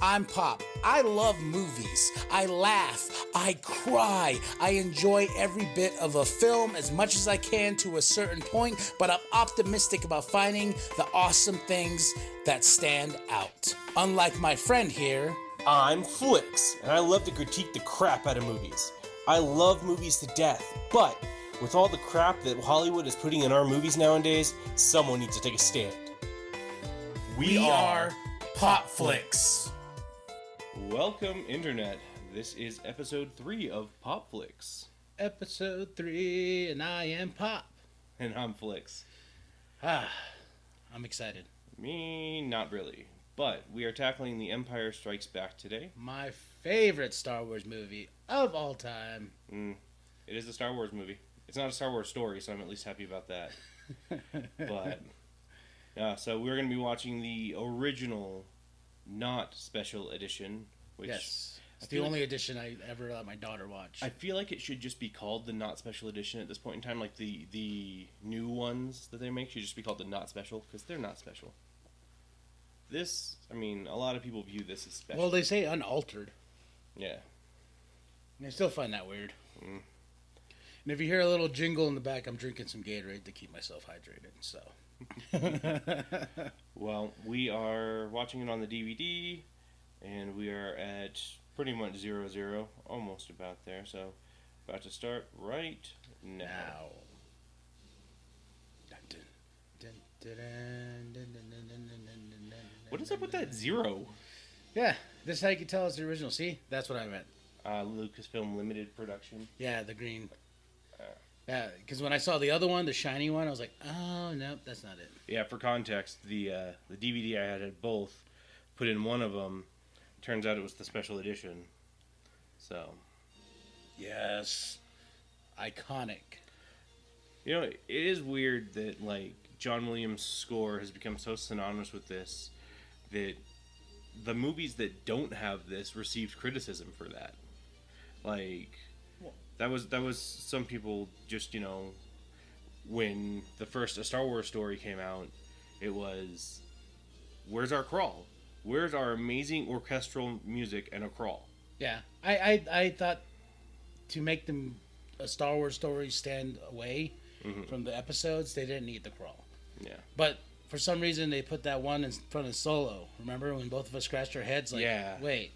I'm Pop. I love movies. I laugh. I cry. I enjoy every bit of a film as much as I can to a certain point, but I'm optimistic about finding the awesome things that stand out. Unlike my friend here, I'm Flix, and I love to critique the crap out of movies. I love movies to death, but with all the crap that Hollywood is putting in our movies nowadays, someone needs to take a stand. we are POP-FLIX. Welcome, Internet. This is episode 3 of POP-FLIX. Episode 3, and I am Pop. And I'm Flix. I'm excited. Me, not really. But we are tackling The Empire Strikes Back today. My favorite Star Wars movie of all time. It is a Star Wars movie. It's not a Star Wars story, so I'm at least happy about that. But, so we're going to be watching the original, not special edition. Which Yes. It's the only edition I ever let my daughter watch. I feel like it should just be called the not special edition at this point in time. Like the new ones that they make should just be called the not special, because they're not special. This, I mean, a lot of people view this as special. Well, they say unaltered. Yeah. And I still find that weird. And if you hear a little jingle in the back, I'm drinking some Gatorade to keep myself hydrated, so. Well, we are watching it on the DVD, and we are at pretty much 0-0, almost about there, so about to start right now. What is up with that 0? Yeah, this is how you can tell it's the original. See? That's what I meant. Lucasfilm Limited Production. Yeah, the green. Yeah, because when I saw the other one, the shiny one, I was like, oh, nope, that's not it. Yeah, for context, the DVD I had both. Put in one of them. Turns out it was the special edition. So. Yes. Iconic. You know, it is weird that, like, John Williams' score has become so synonymous with this that the movies that don't have this received criticism for that. Like, that was some people just, you know, when the first A Star Wars Story came out, it was, where's our crawl? Where's our amazing orchestral music and a crawl? Yeah, I thought to make them a Star Wars story stand away from the episodes, they didn't need the crawl. Yeah. But for some reason, they put that one in front of Solo. Remember when both of us scratched our heads? Like, yeah. Wait.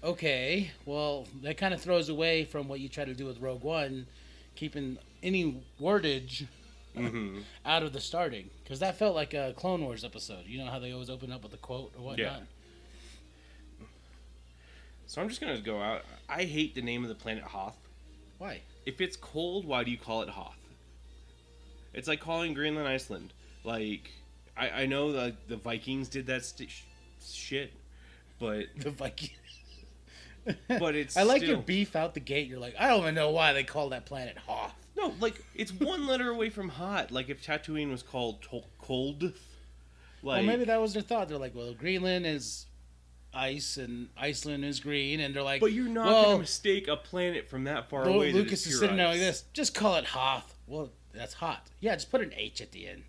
Okay, well, that kind of throws away from what you try to do with Rogue One, keeping any wordage out of the starting. Because that felt like a Clone Wars episode. You know how they always open up with a quote or whatnot? Yeah. So I'm just going to go out. I hate the name of the planet Hoth. Why? If it's cold, why do you call it Hoth? It's like calling Greenland Iceland. Like, I know the Vikings did that shit, but... The Vikings... But it's I like still... your beef out the gate. You're like, I don't even know why they call that planet Hoth. No, like, it's one letter away from hot. Like, if Tatooine was called cold... Like... Well, maybe that was their thought. They're like, well, Greenland is ice and Iceland is green. And they're like... But you're not going to mistake a planet from that far away. Lucas is sitting there like this. Just call it Hoth. Well, that's hot. Yeah, just put an H at the end.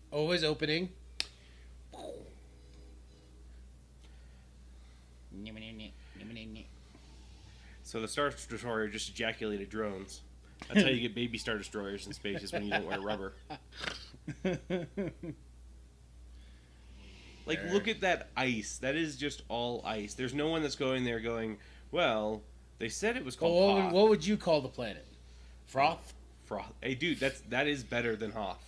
Always opening. So the Star Destroyer just ejaculated drones. That's how you get baby Star Destroyers in space, is when you don't wear rubber. Like, look at that ice. That is just all ice. There's no one that's going there going, well, they said it was called Hoth. What would you call the planet? Froth? Froth. Hey, dude, that is better than Hoth.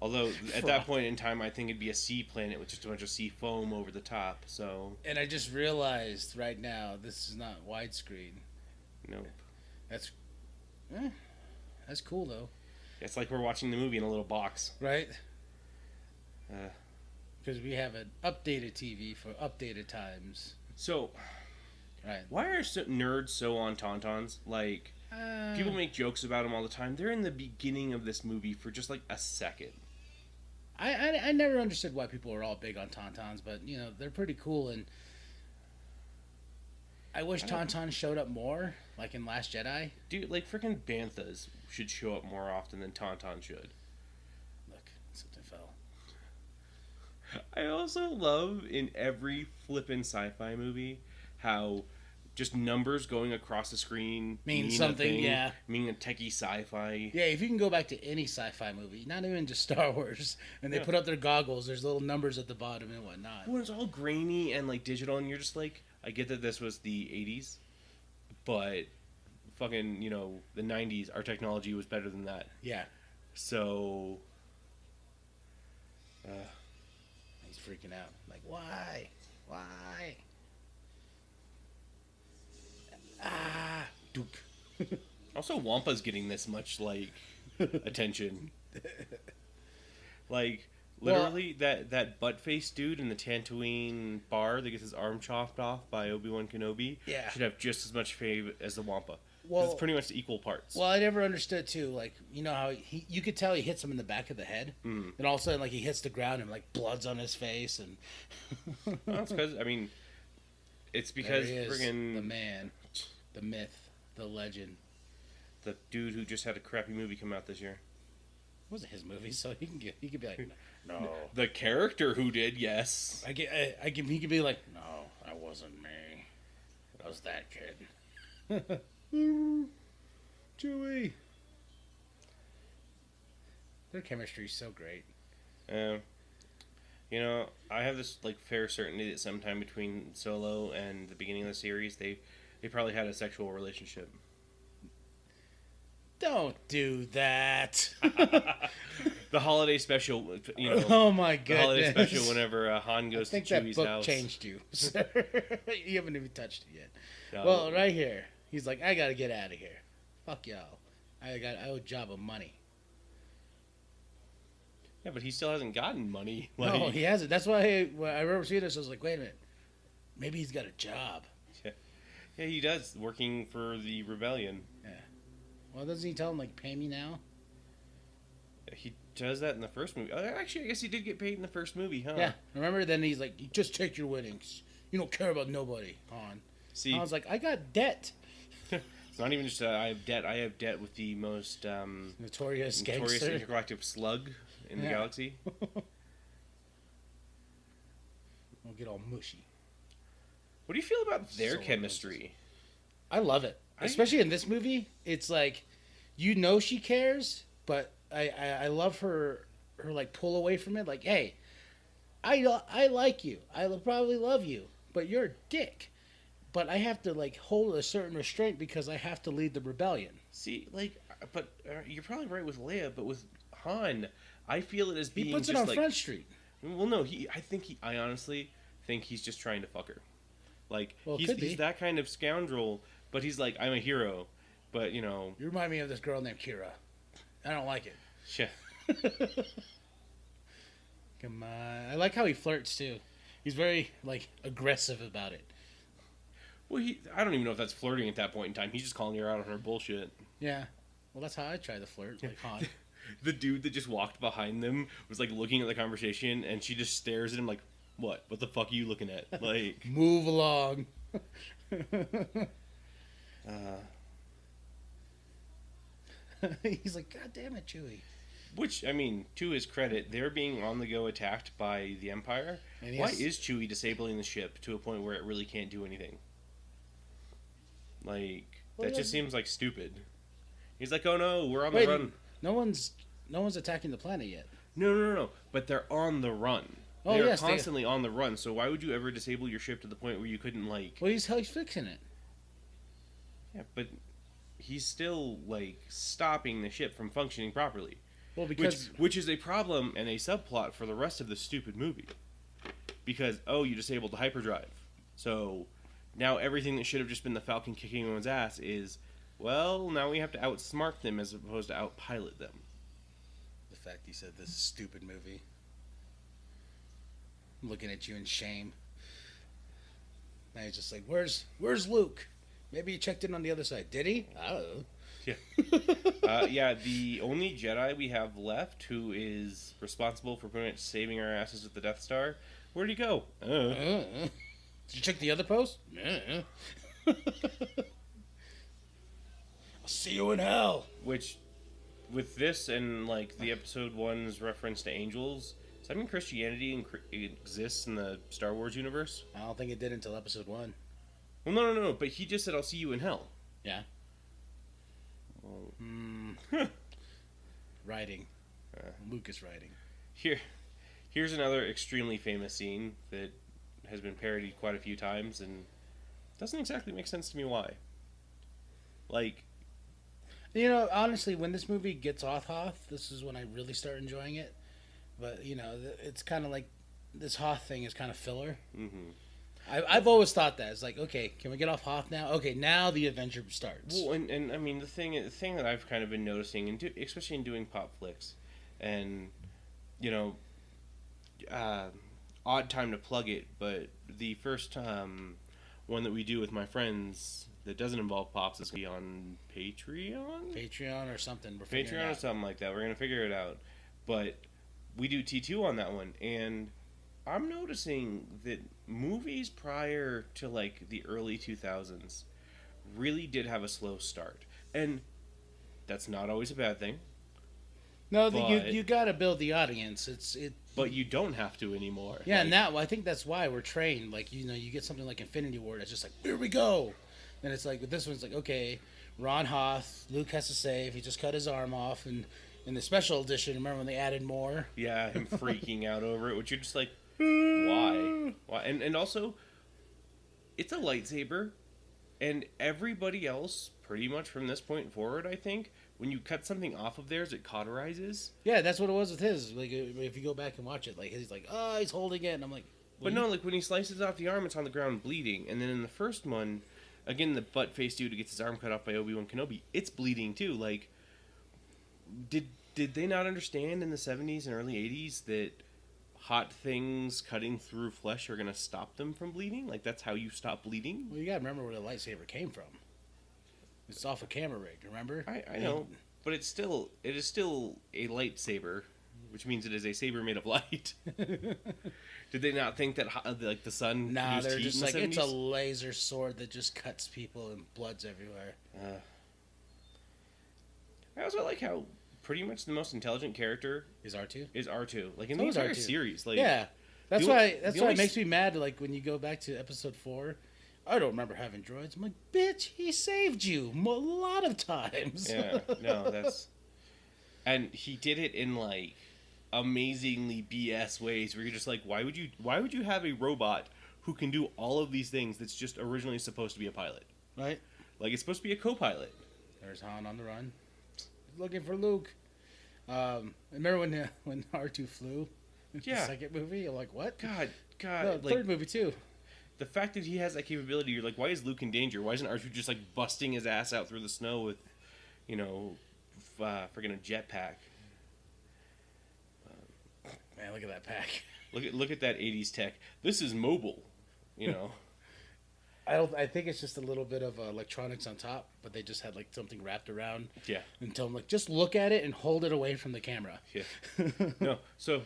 Although, at that point in time, I think it'd be a sea planet with just a bunch of sea foam over the top, so... And I just realized right now, this is not widescreen. Nope. That's cool, though. It's like we're watching the movie in a little box. Right? Because we have an updated TV for updated times. So, right. Why are nerds so on Tauntauns? Like, people make jokes about them all the time. They're in the beginning of this movie for just, like, a second. I never understood why people are all big on Tauntauns, but, you know, they're pretty cool, and I wish Tauntauns showed up more, like in Last Jedi. Dude, like, freaking Banthas should show up more often than Tauntaun should. Look, something fell. I also love in every flippin' sci-fi movie how just numbers going across the screen Mean something, a thing, yeah. mean a techie sci-fi. Yeah, if you can go back to any sci-fi movie, not even just Star Wars, and they Yeah. put up their goggles, there's little numbers at the bottom and whatnot. When it's all grainy and like digital, and you're just like, I get that this was the '80s, but fucking, the '90s, our technology was better than that. Yeah, So, he's freaking out. Like, why? Why? Ah, Duke. also Wampa's getting this much like attention. Like literally that butt face dude in the Tatooine bar that gets his arm chopped off by Obi-Wan Kenobi should have just as much fame as the Wampa. 'Cause Well, it's pretty much equal parts. Well, I never understood too. Like, you know how you could tell he hits him in the back of the head, and all of a sudden, like he hits the ground and like blood's on his face, and Well, it's because it's because there he is, friggin' the man, the myth, the legend. the dude who just had a crappy movie come out this year. It wasn't his movie, so he could be like, no. The character who did, yes. He could be like, no, that wasn't me. That was that kid. Chewie. Their chemistry is so great. I have this like fair certainty that sometime between Solo and the beginning of the series, they probably had a sexual relationship. Don't do that. The holiday special, Oh my the holiday goodness. special whenever Han goes to I think that Chewie's book house. changed you, sir. You haven't even touched it yet. No. Well, right here, he's like, I gotta get out of here. Fuck y'all. I owe Jabba money. Yeah, but he still hasn't gotten money. No, he hasn't. That's why when I remember seeing this, I was like, wait a minute. Maybe he's got a job. Yeah, he does, working for the rebellion. Yeah. Well, doesn't he tell him, like, pay me now? He does that in the first movie. Actually, I guess he did get paid in the first movie, huh? Yeah. Remember? Then he's like, you just take your winnings. You don't care about nobody, Han. See, I was like, I got debt. it's not even just I have debt. I have debt with the most Notorious notorious gangster. intergalactic slug in the galaxy. We'll get all mushy. What do you feel about their Solo chemistry? I love it. Especially in this movie. It's like, you know she cares, but I love her like pull away from it. Like, hey, I like you. I'll probably love you, but you're a dick. But I have to like hold a certain restraint because I have to lead the rebellion. See, but you're probably right with Leia, but with Han, I feel it as being He puts it just on like, Front Street. well, no, I honestly think he's just trying to fuck her. Like, Well, he's that kind of scoundrel, but he's like, I'm a hero, but You remind me of this girl named Kira. I don't like it. yeah. Come on. I like how he flirts too. He's very like aggressive about it. Well, I don't even know if that's flirting at that point in time. He's just calling her out on her bullshit. Yeah. Well, that's how I try to flirt, like Han. The dude that just walked behind them was like looking at the conversation, and she just stares at him like, "What? What the fuck are you looking at?" Like, Move along. He's like, God damn it, Chewie. which I mean, to his credit, they're being on the go attacked by the Empire. And Why is Chewie disabling the ship to a point where it really can't do anything? Like, Well, that just yeah. seems like stupid. He's like, "Oh no, we're on Wait, the run." no one's attacking the planet yet. No. But they're on the run. Oh, They're yes, constantly on the run. So why would you ever disable your ship to the point where you couldn't like? Well, he's fixing it. Yeah, but he's still like stopping the ship from functioning properly. Well, because Which is a problem and a subplot for the rest of the stupid movie. Because you disabled the hyperdrive, so now everything that should have just been the Falcon kicking everyone's ass is, well, now we have to outsmart them as opposed to outpilot them. the fact he said this stupid movie. I'm looking at you in shame. Now he's just like, where's Luke? Maybe he checked in on the other side. Did he? I don't know. Yeah, the only Jedi we have left who is responsible for pretty much saving our asses with the Death Star, where'd he go? Did you check the other post? I'll see you in hell. Which, with this and like the episode 1's reference to angels, Does that mean Christianity exists in the Star Wars universe? I don't think it did until episode 1. Well, no. But he just said, "I'll see you in hell." Yeah. Well, Writing. Lucas writing. Here's another extremely famous scene that has been parodied quite a few times and doesn't exactly make sense to me why. Like, You know, honestly, when this movie gets off Hoth, this is when I really start enjoying it. But, you know, it's kind of like this Hoth thing is kind of filler. mm-hmm. I've always thought that. It's like, okay, can we get off Hoth now? Okay, now the adventure starts. Well, and I mean, the thing that I've kind of been noticing, and especially in doing POP-FLIX, and, you know, odd time to plug it, but the first one that we do with my friends that doesn't involve Pops is going to be on Patreon? Patreon or something. Patreon or something like that. We're going to figure it out. But we do T2 on that one, and I'm noticing that movies prior to, like, the early 2000s really did have a slow start. And that's not always a bad thing. No, you got to build the audience. But you don't have to anymore. Yeah, like, now I think that's why we're trained. Like, you know, you get something like Infinity War that's just like, here we go. And it's like, with this one's like, okay, Ron Hoth, Luke has to save. He just cut his arm off. And in the special edition, remember when they added more? Yeah, him freaking out over it, which you're just like, why? And also, it's a lightsaber, and everybody else, pretty much from this point forward, I think, when you cut something off of theirs, it cauterizes. Yeah, that's what it was with his. Like, if you go back and watch it, like, he's like, oh, he's holding it, and I'm like, but no, like, when he slices off the arm, it's on the ground bleeding, and then in the first one, again, the butt-faced dude who gets his arm cut off by Obi-Wan Kenobi, it's bleeding too. Like, did they not understand in the 70s and early 80s that hot things cutting through flesh are going to stop them from bleeding? Like, that's how you stop bleeding? Well, you got to remember where the lightsaber came from. It's off a camera rig, remember? I know, but it is still a lightsaber, which means it is a saber made of light. Did they not think that, like, the sun Nah, used they're heat just in the like, 70s? it's a laser sword that just cuts people and blood's everywhere. I also like how pretty much the most intelligent character Is R2? is R2. Like, in So the is entire R2. series. Like, Yeah. That's the why only it makes me mad, like, when you go back to episode 4. I don't remember having droids. I'm like, bitch, he saved you a lot of times. Yeah, no, that's... And he did it in, like, amazingly BS ways where you're just like, why would you have a robot who can do all of these things that's just originally supposed to be a pilot? Right? Like, it's supposed to be a co-pilot. There's Han on the run. He's looking for Luke. Remember when R2 flew in the second movie? I'm like, what? God. No, like, third movie, too. The fact that he has that capability, you're like, why is Luke in danger? Why isn't R2 just, like, busting his ass out through the snow with, you know, friggin' a jetpack? Man, look at that pack. Look at that 80s tech. This is mobile, you know. I think it's just a little bit of electronics on top, but they just had like something wrapped around. Yeah. And tell them like, just look at it and hold it away from the camera. Yeah. No. So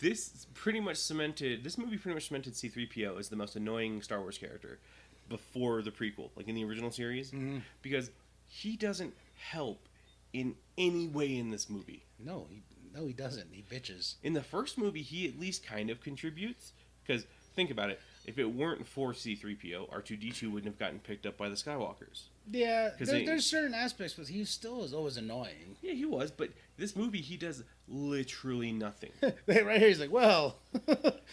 this pretty much cemented. This movie pretty much cemented C-3PO as the most annoying Star Wars character before the prequel, like in the original series, because he doesn't help in any way in this movie. No, he doesn't. He bitches. In the first movie, he at least kind of contributes, because think about it. If it weren't for C-3PO, R2-D2 wouldn't have gotten picked up by the Skywalkers. Yeah, there's certain aspects, but he still is always annoying. Yeah, he was, but this movie, he does literally nothing. Right here, he's like, well...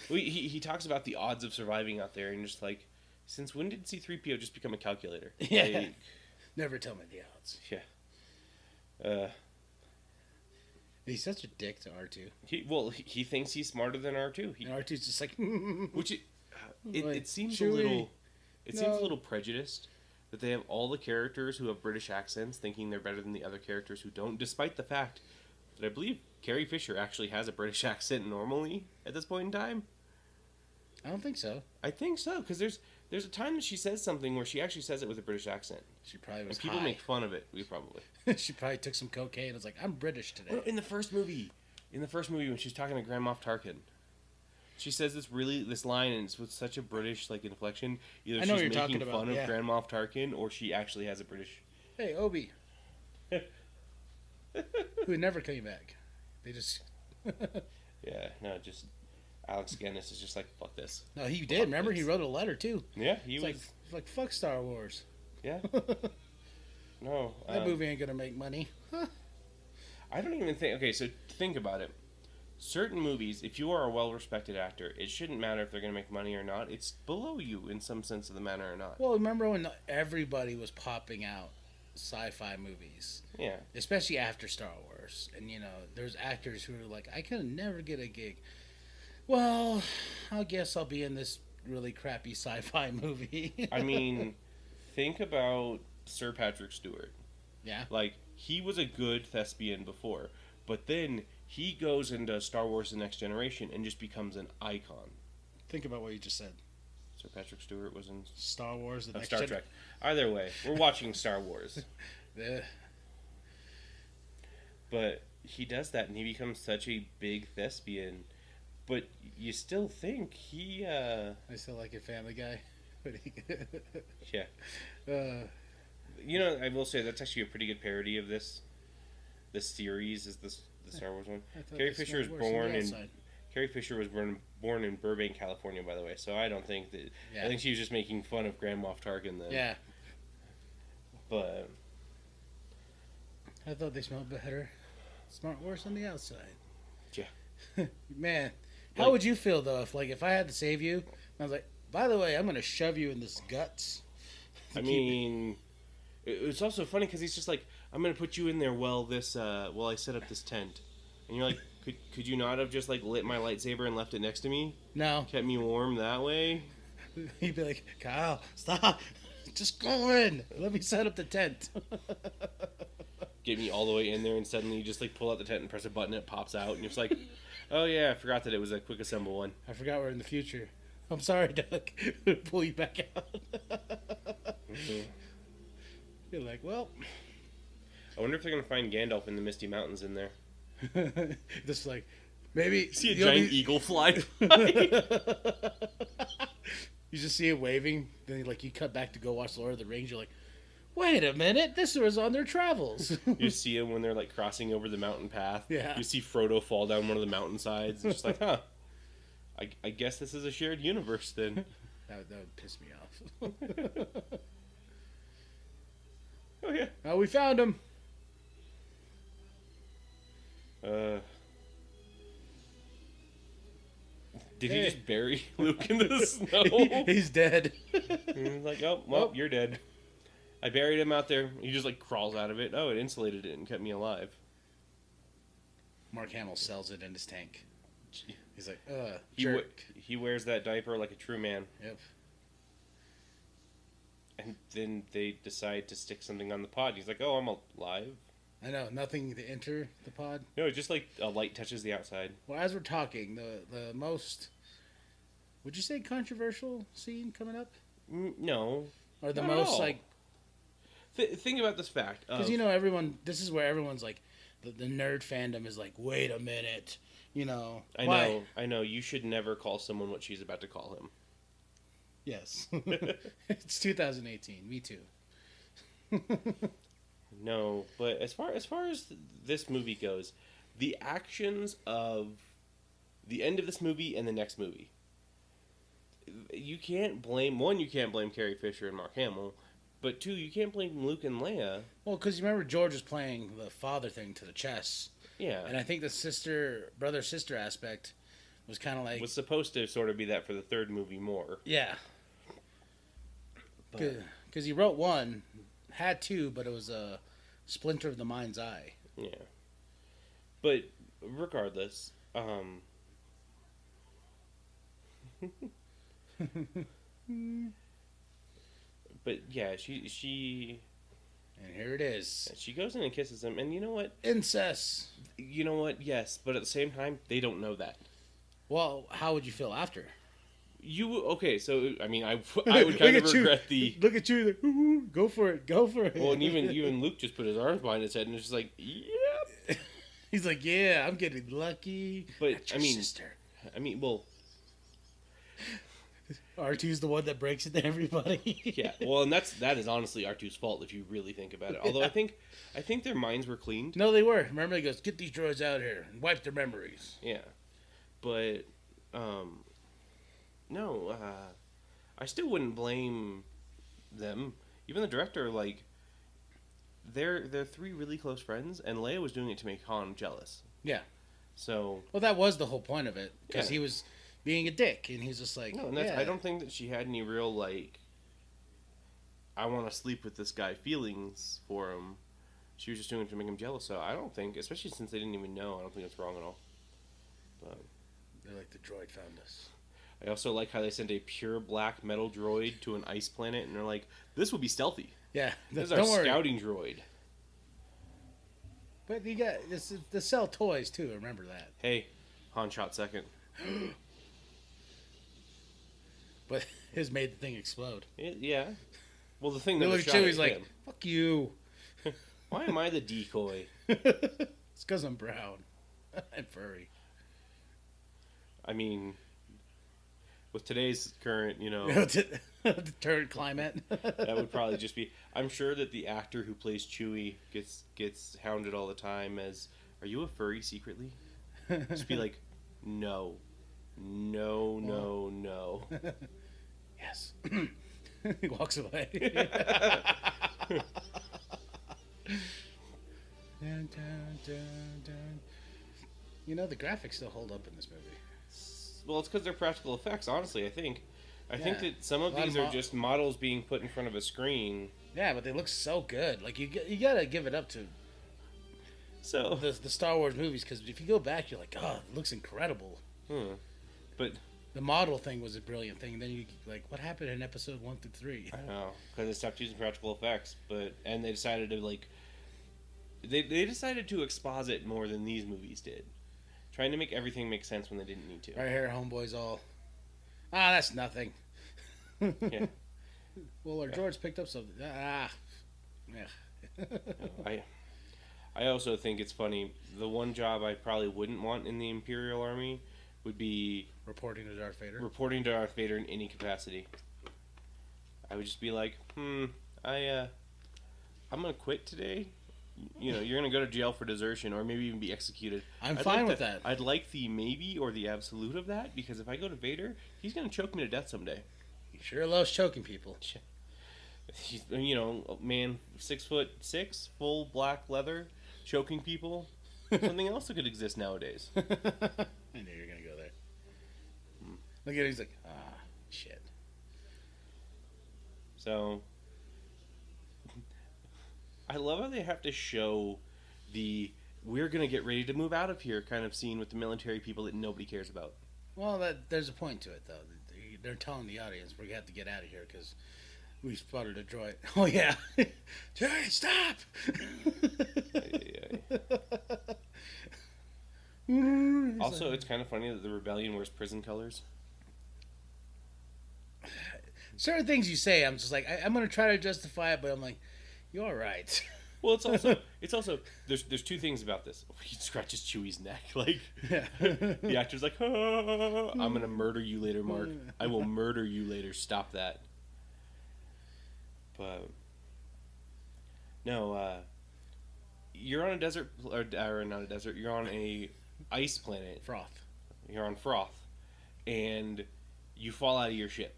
he talks about the odds of surviving out there, and just like, since when did C-3PO just become a calculator? Yeah. Like, never tell me the odds. Yeah. He's such a dick to R2. He thinks he's smarter than R2. And R2's just like... Which it seems Chewie. a little... It seems a little prejudiced that they have all the characters who have British accents thinking they're better than the other characters who don't, despite the fact that I believe Carrie Fisher actually has a British accent normally at this point in time. I don't think so. I think so, because there's a time that she says something where she actually says it with a British accent. She probably was and people high. make fun of it. We probably. She probably took some cocaine and was like, I'm British today. Well, in the first movie when she's talking to Grand Moff Tarkin, she says this line, and it's with such a British like inflection. Either she's making fun of Grand Moff Tarkin, or she actually has a British. Hey, Obi. Who never came back. They just. Yeah, no, just Alex Guinness is just like, fuck this. No, he did. Remember, he wrote a letter too. Yeah, he was like fuck Star Wars. Yeah. No, that movie ain't gonna make money. I don't even think. Okay, so think about it. Certain movies, if you are a well-respected actor, it shouldn't matter if they're going to make money or not. It's below you in some sense of the matter or not. Well, remember when everybody was popping out sci-fi movies? Yeah. Especially after Star Wars. And, there's actors who are like, I could never get a gig. Well, I guess I'll be in this really crappy sci-fi movie. I mean, think about Sir Patrick Stewart. Yeah. Like, he was a good thespian before, but then he goes into Star Wars The Next Generation and just becomes an icon. Think about what you just said. Sir Patrick Stewart was in Star Wars The Next Star Trek. Either way, we're watching Star Wars. But he does that and he becomes such a big thespian. But you still think he... I still like a Family Guy. Yeah. I will say that's actually a pretty good parody of this series, is the Star Wars one. Carrie Fisher was born in Burbank, California, by the way. So I don't think that. Yeah. I think she was just making fun of Grand Moff Tarkin then. Yeah. But I thought they smelled better. Smart worse on the outside. Yeah. Man, how would you feel though if I had to save you? I was like, by the way, I'm gonna shove you in this guts. I mean, it's also funny because he's just like, I'm gonna put you in there while I set up this tent, and you're like, could you not have just like lit my lightsaber and left it next to me? No, kept me warm that way. He'd be like, Kyle, stop, just go in, let me set up the tent. Get me all the way in there, and suddenly you just like pull out the tent and press a button, it pops out, and you're just like, oh yeah, I forgot that it was a quick assemble one. I forgot we're in the future. I'm sorry, Doug. Pull you back out. Mm-hmm. You're like, well. I wonder if they're gonna find Gandalf in the Misty Mountains in there. Just like, maybe see a giant eagle fly by. You just see it waving. Then you cut back to go watch Lord of the Rings. You're like, wait a minute, this was on their travels. You see them when they're like crossing over the mountain path. Yeah. You see Frodo fall down one of the mountainsides. It's just like, huh. I guess this is a shared universe then. That would piss me off. Oh yeah. Oh, we found him. Did he just bury Luke in the snow? He's dead. He's like, oh, well, you're dead. I buried him out there. He just like crawls out of it. Oh, it insulated it and kept me alive. Mark Hamill sells it in his tank. He's like, he wears that diaper like a true man. Yep. And then they decide to stick something on the pod. He's like, oh, I'm alive. I know, nothing to enter the pod. No, just like a light touches the outside. Well, as we're talking, the most, would you say controversial scene coming up? No. Or the most, like... think about this fact. Because, this is where everyone's like, the nerd fandom is like, wait a minute, I know. You should never call someone what she's about to call him. Yes. It's 2018. Me too. No, but as far as this movie goes, the actions of the end of this movie and the next movie, you can't blame Carrie Fisher and Mark Hamill, but two, you can't blame Luke and Leia. Well, because you remember George was playing the father thing to the chess. Yeah. And I think the brother-sister aspect was kind of like... was supposed to sort of be that for the third movie more. Yeah. Because he wrote one, had two, but it was a splinter of the mind's eye. Yeah. But regardless, but yeah, she and here it is. She goes in and kisses him, and you know what? Incest. You know what? Yes, but at the same time, they don't know that. Well, how would you feel after? So I mean, I would kind of regret the look at you. Like, go for it. Well, and even Luke just put his arms behind his head and it's just like, yep. He's like, yeah, I'm getting lucky. But sister. well, R2's the one that breaks it to everybody. Yeah, well, and that is honestly R2's fault if you really think about it. Although I think their minds were cleaned. No, they were. Remember, he goes, "Get these droids out here and wipe their memories." Yeah, but no, I still wouldn't blame them. Even the director, like, they're three really close friends, and Leia was doing it to make Han jealous. Yeah. So. Well, that was the whole point of it, because Yeah. he was being a dick, and he's just like, No, and I don't think that she had any real, like, I want to sleep with this guy feelings for him. She was just doing it to make him jealous. So I don't think, especially since they didn't even know, I don't think it's wrong at all. But They're like, the droid found us. I also like how they sent a pure black metal droid to an ice planet, and they're like, this will be stealthy. Yeah, This is our don't worry. scouting droid. But you got this to sell toys too. Remember that. Hey, Han shot second. But his made the thing explode. Yeah. Well, the thing They that look was at shot Chewie's at like, him. "Fuck you." Why am I the decoy? It's because I'm brown and furry. I mean, with today's current, The turd climate. that would probably just be. I'm sure that the actor who plays Chewie gets hounded all the time as, "Are you a furry secretly?" Just be like, no. Yes. He walks away. Dun, dun, dun, dun. The graphics still hold up in this movie. Well, it's because they're practical effects. Honestly, I think Yeah. that some of A lot these of are just models being put in front of a screen. Yeah, but they look so good. Like you gotta give it up to So, the Star Wars movies, because if you go back, you're like, oh, it looks incredible. but The model thing was a brilliant thing. And then you like, what happened in episode 1 through 3? I don't know, because they stopped using practical effects. And they decided to like, they decided to exposit more than these movies did, trying to make everything make sense when they didn't need to. Right here, homeboys all, that's nothing. Yeah. Well, our droids picked up something. Yeah. I also think it's funny. The one job I probably wouldn't want in the Imperial Army would be Reporting to Darth Vader. reporting to Darth Vader in any capacity. I would just be like, I'm gonna quit today. You're gonna go to jail for desertion, or maybe even be executed. I'm I'd fine like with that. I'd like the maybe or the absolute of that, because if I go to Vader, he's gonna choke me to death someday. He sure loves choking people. He's, man, 6'6", full black leather, choking people. Something else that could exist nowadays. I knew you were gonna go there. Look at it, he's like, shit. So, I love how they have to show the "we're gonna get ready to move out of here" kind of scene with the military people that nobody cares about. Well, there's a point to it, though. They're telling the audience, we have to get out of here because we spotted a droid. Oh, yeah. Jerry, stop! Also, it's kind of funny that the rebellion wears prison colors. Certain things you say, I'm just like, I'm going to try to justify it, but I'm like, you're all right. Well, it's also there's two things about this. He scratches Chewie's neck, like Yeah. the actor's like, "I'm gonna murder you later, Mark. I will murder you later. Stop that." But no, you're on a desert, or not a desert. You're on a ice planet. Froth. You're on Froth, and you fall out of your ship,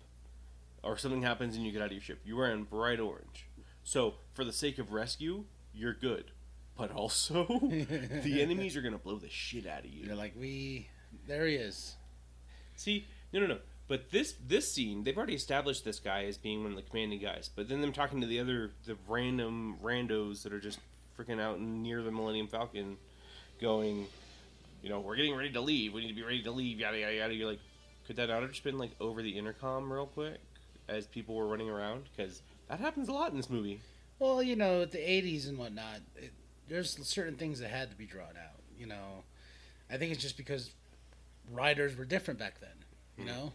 or something happens and you get out of your ship. You're wearing bright orange. So, for the sake of rescue, you're good. But also, the enemies are going to blow the shit out of you. You're like, there he is. See, no. But this scene, they've already established this guy as being one of the commanding guys. But then them talking to the random randos that are just freaking out near the Millennium Falcon, going, we're getting ready to leave. We need to be ready to leave, yada, yada, yada. You're like, could that not have just been, like, over the intercom real quick as people were running around? Because that happens a lot in this movie. Well, the 80s and whatnot, there's certain things that had to be drawn out, I think it's just because writers were different back then, Yeah.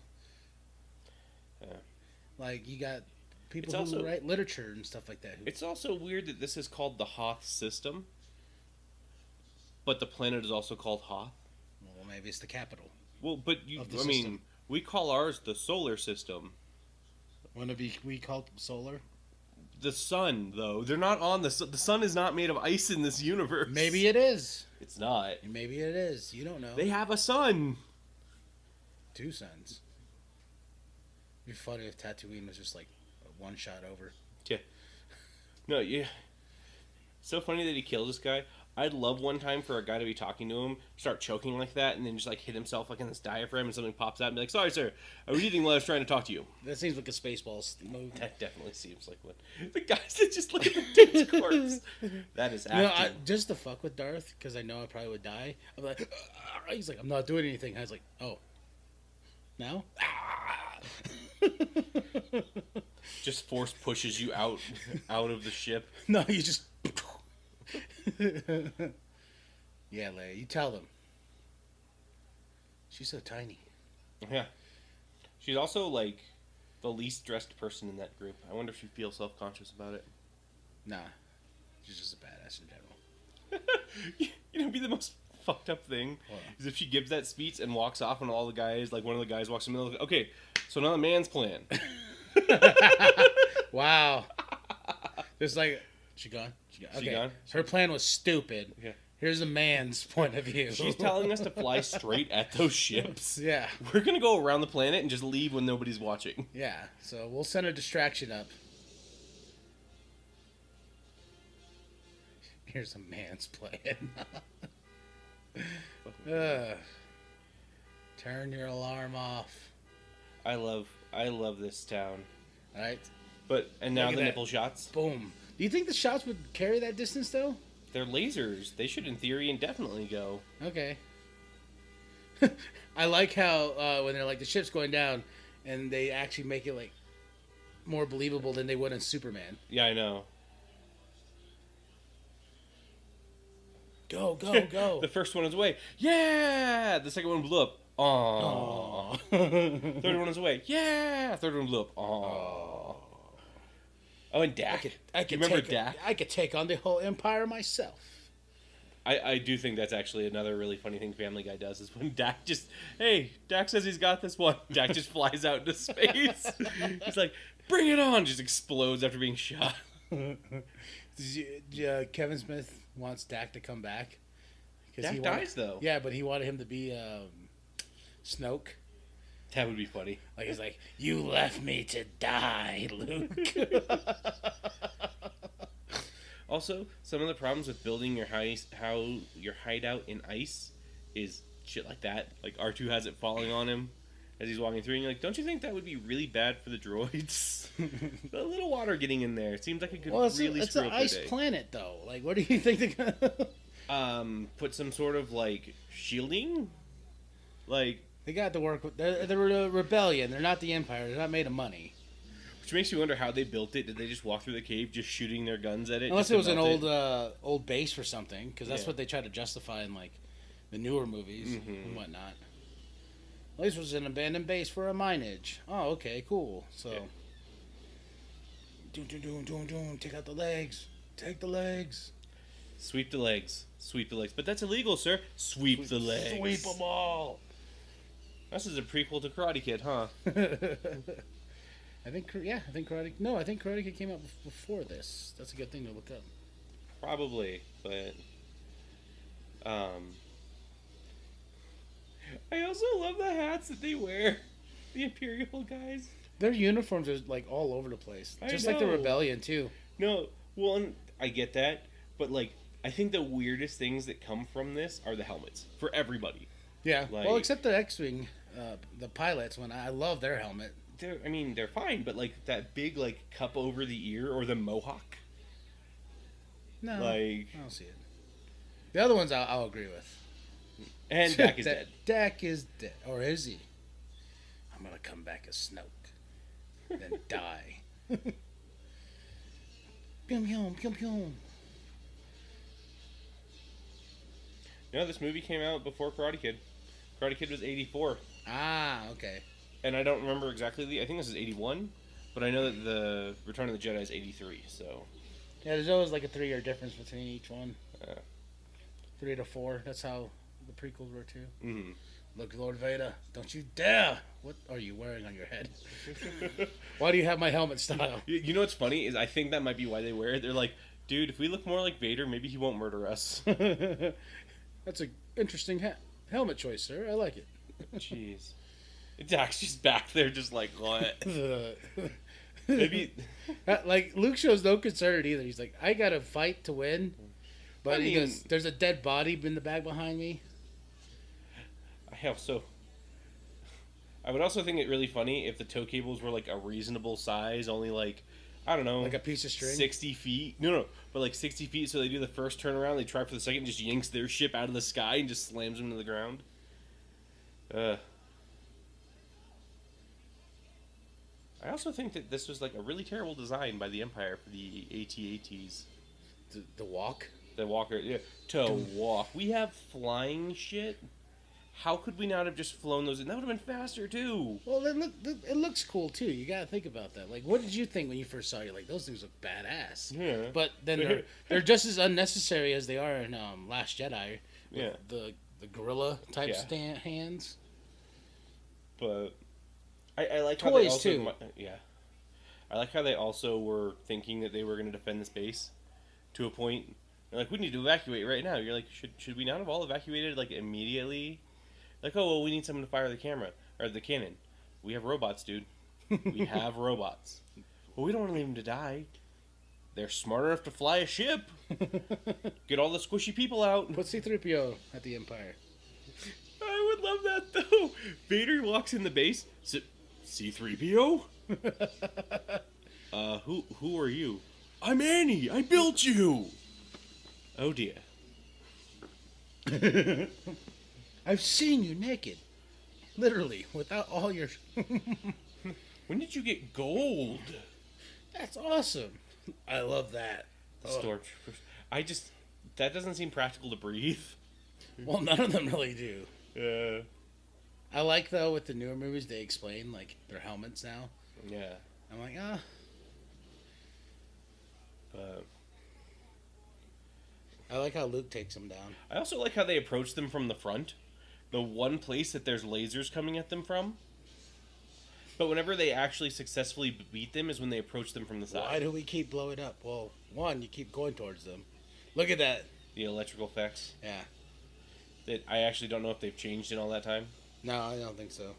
Like, you got people It's who also- write literature and stuff like that. It's also weird that this is called the Hoth system, but the planet is also called Hoth. Well, maybe it's the capital. Well, but Of the system. We call ours the solar system. Wanna be we call it solar? The sun, though. They're not on the sun. The sun is not made of ice in this universe. Maybe it is. It's not. Maybe it is. You don't know. They have a sun. 2 suns. It'd be funny if Tatooine was just like a one shot over. Yeah. No, yeah. So funny that he killed this guy. I'd love one time for a guy to be talking to him, start choking like that, and then just like hit himself like in this diaphragm, and something pops out and be like, "Sorry, sir, I was eating while I was trying to talk to you." That seems like a Spaceballs move. That definitely seems like one. The guys that just look at the dude's corpse. That is acting. You know, just to fuck with Darth, because I know I probably would die. I'm like, he's like, I'm not doing anything. I was like, oh, now? Just force pushes you out of the ship. No, you just. Yeah, Leia, you tell them. She's so tiny. Yeah. She's also like the least dressed person in that group. I wonder if she feels self-conscious about it. Nah, she's just a badass in general. You know, it'd be the most fucked up thing is if she gives that speech and walks off, and all the guys, like one of the guys walks in the middle of, okay, so now the man's plan. Wow. Just like, she gone? Okay. She gone? Her plan was stupid. Yeah. Here's the man's point of view. She's telling us to fly straight at those ships. Yeah. We're going to go around the planet and just leave when nobody's watching. Yeah, so we'll send a distraction up. Here's a man's plan. Turn your alarm off. I love this town. All right. But, and now Look at the that. nipple shots. Boom. Do you think the shots would carry that distance, though? They're lasers. They should, in theory, indefinitely go. Okay. I like how when they're like, the ship's going down, and they actually make it, like, more believable than they would in Superman. Yeah, I know. Go, go, go. The first one is away. Yeah! The second one blew up. Aww. Third one is away. Yeah! Third one blew up. Aww. Oh, and Dak. I could remember take Dak? I could take on the whole empire myself. I do think that's actually another really funny thing Family Guy does is when Dak just, hey, Dak says he's got this one. Dak just flies out into space. He's like, bring it on! Just explodes after being shot. Kevin Smith wants Dak to come back. Dak dies, though. Yeah, but he wanted him to be Snoke. That would be funny. Like, he's like, you left me to die, Luke. Also, some of the problems with building your hideout in ice is shit like that. Like, R2 has it falling on him as he's walking through, and you're like, don't you think that would be really bad for the droids? A little water getting in there. It seems like it could really it's screw an up their ice day. planet, though. Like, what do you think they're gonna... Put some sort of, like, shielding? Like... They got to work with... They're a rebellion. They're not the Empire. They're not made of money. Which makes you wonder how they built it. Did they just walk through the cave just shooting their guns at it? Unless it was an old base or something, because that's Yeah. what they try to justify in, like, the newer movies and whatnot. At least it was an abandoned base for a minage. Oh, okay, cool. So... Yeah. Take out the legs. Take the legs. Sweep the legs. Sweep the legs. But that's illegal, sir. Sweep the legs. Sweep them all. This is a prequel to Karate Kid, huh? I think Karate... No, I think Karate Kid came out before this. That's a good thing to look up. Probably, but... I also love the hats that they wear. The Imperial guys. Their uniforms are, like, all over the place. I Just like the know. Rebellion, too. No, well, I get that, but, like, I think the weirdest things that come from this are the helmets. For everybody. Yeah, Like- well, except the X-Wing, the pilots, when I love their helmet. They're fine, but, like, that big, like, cup over the ear or the mohawk. No, Like... I don't see it. The other ones I'll agree with. And Dak is dead. Dak is dead. Or is he? I'm going to come back as Snoke. Then die. Pyum, pyum, pyum, pyum. You know, this movie came out before Karate Kid. Karate Kid was 84. Ah, okay. And I don't remember exactly I think this is 81, but I know that the Return of the Jedi is 83, so... Yeah, there's always like a 3-year difference between each one. Uh, 3 to 4. That's how the prequels were too. mm-hmm. Look, Lord Vader, don't you dare! What are you wearing on your head? Why do you have my helmet style? You know what's funny is I think that might be why they wear it. They're like, dude, if we look more like Vader, maybe he won't murder us. That's an interesting helmet choice, sir. I like it. Jeez. Doc's just back there just like, what? Maybe... Like, Luke shows no concern either. He's like, I gotta fight to win. But he goes, there's a dead body in the bag behind me. I would also think it really funny if the tow cables were like a reasonable size, only like, I don't know, like a piece of string, 60 feet. No, but like 60 feet. So they do the first turnaround, they try for the second, just yanks their ship out of the sky and just slams them to the ground. I also think that this was like a really terrible design by the Empire for the AT-ATs. The walk, the walker, yeah, to walk. We have flying shit. How could we not have just flown those in? That would have been faster, too. Well, it looks cool, too. You gotta think about that. Like, what did you think when you first saw it? You're like, those things look badass. Yeah. But then they're just as unnecessary as they are in Last Jedi. Yeah. The gorilla type hands. But I like toys, how they also, too. Yeah. I like how they also were thinking that they were going to defend this base to a point. They're like, we need to evacuate right now. You're like, should we not have all evacuated, like, immediately? Like, oh, well, we need someone to fire the camera, or the cannon. We have robots, dude. We have robots. Well, we don't want to leave them to die. They're smart enough to fly a ship. Get all the squishy people out. Put C-3PO at the Empire. I would love that, though. Vader walks in the base. C-3PO? Who are you? I'm Annie. I built you. Oh, dear. I've seen you naked. Literally, without all your... When did you get gold? That's awesome. I love that. Stormtroopers. That doesn't seem practical to breathe. Well, none of them really do. Yeah. I like, though, with the newer movies, they explain, like, their helmets now. Yeah. I'm like, But... I like how Luke takes them down. I also like how they approach them from the front. The one place that there's lasers coming at them from. But whenever they actually successfully beat them is when they approach them from the side. Why do we keep blowing up? Well, one, you keep going towards them. Look at that. The electrical effects. Yeah. That I actually don't know if they've changed in all that time. No, I don't think so.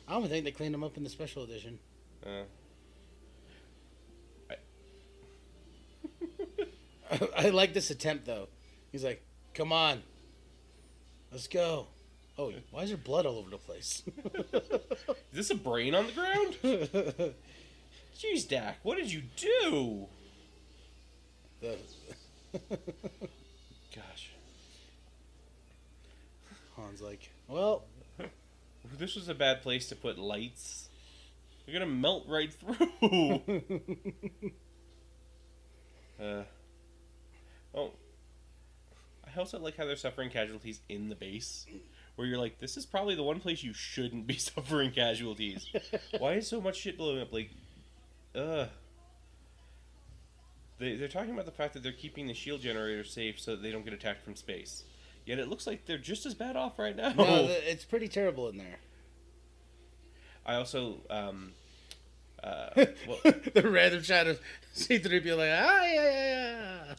I don't think they cleaned them up in the special edition. I like this attempt, though. He's like, come on. Let's go. Oh, why is there blood all over the place? Is this a brain on the ground? Jeez, Dak, what did you do? Gosh. Han's like, well... This was a bad place to put lights. They're gonna melt right through. Oh. I also like how they're suffering casualties in the base. Where you're like, this is probably the one place you shouldn't be suffering casualties. Why is so much shit blowing up? Like, They're talking about the fact that they're keeping the shield generator safe so that they don't get attacked from space. Yet it looks like they're just as bad off right now. No, it's pretty terrible in there. I also, the random shot of C-3PO like, yeah.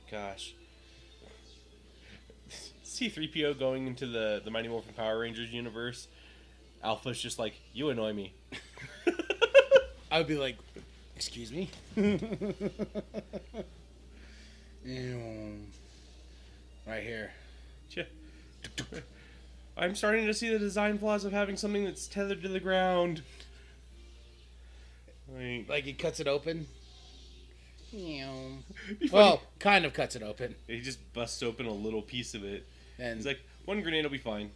Gosh. C-3PO going into the Mighty Morphin Power Rangers universe. Alpha's just like, you annoy me. I would be like, excuse me? Right here. I'm starting to see the design flaws of having something that's tethered to the ground. Like he cuts it open? Well, kind of cuts it open. He just busts open a little piece of it. And he's like, one grenade will be fine.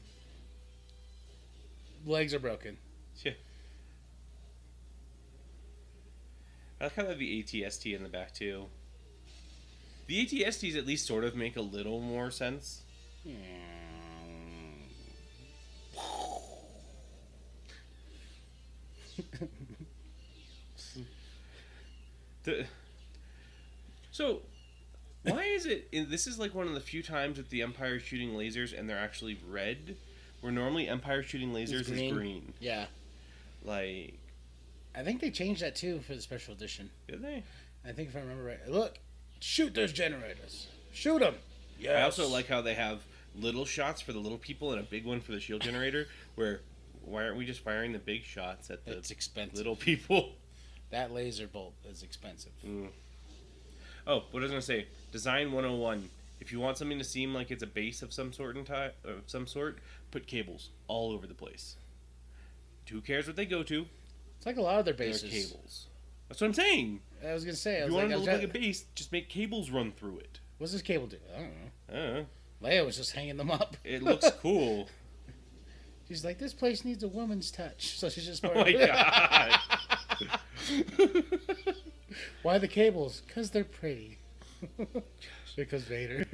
Legs are broken. Yeah. I like how they have the AT-ST in the back, too. The AT-STs at least sort of make a little more sense. So, Why is it? This is like one of the few times that the Empire is shooting lasers and they're actually red, where normally Empire shooting lasers is green. Yeah. Like, I think they changed that too for the special edition. did they? I think if I remember right. Look, shoot those generators. Shoot them. Yeah. I also like how they have little shots for the little people and a big one for the shield generator. Where, why aren't we just firing the big shots at the little people? That laser bolt is expensive. Oh, what was I gonna say? Design 101. If you want something to seem like it's a base of some sort put cables all over the place. Who cares what they go to? It's like a lot of their They're bases. cables. That's what I'm saying. I was gonna say. If you want it to look like a base, just make cables run through it. What's this cable do? I don't know. Leia was just hanging them up. It looks cool. She's like, this place needs a woman's touch, so she's just. Oh my god. Why the cables? Because they're pretty. Because Vader.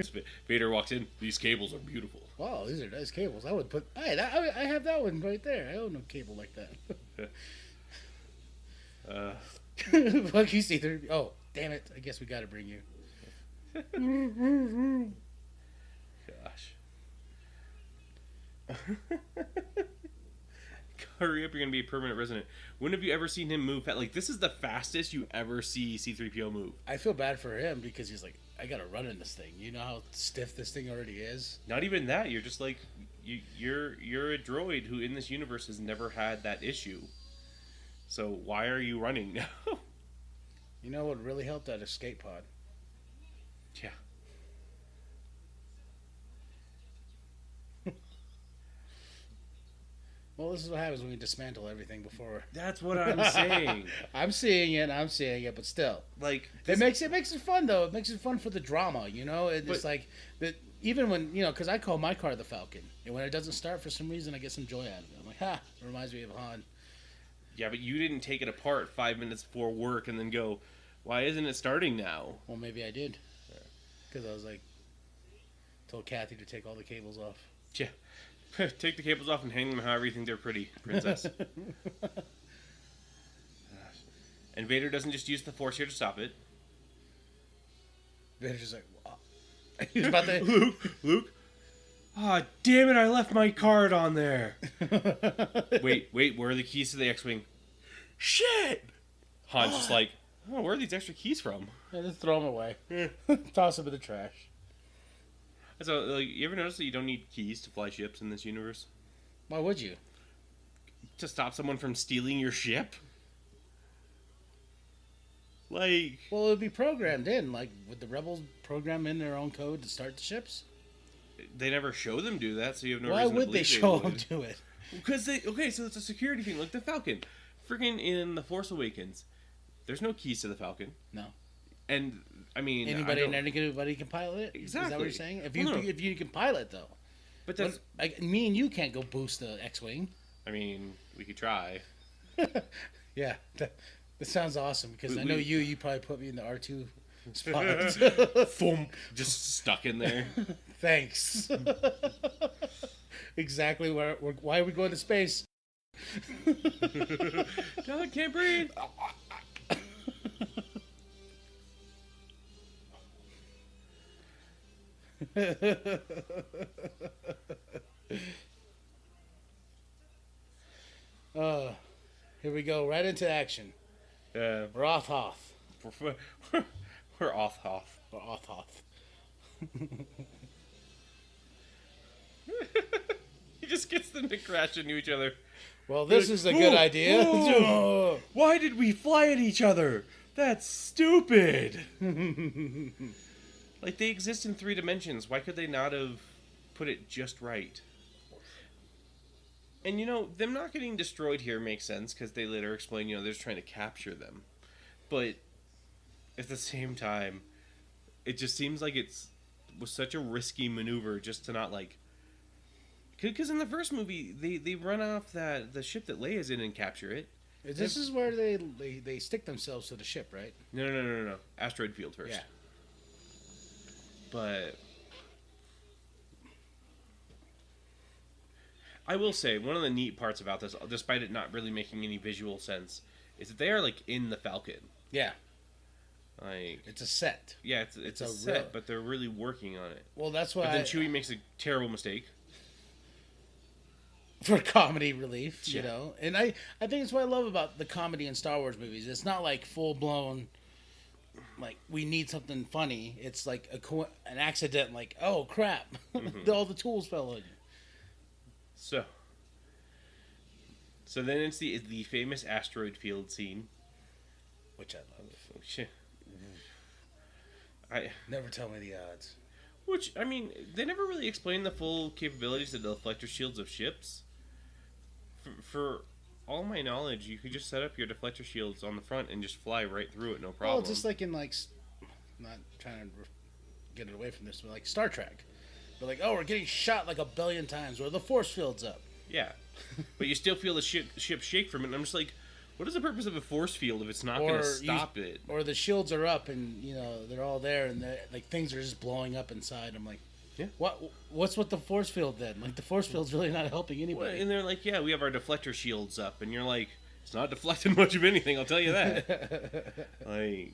Vader walks in. These cables are beautiful. Wow, these are nice cables. I would put. Hey, I have that one right there. I own a cable like that. Fuck you, C3. Oh, damn it! I guess we got to bring you. Gosh. Hurry up! You're gonna be a permanent resident. When have you ever seen him move? Like, this is the fastest you ever see C-3PO move. I feel bad for him because he's like, I gotta run in this thing. You know how stiff this thing already is. Not even that. You're just like, you're a droid who in this universe has never had that issue. So why are you running now? You know what really helped? That escape pod. Yeah. Well, this is what happens when we dismantle everything before. That's what I'm saying. I'm seeing it, but still, like it makes it fun though. It makes it fun for the drama, you know. It's like that. Even when because I call my car the Falcon, and when it doesn't start for some reason, I get some joy out of it. I'm like, ha! It reminds me of Han. Yeah, but you didn't take it apart 5 minutes before work and then go, why isn't it starting now? Well, maybe I did, because I was like, told Kathy to take all the cables off. Yeah. Take the cables off and hang them however you think they're pretty, princess. And Vader doesn't just use the Force here to stop it. Vader's just like, wow. He's about to... Luke. Ah, damn it, I left my card on there. Wait, where are the keys to the X-Wing? Shit! Han's just like, oh, where are these extra keys from? Yeah, just throw them away. Toss them in the trash. So, like, you ever notice that you don't need keys to fly ships in this universe? Why would you? To stop someone from stealing your ship? Like... Well, it would be programmed in. Like, would the rebels program in their own code to start the ships? They never show them do that, so you have no Why reason to would believe they show them do it? Because so it's a security thing, like the Falcon. Freaking in The Force Awakens, there's no keys to the Falcon. No. And, I mean... Anybody can pilot it? Exactly. Is that what you're saying? If you can pilot, though. But that's... me and you can't go boost the X-Wing. I mean, we could try. Yeah. That sounds awesome, because I know you probably put me in the R2 spot. Boom. Just stuck in there. Thanks. Exactly why are we going to space? God, can't breathe. Here we go, right into action. Yeah. We're off Hoth. We're off Hoth. We're off Hoth. He just gets them to crash into each other. Well, this is a good idea. Why did we fly at each other? That's stupid. Like, they exist in 3 dimensions. Why could they not have put it just right? And, them not getting destroyed here makes sense, because they later explain, they're just trying to capture them. But at the same time, it just seems like was such a risky maneuver just to not, like... Because in the first movie, they run off the ship that Leia's in and capture it. This is where they stick themselves to the ship, right? No. Asteroid field first. Yeah. But I will say, one of the neat parts about this, despite it not really making any visual sense, is that they are, like, in the Falcon. Yeah. Like, It's a set. yeah, it's a set, real... but they're really working on it. Well, that's why. But then Chewie makes a terrible mistake. For comedy relief, Yeah. you know, and I think it's what I love about the comedy in Star Wars movies. It's not like full blown, like we need something funny. It's like an accident, like oh crap, all the tools fell in. So then it's the famous asteroid field scene, Which I love. I Never tell me the odds. Which, I mean, they never really explain the full capabilities of the deflector shields of ships. For all my knowledge, you could just set up your deflector shields on the front and just fly right through it, no problem. Well, just like in like, not trying to get it away from this, but like Star Trek. They're like, oh, we're getting shot like a billion times, or the force field's up. Yeah, but you still feel the ship shake from it, and I'm just like, what is the purpose of a force field if it's not going to stop it? Or the shields are up, and you know they're all there, and like things are just blowing up inside. I'm like, yeah, what's with the force field then? Like the force field's really not helping anybody. Well, and they're like, yeah, we have our deflector shields up, and you're like, it's not deflecting much of anything, I'll tell you that. Like,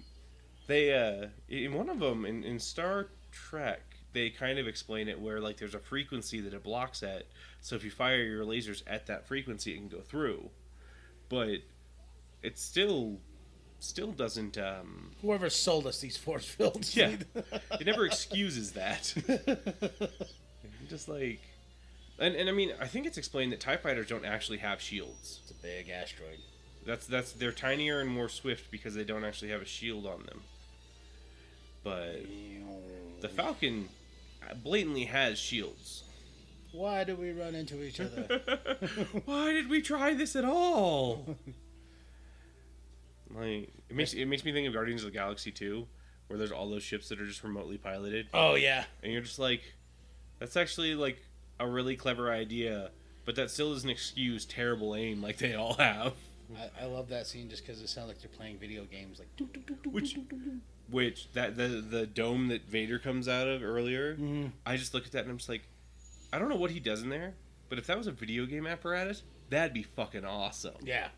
they in one of them in Star Trek, they kind of explain it where like there's a frequency that it blocks at, so if you fire your lasers at that frequency, it can go through, but it still doesn't. Whoever sold us these force fields, yeah, it never excuses that. Just like, and I mean, I think it's explained that TIE fighters don't actually have shields. It's a big asteroid. That's they're tinier and more swift because they don't actually have a shield on them. But the Falcon blatantly has shields. Why do we run into each other? Why did we try this at all? Like it makes me think of Guardians of the Galaxy 2, where there's all those ships that are just remotely piloted. Oh yeah, and you're just like, that's actually like a really clever idea, but that still doesn't excuse terrible aim like they all have. I love that scene just because it sounds like they're playing video games, like which that the dome that Vader comes out of earlier. Mm-hmm. I just look at that and I'm just like, I don't know what he does in there, but if that was a video game apparatus, that'd be fucking awesome. Yeah.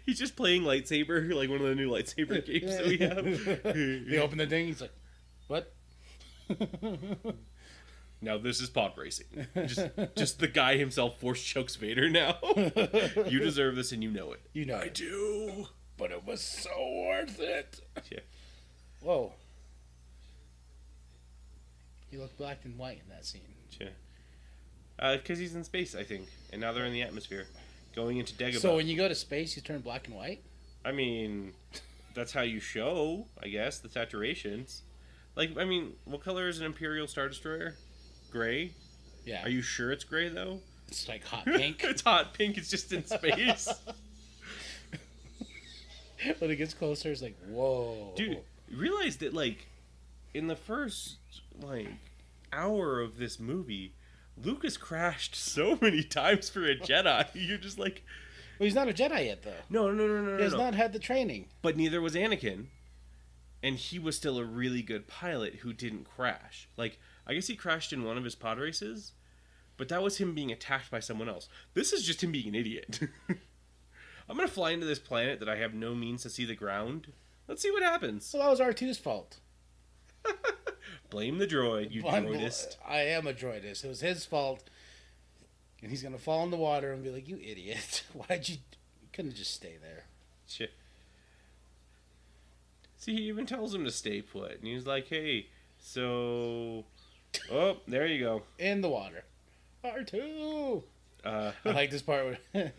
He's just playing lightsaber, like one of the new lightsaber games that we have. They open the thing, he's like, what? Now this is pod racing. Just the guy himself force chokes Vader now. You deserve this and you know it. You know I do. But it was so worth it. Yeah. Whoa. He looked black and white in that scene. Yeah. Because he's in space, I think. And now they're in the atmosphere. Going into Dagobah. So when you go to space, you turn black and white? I mean, that's how you show, I guess, the saturations. Like, I mean, what color is an Imperial Star Destroyer? Gray? Yeah. Are you sure it's gray, though? It's like hot pink. It's hot pink. It's just in space. When it gets closer, it's like, whoa. Dude, you realize that, like, in the first, like, hour of this movie, Lucas crashed so many times for a Jedi. You're just like... Well, he's not a Jedi yet, though. No. He has not had the training. But neither was Anakin. And he was still a really good pilot who didn't crash. Like, I guess he crashed in one of his pod races, but that was him being attacked by someone else. This is just him being an idiot. I'm going to fly into this planet that I have no means to see the ground. Let's see what happens. So that was R2's fault. Blame the droid, you droidist. I am a droidist. It was his fault. And he's going to fall in the water and be like, you idiot. Why'd you couldn't just stay there. Shit. See, he even tells him to stay put. And he's like, hey, so... Oh, there you go. In the water. R2! I like this part where...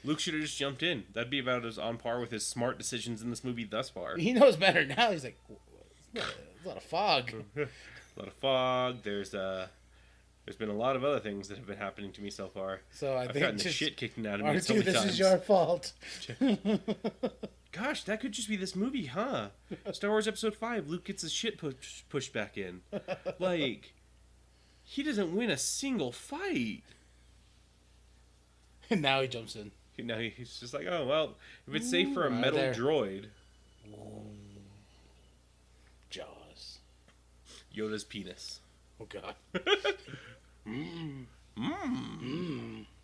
Luke should have just jumped in. That'd be about as on par with his smart decisions in this movie thus far. He knows better now. He's like, there's a lot of fog. A lot of fog. There's been a lot of other things that have been happening to me so far. So I've gotten the shit kicked out of me R2, so many this times. is your fault. Gosh, that could just be this movie, huh? Star Wars Episode 5, Luke gets his shit pushed back in. Like, he doesn't win a single fight. And now he jumps in. Now he's just like, oh, well, if it's safe for a right metal there. droid. Jaws. Yoda's penis. Oh, God.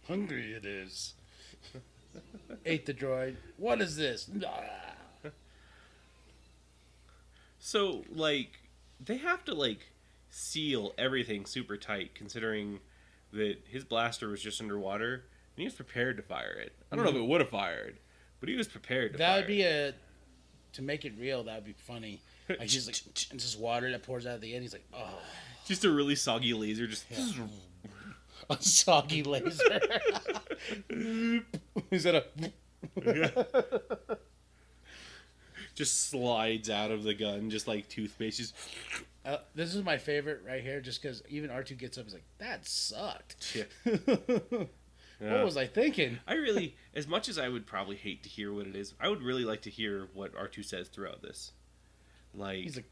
Hungry it is. Ate the droid. What is this? So, like, they have to, like, seal everything super tight, considering that his blaster was just underwater, and he was prepared to fire it. I don't know if it would have fired, but he was prepared to fire That would be it. to make it real, that would be funny. Like, he's like, and just water that pours out at the end. He's like, oh. Just a really soggy laser, just... A soggy laser. Is that a... just slides out of the gun, just like toothpaste. Just... this is my favorite right here, just because even R2 gets up, he's like, that sucked. Yeah. What was I thinking? I really, as much as I would probably hate to hear what it is, I would really like to hear what R2 says throughout this. Like,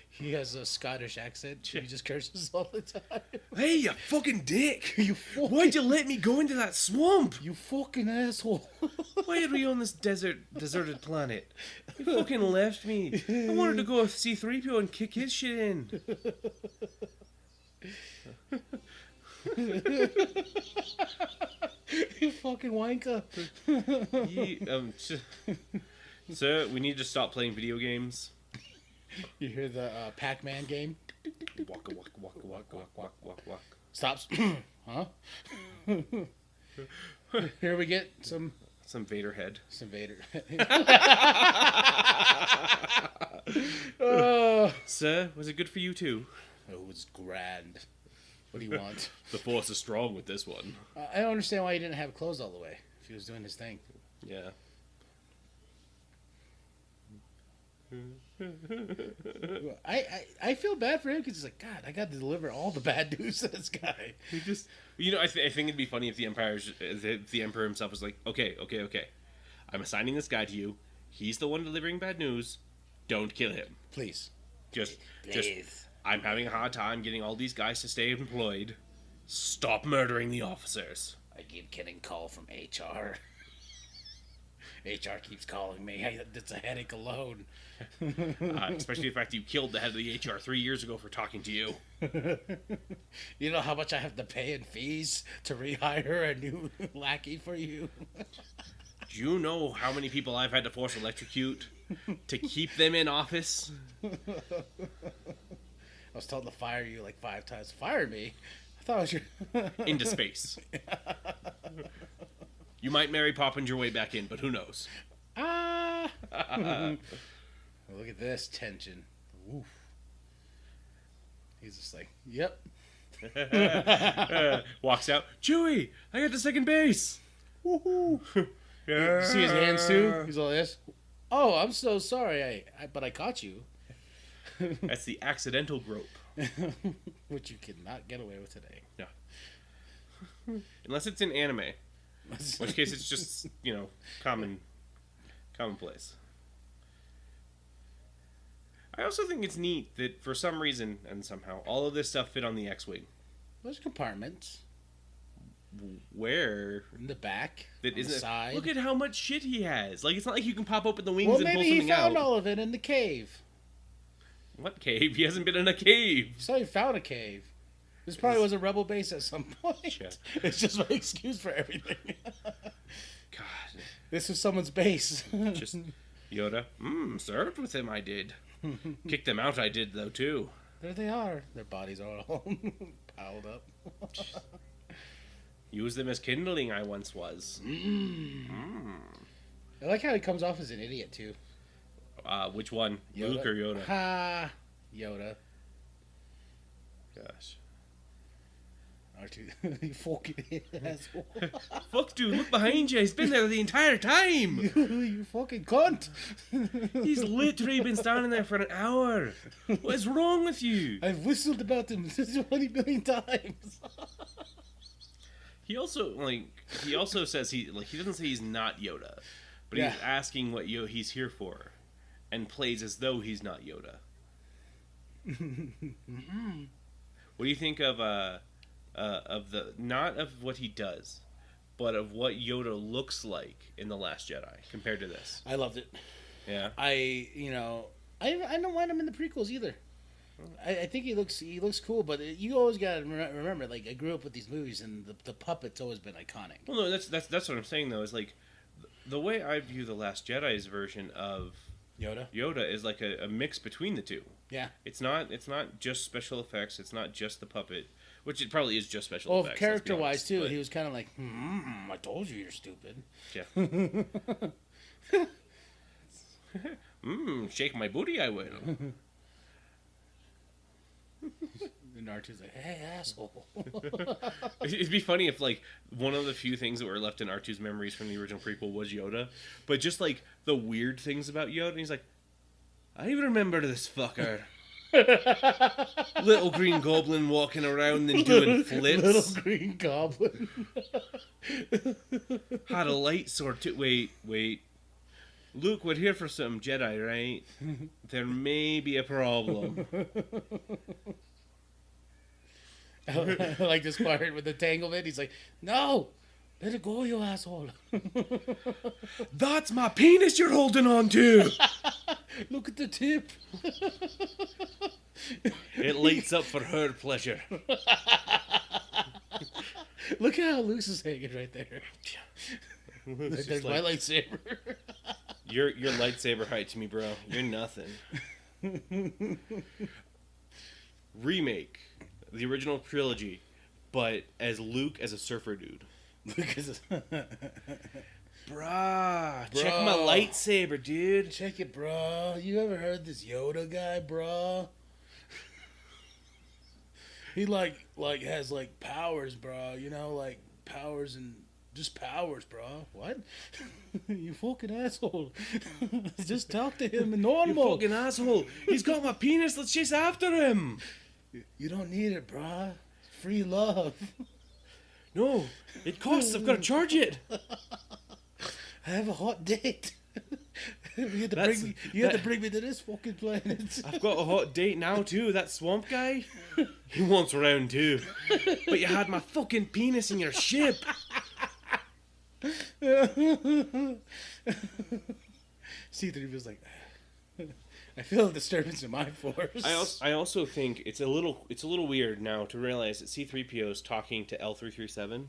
he has a Scottish accent. He just curses all the time. Hey, you fucking dick! Why'd Why'd you let me go into that swamp? You fucking asshole! Why are we on this deserted planet? You fucking left me. I wanted to go with C-3PO and kick his shit in. You fucking wanker! Sir, we need to stop playing video games. You hear the Pac-Man game? Waka waka waka waka waka waka waka. Stops. Huh? Here we get some Vader head. Some Vader. Sir, was it good for you too? It was grand. What do you want? The Force is strong with this one. I don't understand why he didn't have clothes all the way if he was doing his thing. Yeah. I feel bad for him because he's like, God, I got to deliver all the bad news to this guy. He just, I think it'd be funny if the Emperor himself was like, okay, I'm assigning this guy to you. He's the one delivering bad news. Don't kill him, please. Just, I'm having a hard time getting all these guys to stay employed. Stop murdering the officers. I keep getting call from HR. HR keeps calling me. It's a headache alone. Especially the fact that you killed the head of the HR 3 years ago for talking to you. You know how much I have to pay in fees to rehire a new lackey for you? Do you know how many people I've had to force electrocute to keep them in office? I was told to fire you like 5 times. Fire me? I thought it was your... Into space. You might Mary Poppins your way back in, but who knows? Look at this tension. Oof. He's just like, yep. Walks out. Chewie, I got to second base. Woohoo! Yeah. You see his hands too? He's all this. Oh, I'm so sorry. But I caught you. That's the accidental grope. Which you cannot get away with today. No. Unless it's in anime. In which case it's just, commonplace. I also think it's neat that for some reason, and somehow, all of this stuff fit on the X-Wing. There's compartments. Where? In the back. That on isn't. the side. Look at how much shit he has. Like, it's not like you can pop open the wings Well, and pull maybe something he found out. all of it in the cave. What cave? He hasn't been in a cave. So he found a cave. This probably was a rebel base at some point. Shit. It's just my excuse for everything. God. This is someone's base. Just Yoda. Served with him, I did. Kicked them out, I did, though, too. There they are. Their bodies are all piled up. Use them as kindling, I once was. I like how he comes off as an idiot, too. Which one? Yoda. Luke or Yoda? Ha! Yoda. Gosh. R2. You fucking asshole. Fuck, dude, look behind you. He's been there the entire time. You fucking cunt. He's literally been standing there for an hour. What is wrong with you? I've whistled about him 20 million times. He also says he doesn't say he's not Yoda, but Yeah. he's asking what he's here for, and plays as though he's not Yoda. What do you think of the not of what he does, but of what Yoda looks like in The Last Jedi compared to this? I loved it. Yeah. I don't mind him in the prequels either. I think he looks cool, but you always gotta remember, like, I grew up with these movies, and the puppet's always been iconic. Well, no, that's what I'm saying though. Is like the way I view The Last Jedi's version of Yoda is like a mix between the two. Yeah. It's not just special effects. It's not just the puppet, which it probably is just special Well, effects. character-wise, too, but, he was kind of like, I told you you're stupid. Yeah. Shake my booty, I will. And R2's like, hey, asshole. It'd be funny if, like, one of the few things that were left in R2's memories from the original prequel was Yoda, but just, like, the weird things about Yoda, and he's like, I remember this fucker. Little green goblin walking around and doing flips. Little green goblin. Had a light sword too. Wait. Luke, we're here for some Jedi, right? There may be a problem. I like this part with the tanglement. He's like, no, let it go, you asshole. That's my penis you're holding on to. Look at the tip. It lights up for her pleasure. Look at how Luke's is hanging right there. There's my lightsaber. Your lightsaber height to me, bro. You're nothing. Remake the original trilogy, but as Luke as a surfer dude. Bruh, check my lightsaber, dude. Check it, bro. You ever heard this Yoda guy, bro? He like has like powers, bro. You know, like powers and just powers, bro. What? You fucking asshole. Just talk to him normal. You fucking asshole. He's got my penis. Let's chase after him. You don't need it, bro. It's free love. No, it costs. I've got to charge it. I have a hot date. You have to bring me to this fucking planet. I've got a hot date now too. That swamp guy, he wants round two. But you had my fucking penis in your ship. C3 was like, I feel a disturbance in my force. I also think it's a little weird now to realize that C-3PO is talking to L337.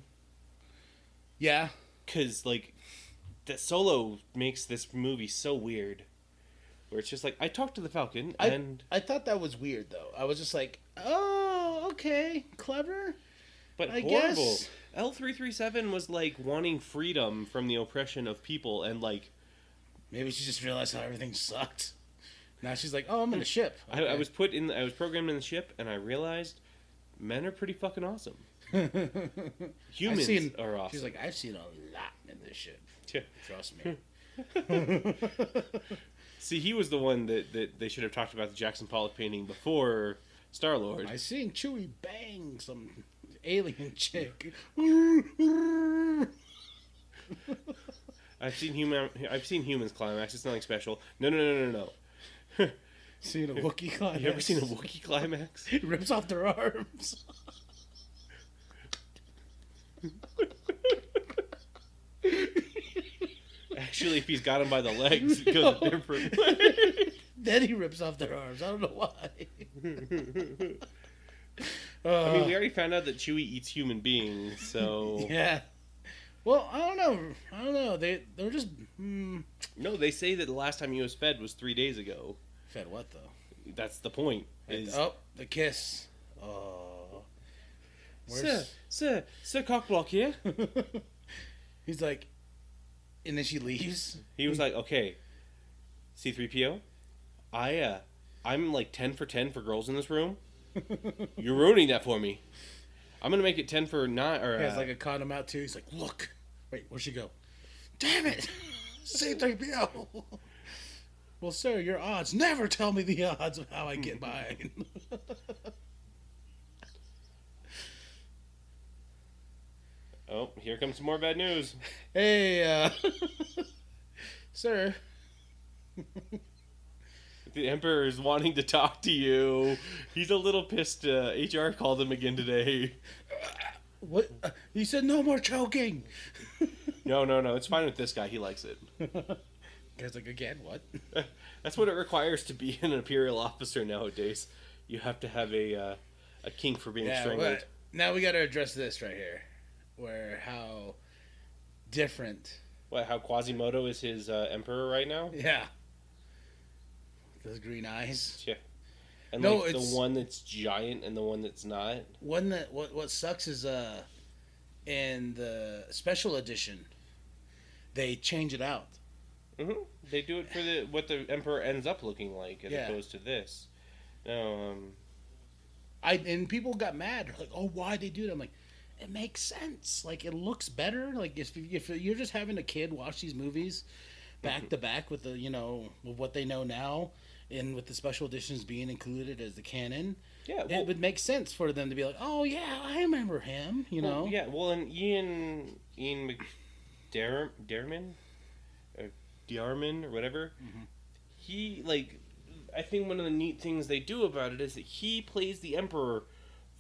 Yeah, because like that Solo makes this movie so weird, where it's just like I talked to the Falcon and I thought that was weird though. I was just like, oh, okay, clever, but I horrible. guess. L337 was like wanting freedom from the oppression of people, and like maybe she just realized how everything sucked. Now she's like, oh, I'm in the ship. Okay. I was programmed in the ship, and I realized men are pretty fucking awesome. Humans are awesome. She's like, I've seen a lot in this ship. Yeah. Trust me. See, he was the one that they should have talked about the Jackson Pollock painting before Star-Lord. I seen Chewie bang some alien chick. I've seen humans climax. It's nothing special. No. Seen a Wookiee climax? You ever seen a Wookiee climax? He rips off their arms. Actually, if he's got him by the legs, it goes a different way. Then he rips off their arms. I don't know why. I mean, we already found out that Chewie eats human beings, so... Yeah. Well, I don't know. They're just... No, they say that the last time he was fed was 3 days ago. Fed what, though? That's the point. Oh, the kiss. Oh. Sir, Cockblock here. He's like... And then she leaves. He was like, okay, C-3PO, I'm like 10 for 10 for girls in this room. You're ruining that for me. I'm going to make it 10 for 9. Or, he has like a condom out too. He's like, look. Wait, where'd she go? Damn it. C-3PO. Well, sir, your odds. Never tell me the odds of how I get mine. Oh, here comes some more bad news. Hey, sir. The Emperor is wanting to talk to you. He's a little pissed. HR called him again today. What? He said no more choking. No. It's fine with this guy. He likes it. Guy's like, again, what? That's what it requires to be an Imperial officer nowadays. You have to have a kink for being strangled. Now we got to address this right here. Where how different... What, how Quasimodo is his emperor right now? Yeah. Those green eyes. Yeah. And No, like the it's one that's giant and the one that's not. one that what sucks is in the special edition they change it out. Hmm. They do it for what the Emperor ends up looking like, as opposed to this. No, And people got mad. They're like, "Oh, why they do that?" I'm like, it makes sense. Like, it looks better. Like, if you're just having a kid watch these movies back to back with the with what they know now, and with the special editions being included as the canon, yeah, it would make sense for them to be like, "Oh yeah, I remember him." Yeah, well, and Ian McDiarmid, or Diarmid or whatever, he like. I think one of the neat things they do about it is that he plays the Emperor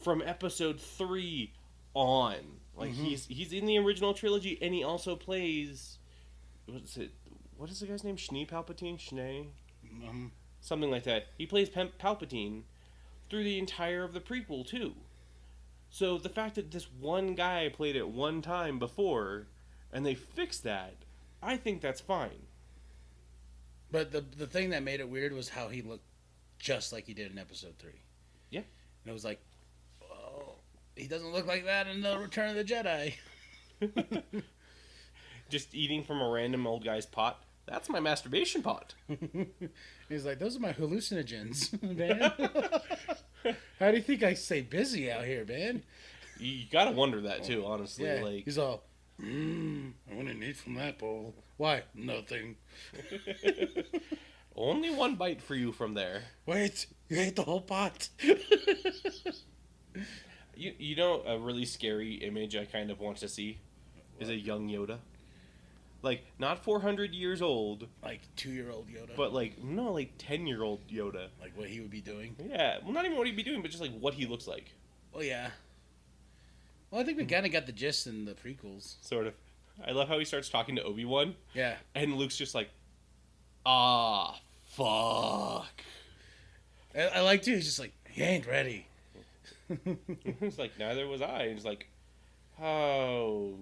from episode 3 on. Like, he's in the original trilogy, and he also plays... What is the guy's name? Schnee Palpatine? Schnee? Something like that. He plays Palpatine through the entire of the prequel, too. So the fact that this one guy played it one time before, and they fixed that, I think that's fine. But the thing that made it weird was how he looked just like he did in episode 3. Yeah. And it was like, oh, he doesn't look like that in the Return of the Jedi. Just eating from a random old guy's pot. That's my masturbation pot. He's like, those are my hallucinogens, man. How do you think I stay busy out here, man? You gotta wonder that too, honestly. Yeah, like he's all, I want to eat from that bowl. Why? Nothing. Only one bite for you from there. Wait, you ate the whole pot. You know, a really scary image I kind of want to see is a young Yoda. Like, not 400 years old. Like 2-year-old Yoda. But like, no, like 10-year-old Yoda. Like what he would be doing. Yeah, well, not even what he'd be doing, but just like what he looks like. Oh yeah. Well, I think we kind of got the gist in the prequels. Sort of. I love how he starts talking to Obi-Wan. Yeah. And Luke's just like, ah, fuck. I like too. He's just like, he ain't ready. He's like, neither was I. And he's like, oh,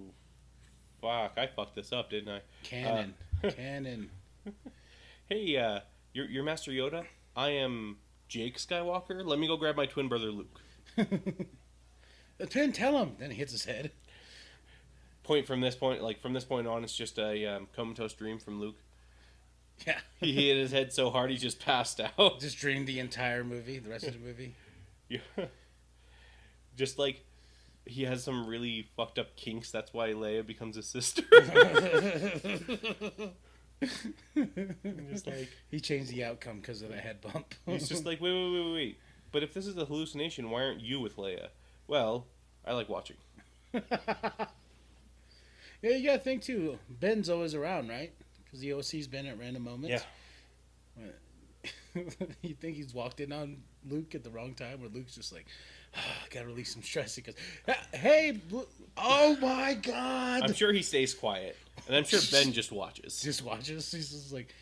fuck, I fucked this up, didn't I? Canon. Canon. Hey, you're Master Yoda? I am Jake Skywalker. Let me go grab my twin brother Luke. The twin, tell him. Then he hits his head. From this point on, it's just a comatose dream from Luke. Yeah. He hit his head so hard he just passed out. Just dreamed the entire movie, the rest of the movie. Yeah. Just like he has some really fucked up kinks. That's why Leia becomes his sister. Just like he changed the outcome because of the head bump. He's just like, wait. But if this is a hallucination, why aren't you with Leia? Well, I like watching. Yeah, you gotta think too. Ben's always around, right? Because the OC's been at random moments. Yeah. You think he's walked in on Luke at the wrong time, where Luke's just like, gotta release some stress. He goes, hey, oh my god! I'm sure he stays quiet, and I'm sure Ben just watches. Just watches. He's just like,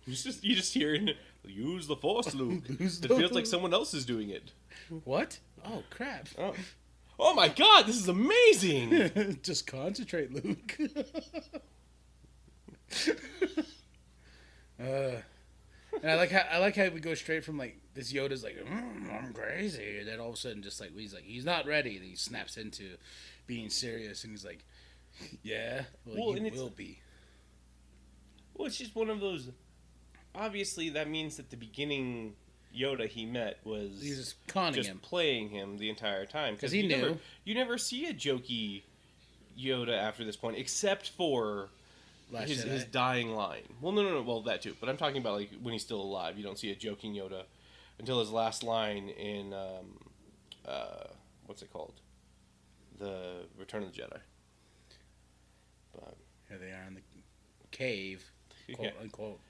you just hear use the Force, Luke. It feels like someone else is doing it. What? Oh crap! Oh my god, this is amazing! Just concentrate, Luke. And I like how we go straight from like this Yoda's like I'm crazy, and then all of a sudden just like he's not ready, and he snaps into being serious, and he's like, yeah, well he will be. Well, it's just one of those. Obviously, that means that the beginning Yoda he met was he's just conning him, playing him the entire time because he knew. You never see a jokey Yoda after this point, except for his dying line. Well, no. Well, that too. But I'm talking about like when he's still alive. You don't see a joking Yoda until his last line in what's it called? The Return of the Jedi. But here they are in the cave, quote unquote.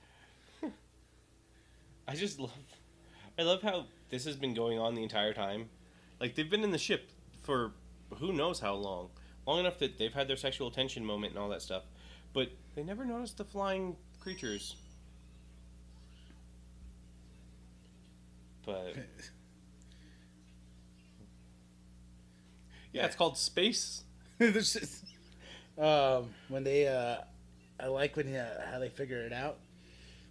I love how this has been going on the entire time. Like they've been in the ship for who knows how long enough that they've had their sexual tension moment and all that stuff. But they never noticed the flying creatures. But yeah, it's called space. When they, I like when how they figure it out.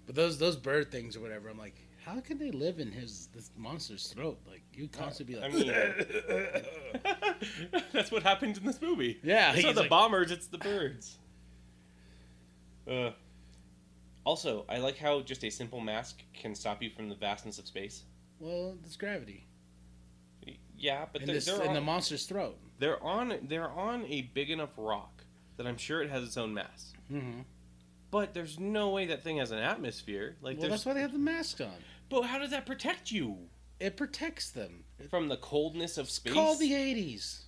But those bird things or whatever, I'm like, how can they live in this monster's throat? Like, you constantly be like, I mean, that's what happened in this movie. Yeah, It's not he's the like- bombers, it's the birds. Also, I like how just a simple mask can stop you from the vastness of space. well, it's gravity Yeah, but in the monster's throat. they're on a big enough rock that I'm sure it has its own mass. Mm-hmm. But there's no way that thing has an atmosphere. Like, Well, that's why they have the mask on. But how does that protect you It protects them. from the coldness of space? Call the 80s.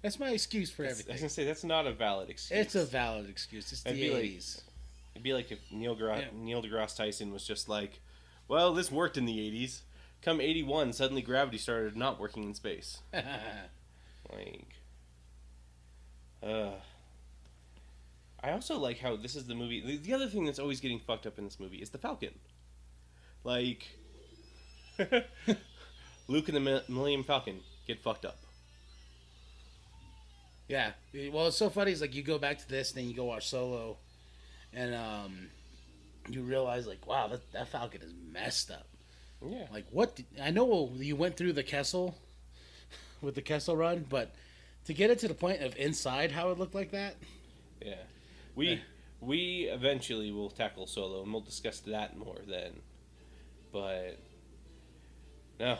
That's my excuse for I was everything. gonna say that's not a valid excuse. It's a valid excuse. It's the It'd be 80s. It'd be like if Neil deGrasse Tyson was just like, well, this worked in the 80s. Come 81, suddenly gravity started not working in space. Like, I also like how this is the movie. The other thing that's always getting fucked up in this movie is the Falcon. Like, Luke and the Millennium Falcon get fucked up. Yeah. Well, it's so funny. It's like you go back to this, then you go watch Solo, and you realize, like, wow, that Falcon is messed up. Yeah. Like, what? I know you went through the Kessel with the Kessel run, but to get it to the point of inside how it looked like that. Yeah. We eventually will tackle Solo, and we'll discuss that more then. But no.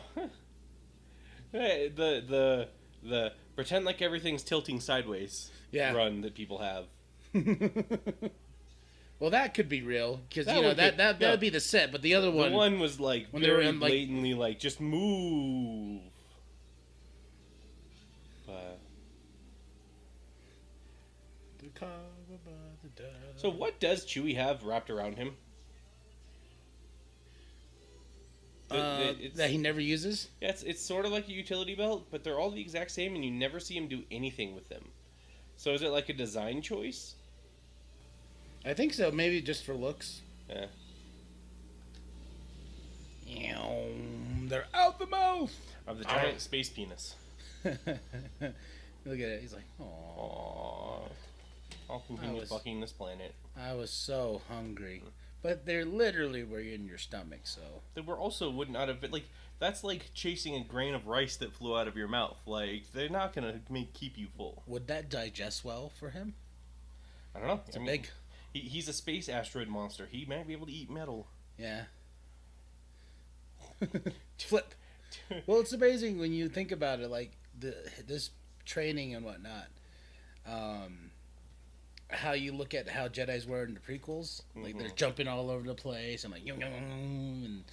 Hey, the pretend like everything's tilting sideways run that people have. Well, that could be real because That you know would that would be the set, but the other one, The one was like when they were very in, like- blatantly like just move. But so what does Chewie have wrapped around him? that he never uses. Yeah, it's sort of like a utility belt, but they're all the exact same, and you never see him do anything with them. So is it like a design choice? I think so. Maybe just for looks. Yeah. They're out the mouth. Of the giant space penis. Look at it. He's like, oh, Aww. I'll continue fucking this planet. I was so hungry. But they're literally were in your stomach, so. They were also would not have been like that's like chasing a grain of rice that flew out of your mouth. Like they're not gonna keep you full. Would that digest well for him? I don't know. It's big. He's a space asteroid monster. He might be able to eat metal. Yeah. Flip. Well, it's amazing when you think about it, like this training and whatnot. How you look at how Jedis were in the prequels, like they're jumping all over the place and like and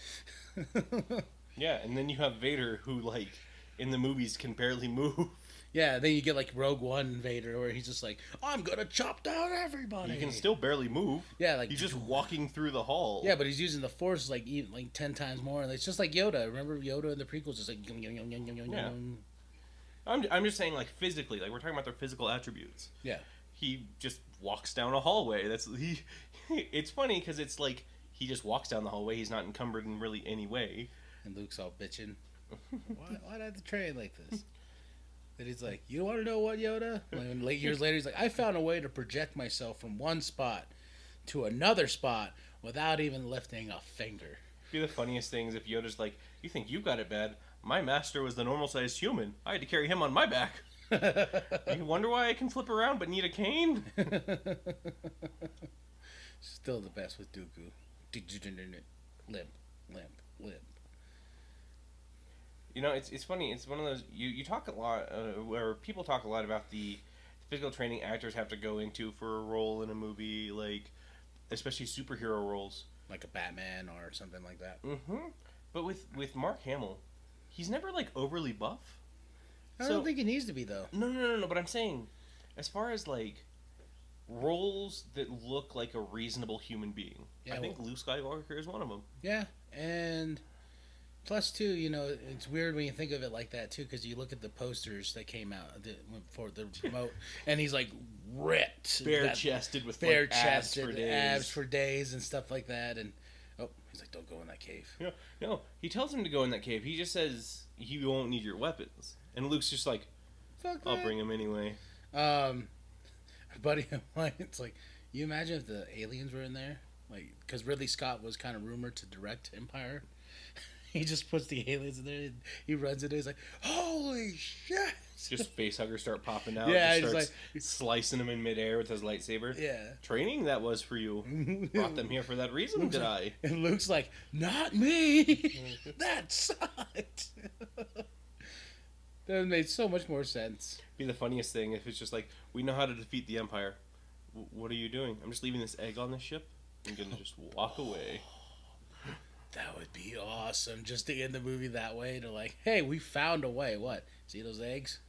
yeah, and then you have Vader who like in the movies can barely move. yeah, then you get like Rogue One Vader where he's just like, I'm gonna chop down everybody. He can still barely move. Yeah, like he's just walking through the hall. Yeah, but he's using the Force like 10 times more. It's just like Yoda. Remember Yoda in the prequels, just like Yeah. I'm just saying like physically, like we're talking about their physical attributes. Yeah. He just walks down a hallway. It's funny because it's like he just walks down the hallway. He's not encumbered in really any way. And Luke's all bitching. Why did I have to train like this? And he's like, you want to know what, Yoda? And years later, he's like, I found a way to project myself from one spot to another spot without even lifting a finger. It'd be the funniest things if Yoda's like, you think you got it bad? My master was the normal-sized human. I had to carry him on my back. You wonder why I can flip around but need a cane? Still the best with Dooku. Limp. You know, it's funny. It's one of those you talk a lot, where people talk a lot about the physical training actors have to go into for a role in a movie, like especially superhero roles, like a Batman or something like that. Mm-hmm. But with Mark Hamill, he's never like overly buff. I don't think he needs to be though. No. But I'm saying, as far as like roles that look like a reasonable human being, I think Luke Skywalker is one of them. Yeah, and plus too, you know, it's weird when you think of it like that too, because you look at the posters that came out for the promote, and he's like ripped, bare chested with abs for days and stuff like that, and he's like, don't go in that cave. No, he tells him to go in that cave. He just says he won't need your weapons. And Luke's just like, fuck that. I'll bring him anyway. Buddy of mine, it's like, you imagine if the aliens were in there? like because Ridley Scott was kind of rumored to direct Empire. He just puts the aliens in there. And he runs in there. He's like, "Holy shit!" Just facehuggers start popping out. Yeah, just he's starts slicing them in midair with his lightsaber. Yeah. Training that was for you. Brought them here for that reason, did I? And Luke's like, "Not me." That sucked. That made so much more sense. Be the funniest thing if it's just like, we know how to defeat the Empire. What are you doing? I'm just leaving this egg on this ship. I'm gonna just walk away. That would be awesome. Just to end the movie that way. To like, hey, we found a way. What? See those eggs?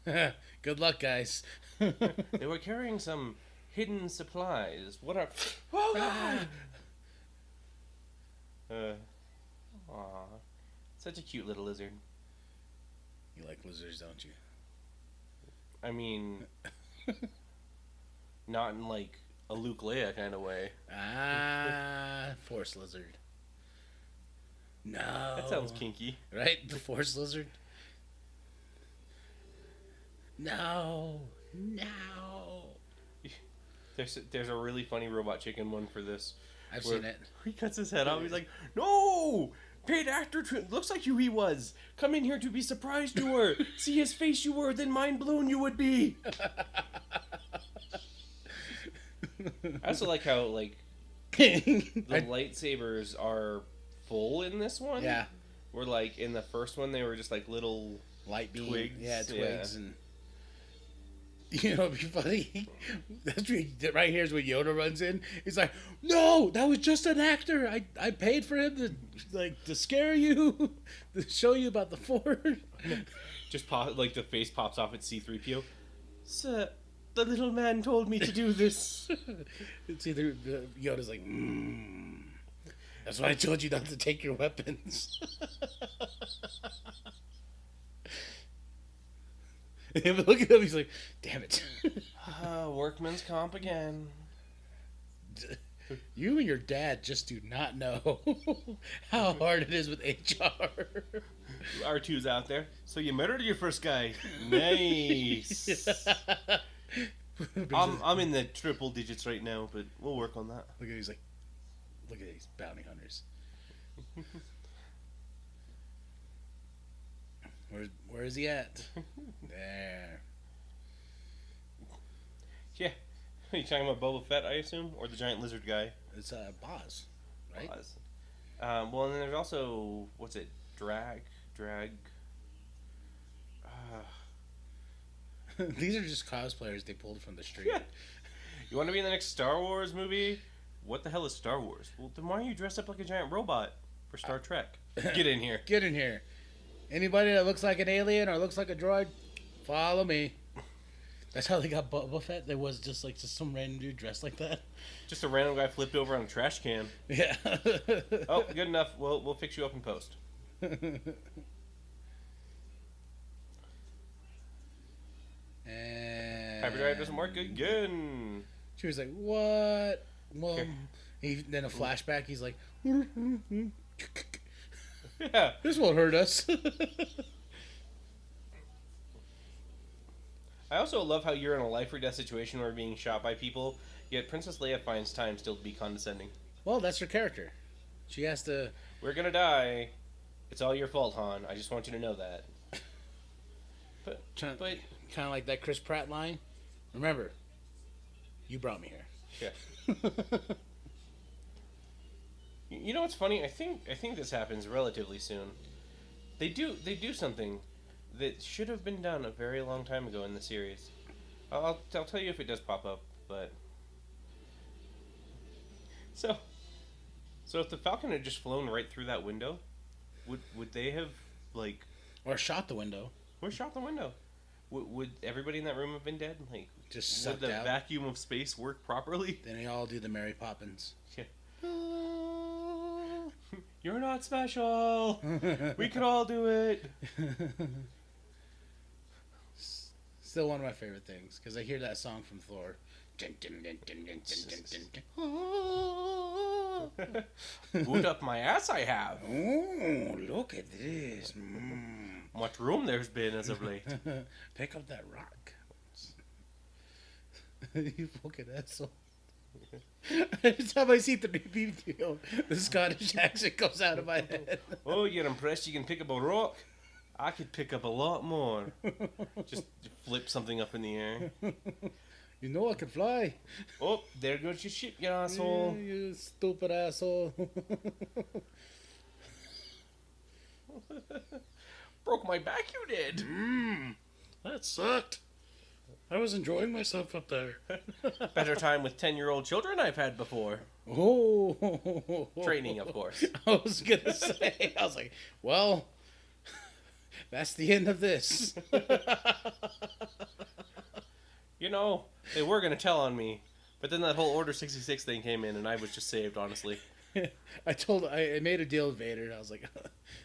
Good luck, guys. They were carrying some hidden supplies. What are... Oh, God! Aw. Such a cute little lizard. You like lizards, don't you? I mean... not in, like, a Luke Leia kind of way. Force lizard. No. That sounds kinky. Right? The force lizard? No. There's a really funny Robot Chicken one for this. I've seen it. He cuts his head off. He's like, "No! Paid actor looks like who he was. Come in here to be surprised you were. See his face you were, then mind blown you would be." I also like how, like, the lightsabers are full in this one. Yeah. Where, like, in the first one, they were just, like, little light beam. twigs. Yeah, twigs. And you know, it'd be funny. That's right here's when Yoda runs in. He's like, "No, that was just an actor. I paid for him to scare you, to show you about the Force." Just like the face pops off at C-3PO. "Sir, the little man told me to do this." It's either Yoda's like, "That's why I told you not to take your weapons." And look at him, he's like, "Damn it." Workman's comp again. You and your dad just do not know how hard it is with HR. R2's out there. "So you murdered your first guy. Nice." I'm in the triple digits right now, but we'll work on that. Look at he's like, look at these bounty hunters. Where is he at? There. Yeah. Are you talking about Boba Fett, I assume? Or the giant lizard guy? It's Boz, right? Boz. Well, and then there's also, what's it? Drag. These are just cosplayers they pulled from the street. Yeah. You want to be in the next Star Wars movie? What the hell is Star Wars? Well, then why are you dressed up like a giant robot for Star Trek? Get in here. Get in here. Anybody that looks like an alien or looks like a droid, follow me. That's how they got Boba Fett. There was just some random dude dressed like that. Just a random guy flipped over on a trash can. Yeah. Oh, good enough. We'll fix you up in post. And Hyperdrive doesn't work again. she was like, "What?" Well, then a flashback. He's like, Yeah. "This won't hurt us." I also love how you're in a life or death situation where you're being shot by people, yet Princess Leia finds time still to be condescending. Well, that's her character. She has to. "We're gonna die. It's all your fault, Han. I just want you to know that." But Kind of like that Chris Pratt line. "Remember, you brought me here." yeah. You know what's funny? I think this happens relatively soon. They do something that should have been done a very long time ago in the series. I'll tell you if it does pop up, but so if the Falcon had just flown right through that window, would they have Or shot the window? or shot the window? Would everybody in that room have been dead? Just would sucked the out. vacuum of space work properly? Then they all do the Mary Poppins. Yeah. You're not special. We can all do it. Still one of my favorite things because I hear that song from Thor. Boot up my ass I have. Oh, look at this. What room there's been as of late. Pick up that rock. You fucking asshole. Every time I see the video, the Scottish accent comes out of my head. Oh, you're impressed you can pick up a rock? I could pick up a lot more. Just flip something up in the air. You know I can fly. Oh, there goes your ship, you asshole. Yeah, you stupid asshole. Broke my back, you did. That sucked. I was enjoying myself up there. Better time with 10-year-old children I've had before. Oh. Training, of course. I was going to say, I was like, well, that's the end of this. You know, they were going to tell on me, but then that whole Order 66 thing came in and I was just saved, honestly. I made a deal with Vader and I was like,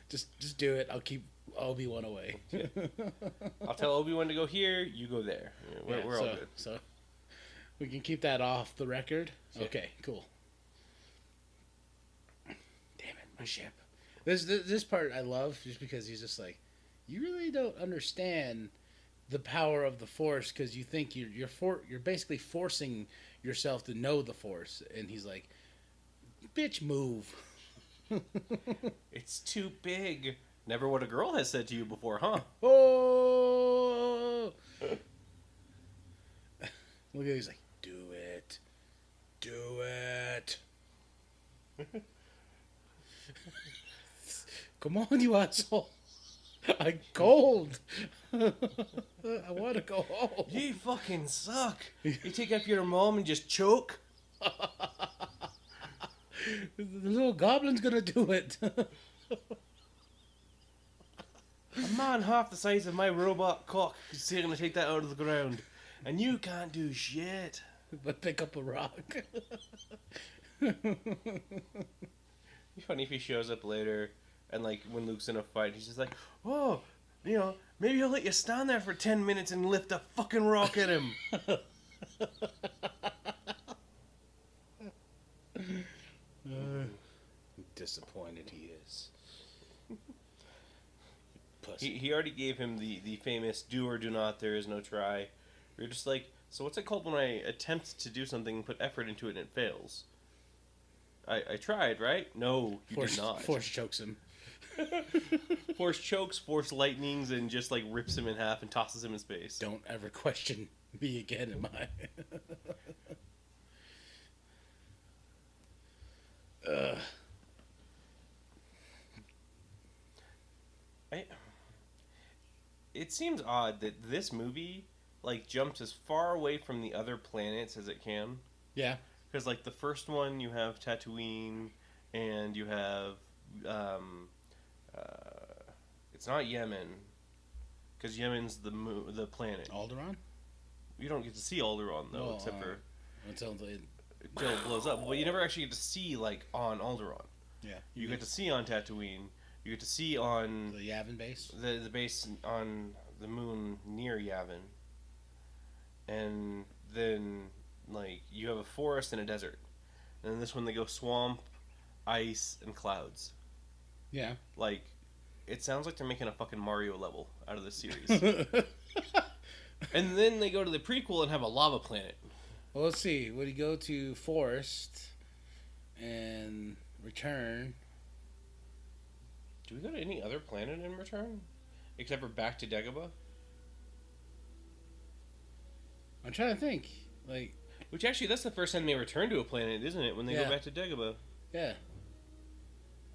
just do it. I'll keep Obi-Wan away. Yeah. I'll tell Obi-Wan to go here, you go there. Yeah, we're all good. So we can keep that off the record. Yeah. Okay, cool. Damn it, my ship. This part I love just because he's just like, you really don't understand the power of the Force because you think you're basically forcing yourself to know the Force, and he's like, bitch, move. It's too big. Never what a girl has said to you before, huh? Oh! Look at him, he's like, do it. Do it. Come on, you asshole. I'm cold. I want to go home. You fucking suck. You take up your mom and just choke. The little goblin's gonna do it. A man half the size of my robot cock is still gonna take that out of the ground. And you can't do shit. But pick up a rock. It'd be funny if he shows up later and, like, when Luke's in a fight, he's just like, oh, you know, maybe he'll let you stand there for 10 minutes and lift a fucking rock at him. Disappointed he is. Pussy. He already gave him the famous do or do not, there is no try. You're just like, so what's it called when I attempt to do something, put effort into it, and it fails? I tried, right? No, you did not. Force chokes him. Force chokes, Force lightnings, and just, like, rips him in half and tosses him in space. Don't ever question me again, am I? It seems odd that this movie, like, jumps as far away from the other planets as it can. Yeah. Because, like, the first one, you have Tatooine, and you have, it's not Yemen, because Yemen's the planet. Alderaan? You don't get to see Alderaan, though, except for... Until it blows up. But you never actually get to see, like, on Alderaan. Yeah. You get to see on Tatooine. You get to see on... The Yavin base? The base on the moon near Yavin. And then, like, you have a forest and a desert. And then this one they go swamp, ice, and clouds. Yeah. Like, it sounds like they're making a fucking Mario level out of this series. And then they go to the prequel and have a lava planet. Well, let's see. Would he go to Forest and return? Do we go to any other planet in return? Except for back to Dagobah? I'm trying to think. Like, which actually, that's the first time they return to a planet, isn't it? When they go back to Dagobah. Yeah.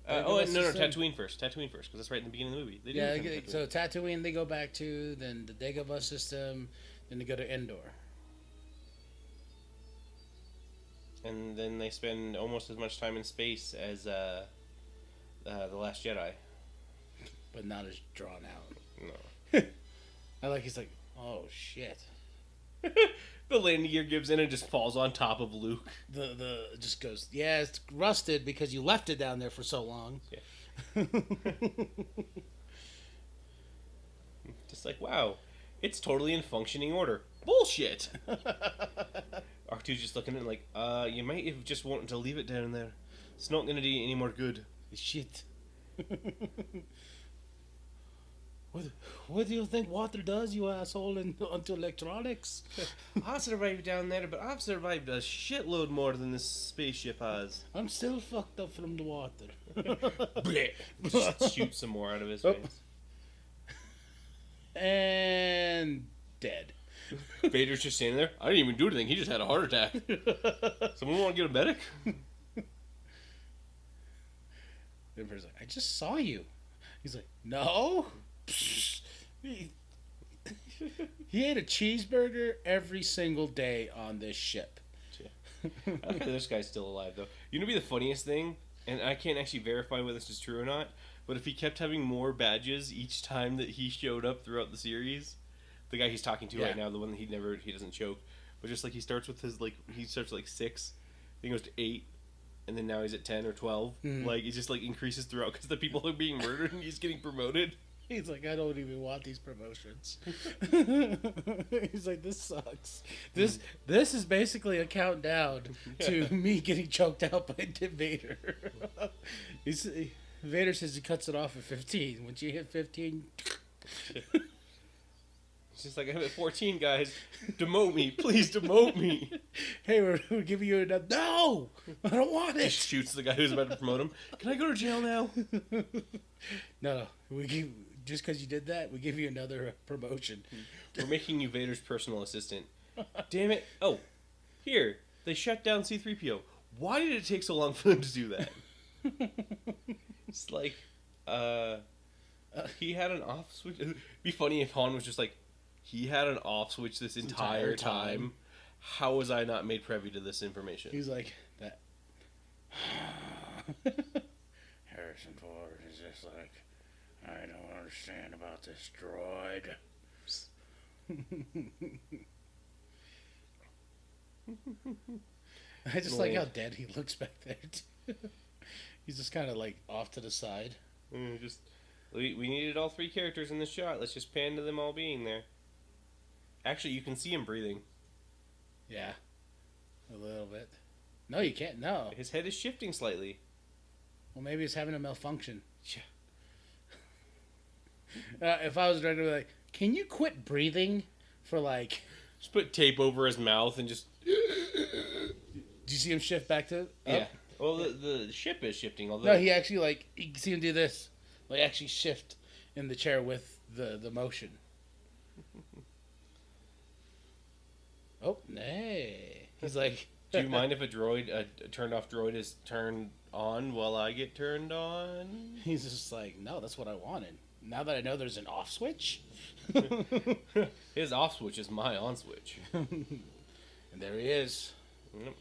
No, Tatooine first. Tatooine first, because that's right in the beginning of the movie. They do so Tatooine they go back to, then the Dagobah system, then they go to Endor. And then they spend almost as much time in space as The Last Jedi. But not as drawn out. No. I like, he's like, oh shit. The landing gear gives in and just falls on top of Luke. The just goes, yeah, it's rusted because you left it down there for so long. Yeah. Just like, wow, it's totally in functioning order. Bullshit. R2's just looking at it like, you might have just wanted to leave it down there. It's not going to do you any more good. Shit. What do you think water does, you asshole, onto electronics? I survived down there, but I've survived a shitload more than this spaceship has. I'm still fucked up from the water. Just shoot some more out of his face. And dead. Vader's just standing there. I didn't even do anything. He just had a heart attack. Someone want to get a medic? The Emperor's like, I just saw you. He's like, no. He ate a cheeseburger every single day on this ship. Okay, this guy's still alive, though. You know, be the funniest thing, and I can't actually verify whether this is true or not, but if he kept having more badges each time that he showed up throughout the series, the guy he's talking to right now, the one that he doesn't choke, but just like he starts with his he starts like 6, then he goes to 8, and then now he's at 10 or 12. Like it just like increases throughout because the people are being murdered and he's getting promoted. He's like, I don't even want these promotions. He's like, this sucks. This is basically a countdown to me getting choked out by Vader. Vader says he cuts it off at 15. Once you hit 15... It's just like, I'm at 14, guys. Demote me. Please demote me. Hey, we're giving you another... No! I don't want it! Just shoots the guy who's about to promote him. Can I go to jail now? No. Just because you did that, we give you another promotion. We're making you Vader's personal assistant. Damn it. Oh, here. They shut down C-3PO. Why did it take so long for them to do that? It's like, he had an off switch. It'd be funny if Han was just like, he had an off switch this entire time. How was I not made privy to this information? He's like, that. Harrison Ford is just like, I don't understand about this droid. I just like how dead he looks back there, too. He's just kind of like off to the side. We needed all 3 characters in this shot. Let's just pan to them all being there. Actually, you can see him breathing. Yeah. A little bit. No, you can't. No. His head is shifting slightly. Well, maybe it's having a malfunction. Yeah. If I was a director, I'd be like, can you quit breathing for like... Just put tape over his mouth and just... Do you see him shift back to... Yeah. Well, the ship is shifting. Although... No, he actually, like, you can see him do this. Like, actually shift in the chair with the motion. Oh, nay. He's like... Do you mind if a droid, a turned off droid is turned on while I get turned on? He's just like, no, that's what I wanted. Now that I know there's an off switch. His off switch is my on switch. And there he is. Yep.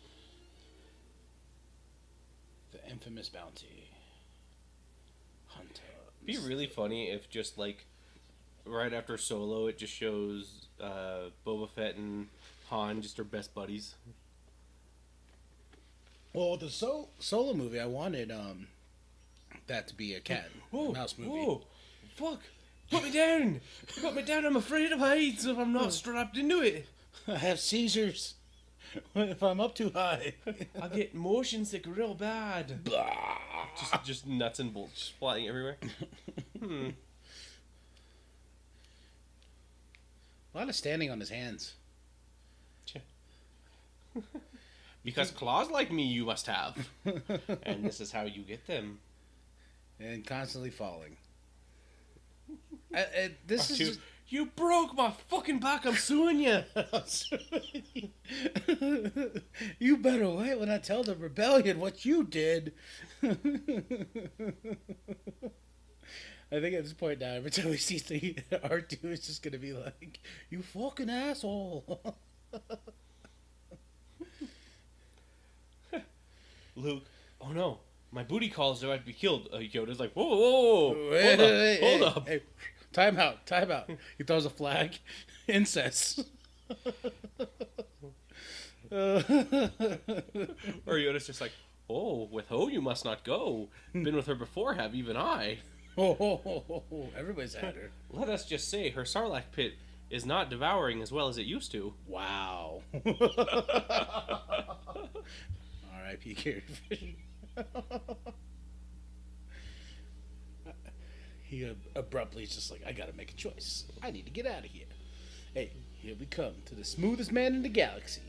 The infamous bounty hunter. It'd be really funny if just like right after Solo, it just shows Boba Fett and Han just are best buddies. Well, the Solo movie, I wanted that to be a cat and mouse movie. Oh, fuck! Put me down! Put me down! I'm afraid of heights if I'm not strapped into it. I have seizures if I'm up too high. I get motion sick real bad. just nuts and bolts flying everywhere. A lot of standing on his hands. Because claws like me you must have. And this is how you get them. And constantly falling. This is just... You broke my fucking back, I'm suing you. You better wait when I tell the rebellion what you did. I think at this point now, every time we see R2, it's just going to be like, you fucking asshole. Luke, oh no, my booty calls are about to be killed. Yoda's like, whoa, hold up. Hey, time out. He throws a flag. Incest. Or Yoda's just like, oh, with Ho you must not go. Been with her before, have even I. Everybody's had her. Let us just say her Sarlacc pit is not devouring as well as it used to. Wow. R.I.P. Carrie Fisher. he abruptly is just like, I gotta make a choice. I need to get out of here. Hey, here we come to the smoothest man in the galaxy.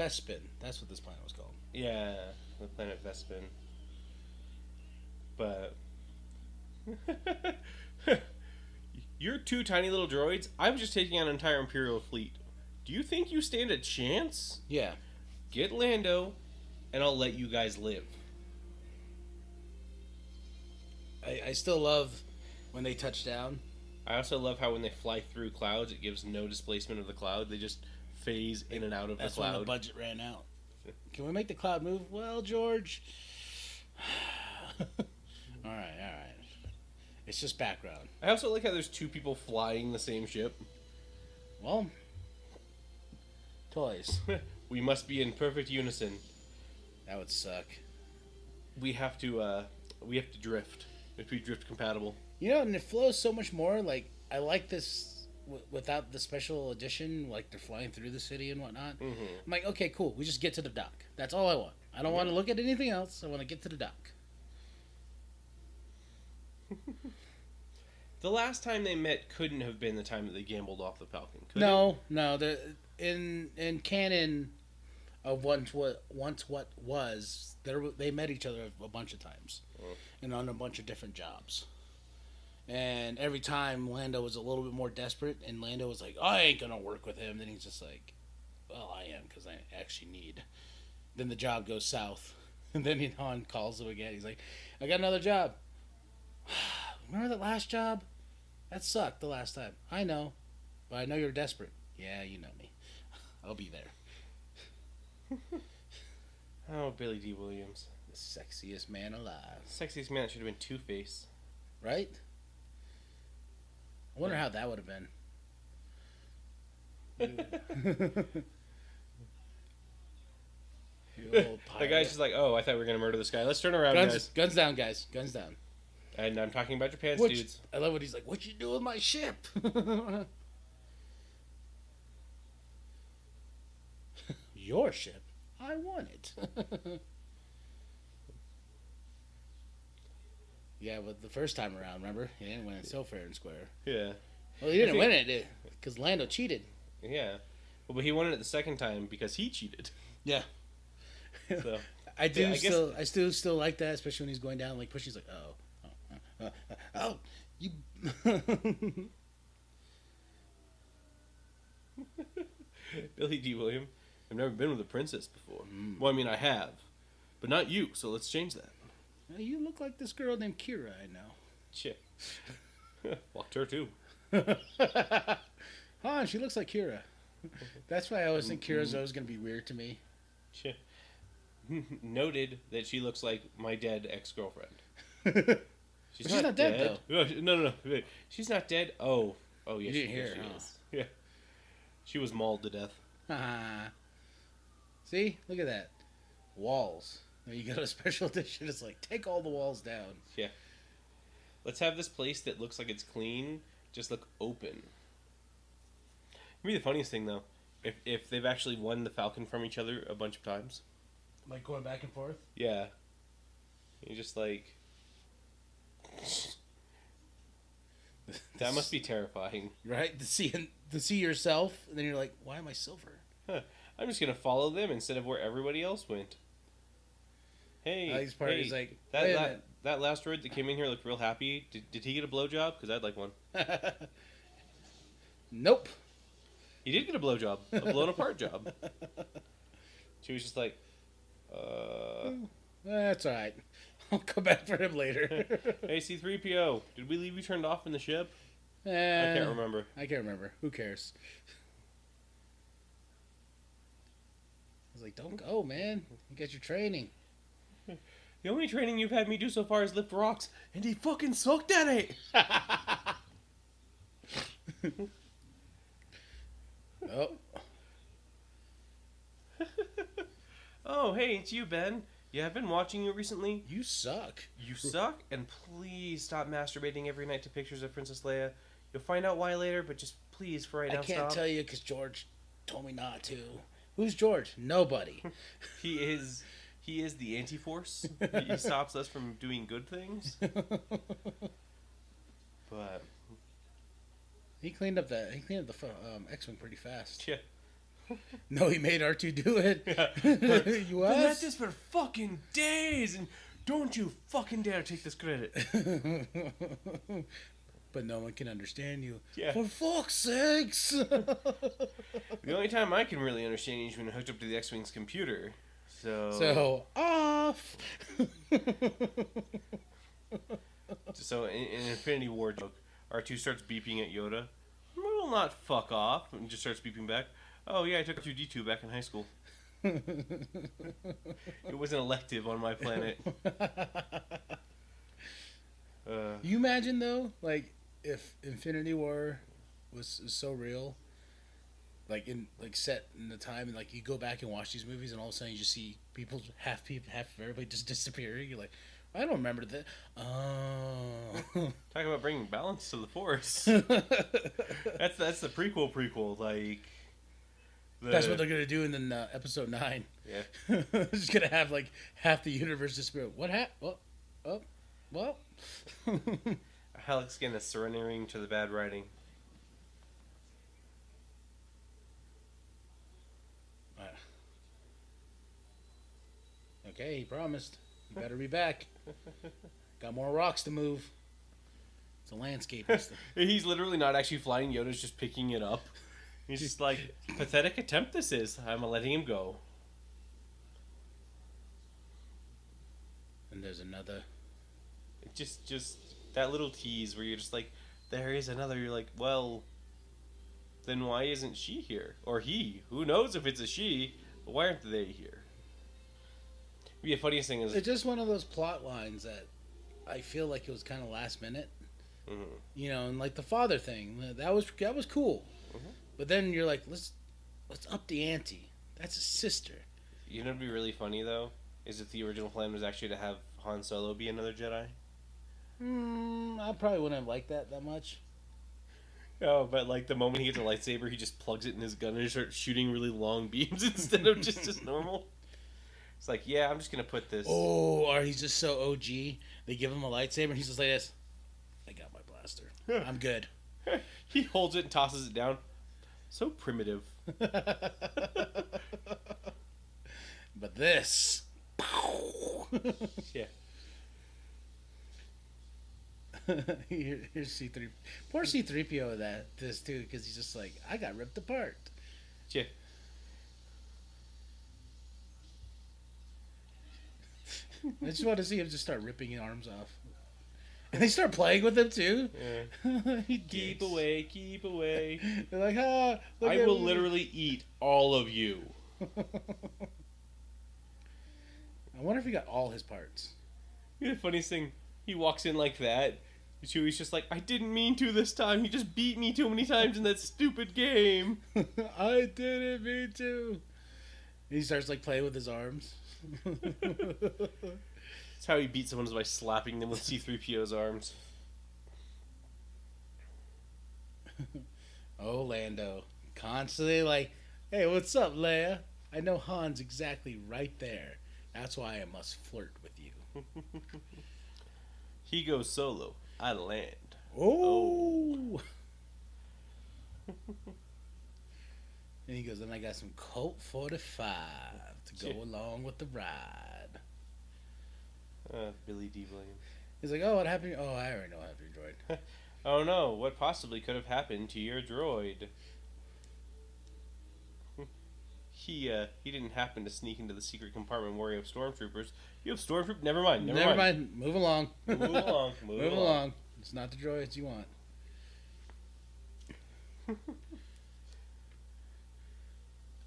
Bespin. That's what this planet was called. Yeah, the planet Vespin. But you're two tiny little droids. I'm just taking on an entire Imperial fleet. Do you think you stand a chance? Yeah. Get Lando, and I'll let you guys live. I still love when they touch down. I also love how when they fly through clouds, it gives no displacement of the cloud. They just phase in and out of the cloud. That's when the budget ran out. Can we make the cloud move? Well, George. all right. It's just background. I also like how there's two people flying the same ship. Well, toys. We must be in perfect unison. That would suck. We have to drift. We have to be drift compatible. You know, and it flows so much more. Like, I like this without the special edition. Like, they're flying through the city and whatnot. Mm-hmm. I'm like, okay, cool. We just get to the dock. That's all I want. I don't want to look at anything else. I want to get to the dock. The last time they met couldn't have been the time that they gambled off the Falcon. No. In canon of once what was, they met each other a bunch of times, and on a bunch of different jobs. And every time Lando was a little bit more desperate, and Lando was like, I ain't gonna work with him. Then he's just like, well, I am, because I actually need. Then the job goes south, and then Han calls him again. He's like, I got another job. Remember that last job? That sucked the last time. I know, but I know you're desperate. Yeah, you know me. I'll be there. Oh, Billy D. Williams. The sexiest man alive. Sexiest man should have been Two-Face. Right? I wonder how that would have been. The guy's just like, oh, I thought we were going to murder this guy. Let's turn around, guys. Guns down, guys. Guns down. And I'm talking about your pants, dudes. I love what he's like, what you do with my ship? Your ship? I want it. Yeah, but the first time around, remember? He didn't win it so fair and square. Yeah. Well, he didn't win it because Lando cheated. Yeah. Well, but he won it the second time because he cheated. Yeah. So I still like that, especially when he's going down, like pushing. He's like, oh, you. Billy D. Williams. I've never been with a princess before. Well, I mean, I have, but not you. So let's change that. Well, you look like this girl named Kira. I know. Shit. Fucked her too. Han, she looks like Kira. That's why I always think Kira's always gonna be weird to me. Shit. Noted that she looks like my dead ex-girlfriend. She's not dead though. No. She's not dead. Oh, yeah. You didn't hear her, she is. Yeah. She was mauled to death. See, look at that. Walls. You got a special edition. It's like, take all the walls down. Yeah. Let's have this place that looks like it's clean just look open. Maybe the funniest thing though, if they've actually won the Falcon from each other a bunch of times. Like going back and forth? Yeah. You're just like... That must be terrifying. Right? To see yourself, and then you're like, why am I silver? Huh. I'm just going to follow them instead of where everybody else went. Hey, he's like, that last droid that came in here looked real happy. Did he get a blowjob? Because I'd like one. Nope. He did get a blowjob. A blown apart job. She was just like, That's alright. I'll come back for him later. Hey, C-3PO, did we leave you turned off in the ship? I can't remember. Who cares? I was like, don't go, man. You got your training. The only training you've had me do so far is lift rocks, and he fucking sucked at it. Oh. Oh, hey, it's you, Ben. Yeah, I've been watching you recently. You suck. You suck, and please stop masturbating every night to pictures of Princess Leia. You'll find out why later, but just please, for right now, stop. I can't tell you because George told me not to. Who's George? Nobody. He is He is the anti-force. He stops us from doing good things. But he cleaned up the X-wing pretty fast. yeah. No, he made R2 do it. Yeah. You Been at asked? this for fucking days, and don't you fucking dare take this credit. But no one can understand you. Yeah. For fuck's sakes! The only time I can really understand you is when hooked up to the X-Wing's computer. So, off! So in Infinity War joke, R2 starts beeping at Yoda. Will not fuck off, and just starts beeping back. Oh yeah, I took R2-D2 back in high school. It was an elective on my planet. You imagine though, like if Infinity War was so real, like set in the time, and like you go back and watch these movies, and all of a sudden you just see half everybody just disappearing. You're like, I don't remember that. Oh, Talk about bringing balance to the Force. That's the prequel. Like that's what they're gonna do in episode 9. Yeah, It's gonna have like half the universe disappear. What happened? Well. Alex Guinness surrendering to the bad writing. Okay, he promised. You better be back. Got more rocks to move. It's a landscape. He's literally not actually flying. Yoda's just picking it up. He's just like, pathetic attempt this is. I'm letting him go. And there's another. Just that little tease where you're just like, there is another. You're like, well, then why isn't she here? Or he? Who knows if it's a she? But why aren't they here? The funniest thing is, it's just one of those plot lines that I feel like it was kind of last minute. Mm-hmm. You know, and like the father thing, that was cool. Mm-hmm. But then you're like, let's up the ante. That's his sister. You know what'd be really funny though, is if the original plan was actually to have Han Solo be another Jedi. I probably wouldn't have liked that much. Oh, but like the moment he gets a lightsaber, he just plugs it in his gun and he starts shooting really long beams instead of just normal. It's like, yeah, I'm just gonna put this. Oh, or he's just so OG. They give him a lightsaber and he's just like this. I got my blaster. I'm good. He holds it and tosses it down. So primitive. But this. Yeah. Here's C3. Poor C3PO of this too, because he's just like, I got ripped apart. Yeah. I just want to see him just start ripping his arms off. And they start playing with him too. Yeah. Keep away, keep away. They're like, look I will literally eat all of you. I wonder if he got all his parts. You know, the funniest thing, he walks in like that. Chewie's just like, I didn't mean to this time. He just beat me too many times in that stupid game. I didn't mean to. He starts like playing with his arms. That's how he beats someone, is by slapping them with C-3PO's arms. Oh, Lando. Constantly like, hey, what's up, Leia? I know Han's exactly right there. That's why I must flirt with you. He goes solo. I land. Oh. And he goes, then I got some Colt 45 to go along with the ride. Billy D. Williams. He's like, oh, what happened? Oh, I already know what happened to your droid. Oh no, what possibly could have happened to your droid? He didn't happen to sneak into the secret compartment where you have stormtroopers. You have stormtroopers. Never mind. Never mind. Move along. Move along. Move along. It's not the droids you want.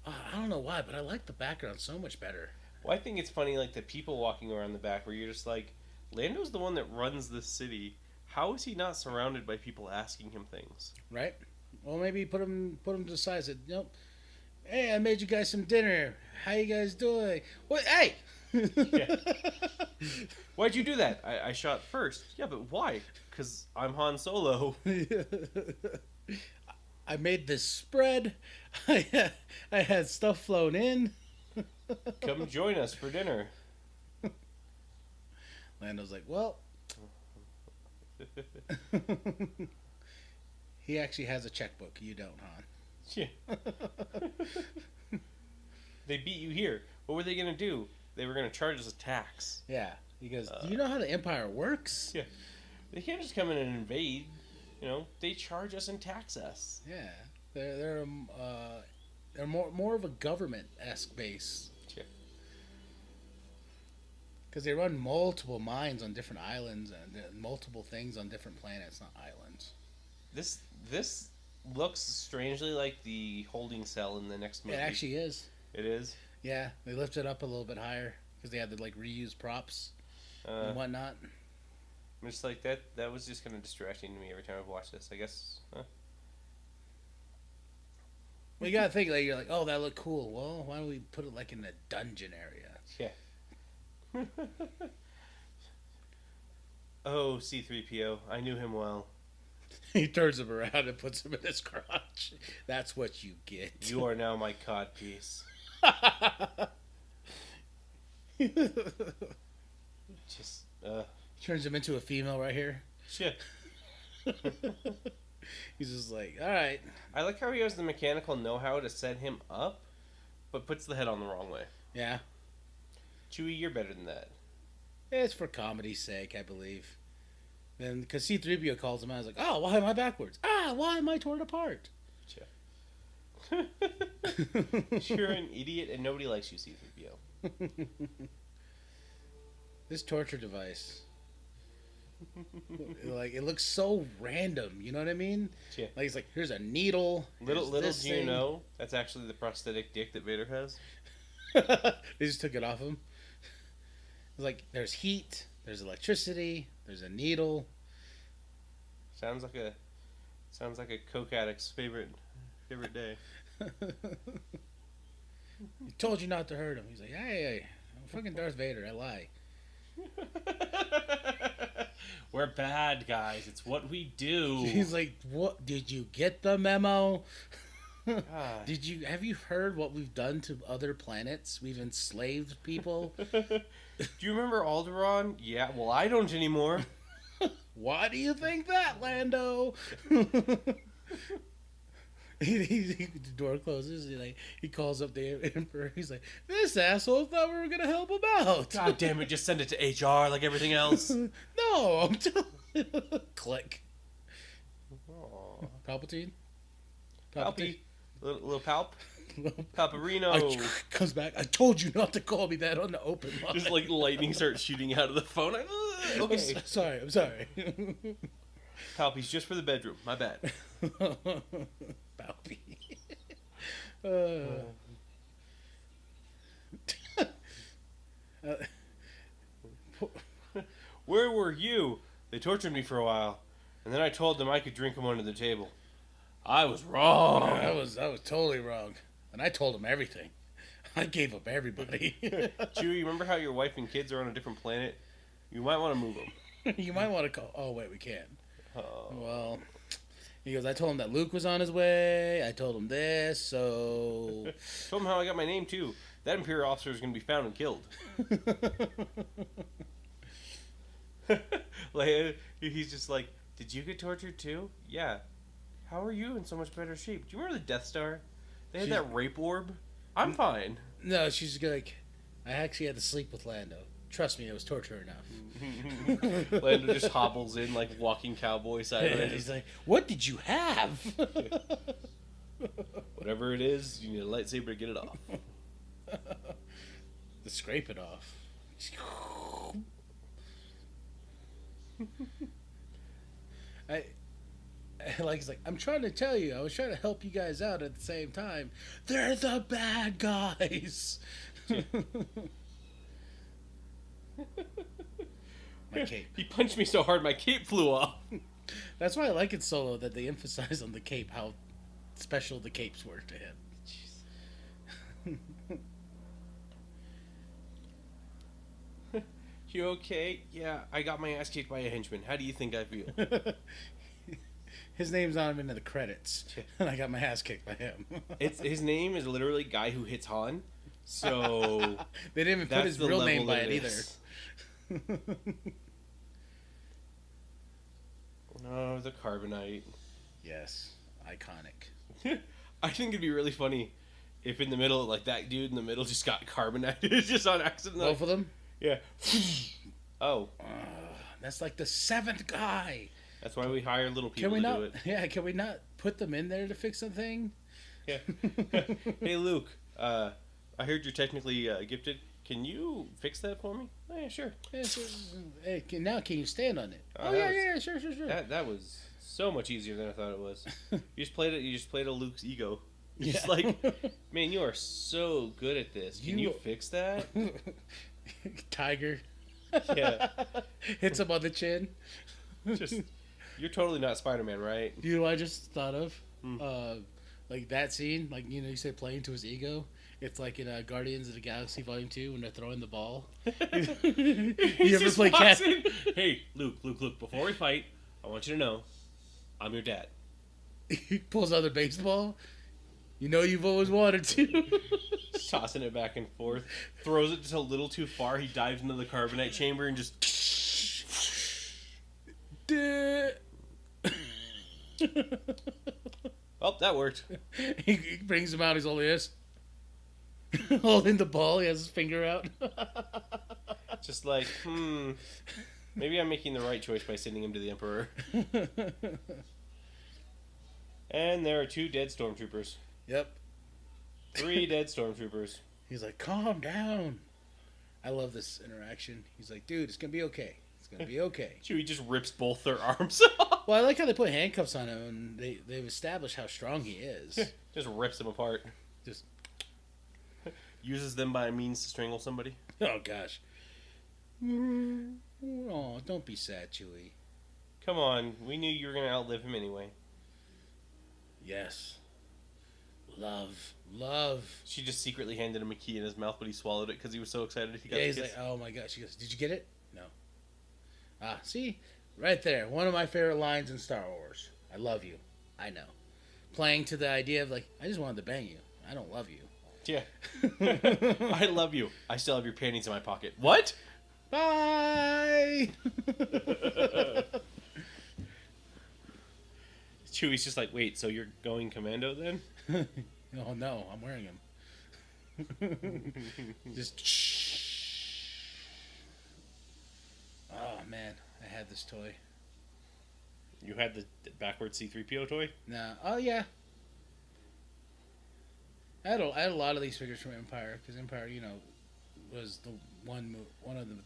I don't know why, but I like the background so much better. Well, I think it's funny, like the people walking around the back, where you're just like, Lando's the one that runs this city. How is he not surrounded by people asking him things? Right. Well, maybe put him to the side. Said, nope. Hey, I made you guys some dinner. How you guys doing? What? Hey. Yeah. Why'd you do that? I shot first. Yeah, but why? Because I'm Han Solo. I made this spread. I had stuff flown in. Come join us for dinner. Lando's like, well, he actually has a checkbook. You don't, Han. Yeah. They beat you here. What were they going to do? They were going to charge us a tax. Yeah. He goes, do you know how the Empire works? Yeah. They can't just come in and invade. You know, they charge us and tax us. Yeah. They're more of a government-esque base. Yeah. Because they run multiple mines on different islands and multiple things on different planets, not islands. This looks strangely like the holding cell in the next movie. It actually is. It is? Yeah, they lifted it up a little bit higher because they had to like reuse props and whatnot. I'm just like that was just kind of distracting to me every time I've watched this. I guess. Well, you gotta think like you're like, oh, that looked cool. Well, why don't we put it like in the dungeon area? Yeah. Oh, C-3PO. I knew him well. He turns him around and puts him in his crotch. That's what you get. You are now my codpiece. Just, Turns him into a female right here. Shit. He's just like, all right. I like how he has the mechanical know-how to set him up, but puts the head on the wrong way. Yeah. Chewie, you're better than that. It's for comedy's sake, I believe. Then, because C-3PO calls him out, I was like, oh, why am I backwards? Why am I torn apart? Yeah. You're an idiot and nobody likes you, C-3PO. This torture device. Like, it looks so random, you know what I mean? Yeah. Like, it's like, here's a needle. Little do you know, that's actually the prosthetic dick that Vader has. They just took it off him. It's like, there's heat, there's electricity, there's a needle. Sounds like a coke addict's favorite day. He told you not to hurt him. He's like, hey, I'm fucking Darth Vader, I lie. We're bad guys. It's what we do. He's like, what? Did you get the memo? God. Have you heard what we've done to other planets? We've enslaved people. Do you remember Alderaan? Yeah, well, I don't anymore. Why do you think that, Lando? The door closes. He calls up the Emperor. He's like, this asshole thought we were going to help him out. God damn it, just send it to HR like everything else. No, I'm telling you. Click. Aww. Palpatine? Palpy. Little Palp. Palparino. Comes back. I told you not to call me that on the open line. Just like lightning starts shooting out of the phone. Okay. I'm sorry. Palpy's just for the bedroom. My bad. Palpy. Where were you? They tortured me for a while, and then I told them I could drink them under the table. I was wrong. I was totally wrong, and I told them everything. I gave up everybody. Chewie, you remember how your wife and kids are on a different planet? You might want to move them. You might want to call. Oh wait, we can't. Oh. Well, he goes, I told him that Luke was on his way. I told him this, so... Told him how I got my name, too. That Imperial officer is going to be found and killed. Like, he's just like, did you get tortured, too? Yeah. How are you in so much better shape? Do you remember the Death Star? They had that rape orb? I'm fine. No, she's like, I actually had to sleep with Lando. Trust me, it was torture enough. Lando just hobbles in like walking cowboy sideways. He's like, what did you have? Whatever it is, you need a lightsaber to get it off. To scrape it off. He's like, I'm trying to tell you, I was trying to help you guys out at the same time. They're the bad guys. My cape. He punched me so hard my cape flew off. That's why I like it Solo, that they emphasize on the cape how special the capes were to him. You okay? Yeah, I got my ass kicked by a henchman. How do you think I feel? His name's not even in the credits, and I got my ass kicked by him. His name is literally Guy Who Hits Han. So they didn't even put his real name by it either. Oh, the carbonite. Yes, iconic. I think it'd be really funny if in the middle, like that dude in the middle just got carbonated just on accident. Both of them? Yeah. Oh. That's like the 7th guy. That's why we hire little people to do it. Yeah, can we not put them in there to fix something? Yeah. Hey, Luke. I heard you're technically gifted. Can you fix that for me? Oh, yeah, sure. Yeah, sure. Hey, can you stand on it? Oh, yeah, sure. That was so much easier than I thought it was. You just played a Luke's ego. Yeah. Just like, man, you are so good at this. Can you fix that? Tiger. Yeah. Hits him on the chin. Just, you're totally not Spider-Man, right? You know what I just thought of? Like that scene, like, you say playing to his ego. It's like in Guardians of the Galaxy Volume 2 when they're throwing the ball. You ever play cat? Hey, Luke, before we fight, I want you to know, I'm your dad. He pulls out the baseball. You know you've always wanted to. Tossing it back and forth. Throws it just a little too far. He dives into the carbonite chamber and just... Oh, that worked. He brings him out. He's holding this. Holding the ball. He has his finger out. Just like, maybe I'm making the right choice by sending him to the Emperor. And there are 2 dead stormtroopers. Yep. 3 dead stormtroopers. He's like, calm down. I love this interaction. He's like, dude, it's going to be okay. It's going to be okay. Chewie just rips both their arms off. Well, I like how they put handcuffs on him, and they've established how strong he is. Just rips them apart. Just uses them by means to strangle somebody. Oh, gosh. Oh, don't be sad, Chewie. Come on. We knew you were going to outlive him anyway. Yes. Love. She just secretly handed him a key in his mouth, but he swallowed it because he was so excited he got he's the like, oh my gosh. She goes, did you get it? No. See? Right there. One of my favorite lines in Star Wars. I love you. I know. Playing to the idea of like, I just wanted to bang you. I don't love you. Yeah. I love you. I still have your panties in my pocket. What? Bye! Chewie's just like, wait, so you're going commando then? Oh no, I'm wearing them. Just oh man, I had this toy. You had the backwards C-3PO toy? Nah. Oh yeah. I had a lot of these figures from Empire because Empire, was the one of the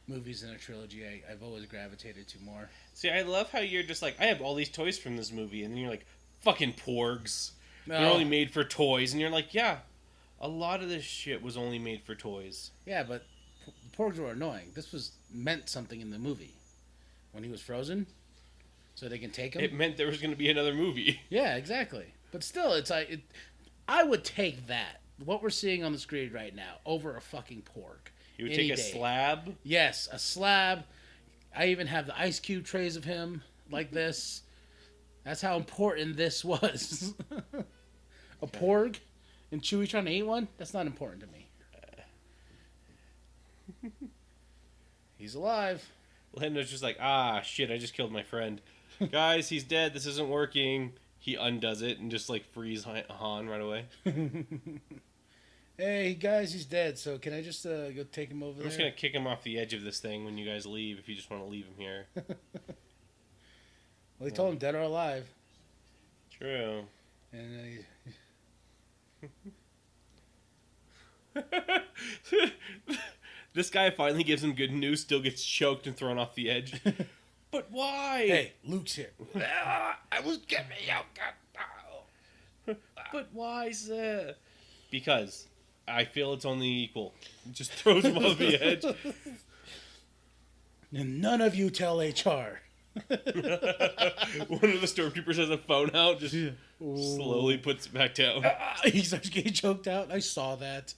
movies in a trilogy I've always gravitated to more. See, I love how you're just like, I have all these toys from this movie, and then you're like, fucking porgs. No. They're only made for toys, and you're like, yeah, a lot of this shit was only made for toys. Yeah, but the porgs were annoying. This meant something in the movie when he was frozen, so they can take him. It meant there was going to be another movie. Yeah, exactly. But still, it's like I would take that, what we're seeing on the screen right now, over a fucking porg. You would take a slab? Yes, a slab. I even have the ice cube trays of him like this. That's how important this was. A porg and Chewie trying to eat one? That's not important to me. He's alive. Lando's just like, shit, I just killed my friend. Guys, he's dead. This isn't working. He undoes it and just, like, frees Han right away. Hey, guys, he's dead, so can I just go take him over there? I'm just going to kick him off the edge of this thing when you guys leave, if you just want to leave him here. Well, he told him dead or alive. True. And This guy finally gives him good news, still gets choked and thrown off the edge. But why? Hey, Luke's here. I was getting out. But why, sir? Because I feel it's only equal. It just throws him off the edge. And none of you tell HR. One of the stormtroopers has a phone out, just slowly puts it back down. He starts getting choked out. I saw that.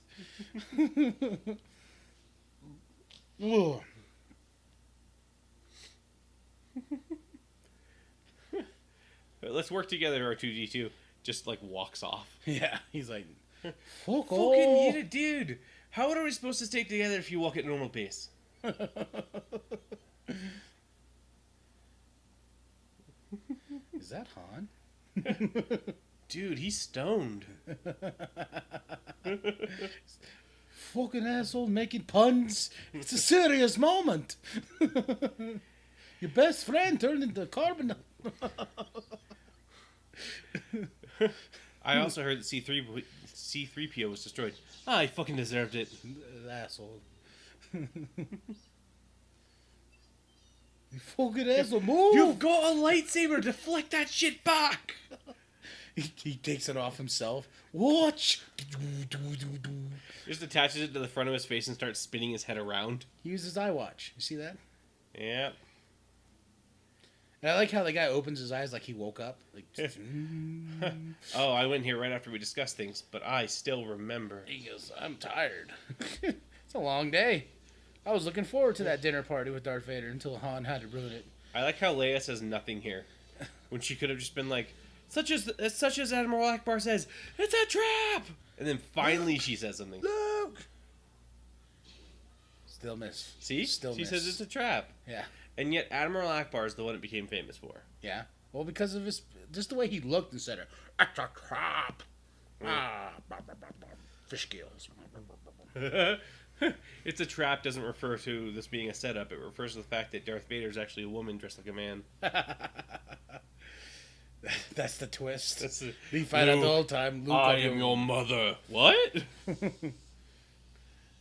Let's work together, R2-D2. Just like walks off. Yeah, he's like, fucking get it, dude. How are we supposed to stay together if you walk at normal pace? Is that Han? Dude, he's stoned. Fucking asshole making puns. It's a serious moment. Your best friend turned into carbon. I also heard that C3PO was destroyed. Ah, he fucking deserved it. Asshole. You fucking asshole, move! You've got a lightsaber. Deflect that shit back. He takes it off himself. Watch! Just attaches it to the front of his face and starts spinning his head around. He uses his eye watch. You see that? Yeah. And I like how the guy opens his eyes like he woke up. Like, Oh, I went here right after we discussed things, but I still remember. he goes, I'm tired. It's a long day. I was looking forward to that dinner party with Darth Vader until Han had to ruin it. I like how Leia says nothing here, when she could have just been like, such as Admiral Akbar says, it's a trap! And then finally she says something. Luke! Still miss. See? Still she miss. says it's a trap. Yeah. And yet Admiral Akbar is the one it became famous for. Yeah. Well, because of his, just the way he looked and said it. It's a trap. Ah, fish scales. It's a trap doesn't refer to this being a setup. It refers to the fact that Darth Vader is actually a woman dressed like a man. That's the twist. That's the, We find out the whole time. Luke, I am your mother. What?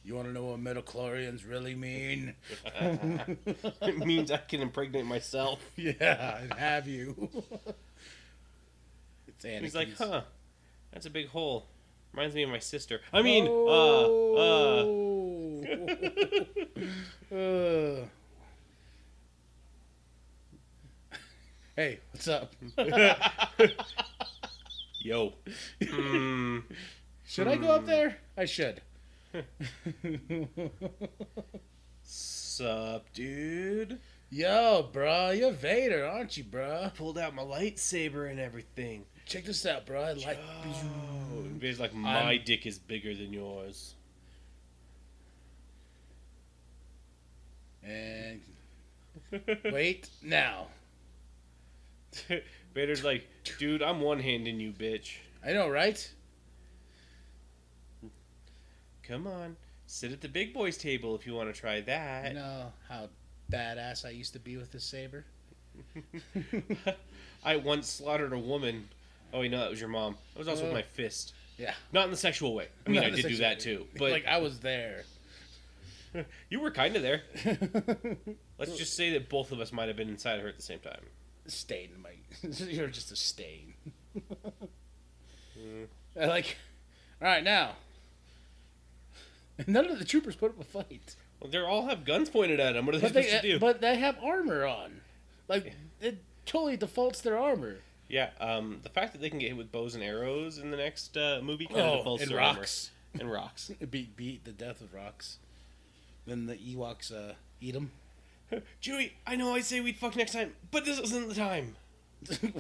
You want to know what midichlorians really mean? It means I can impregnate myself. Yeah, and have you. It's Anakin's. He's like, huh, that's a big hole. Reminds me of my sister. Hey, what's up? Yo. Should I go up there? I should. Sup, dude? Yo, bro, you're Vader, aren't you, bro? Pulled out my lightsaber and everything. Check this out, bro. I like. Oh, Vader's like, my dick is bigger than yours. And wait now. Vader's like, dude, I'm one-handing you, bitch. I know, right? Come on, sit at the big boys table if you want to try that. You know how badass I used to be with this saber? I once slaughtered a woman. Oh, wait, no, that was your mom. I was also with my fist. Yeah. Not in the sexual way. I mean, I did do that too. But like, I was there. you were kind of there. Let's just say that both of us might have been inside her at the same time. Stain in my... You're just a stain. I like... Alright, now. None of the troopers put up a fight. Well, they all have guns pointed at them. What are they supposed to do? But they have armor on. Like, it totally defaults their armor. Yeah, the fact that they can get hit with bows and arrows in the next movie kind of defaults and their rocks. armor. And rocks. Beat the death with rocks. Then the Ewoks eat them. Chewie, I know I say we'd fuck next time, but this isn't the time.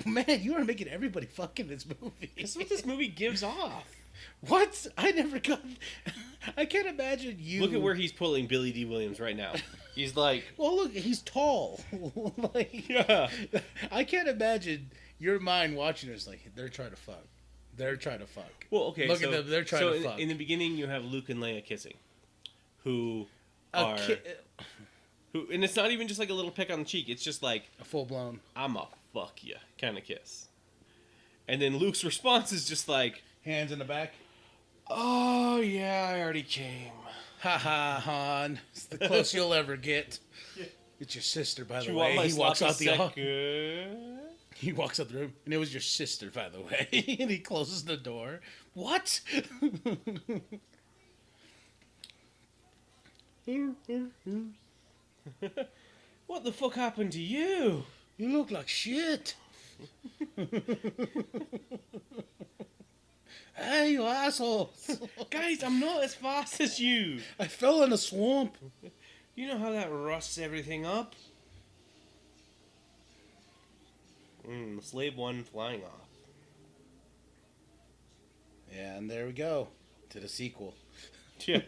Man, you are making everybody fuck in this movie. That's what this movie gives off. What? I never got... I can't imagine you... Look at where he's pulling Billy D. Williams right now. He's like... Well, look, he's tall. Like, Yeah. I can't imagine your mind watching this like, they're trying to fuck. They're trying to fuck. Well, okay, Look at them, they're trying to fuck. In the beginning, you have Luke and Leia kissing. Who are... Who, and it's not even just like a little peck on the cheek. It's just like... A full-blown... I'ma fuck ya kind of kiss. And then Luke's response is just like... Hands in the back. Oh, yeah, I already came. Ha ha, Han. It's the closest you'll ever get. Yeah. It's your sister, by the You way. want my He walks out the second? He walks out the room, and it was your sister, by the way. And he closes the door. What? What the fuck happened to you? You look like shit. Hey, you assholes. Guys, I'm not as fast as you. I fell in a swamp. You know how that rusts everything up? Slave 1 flying off. Yeah, and there we go. To the sequel. Yeah.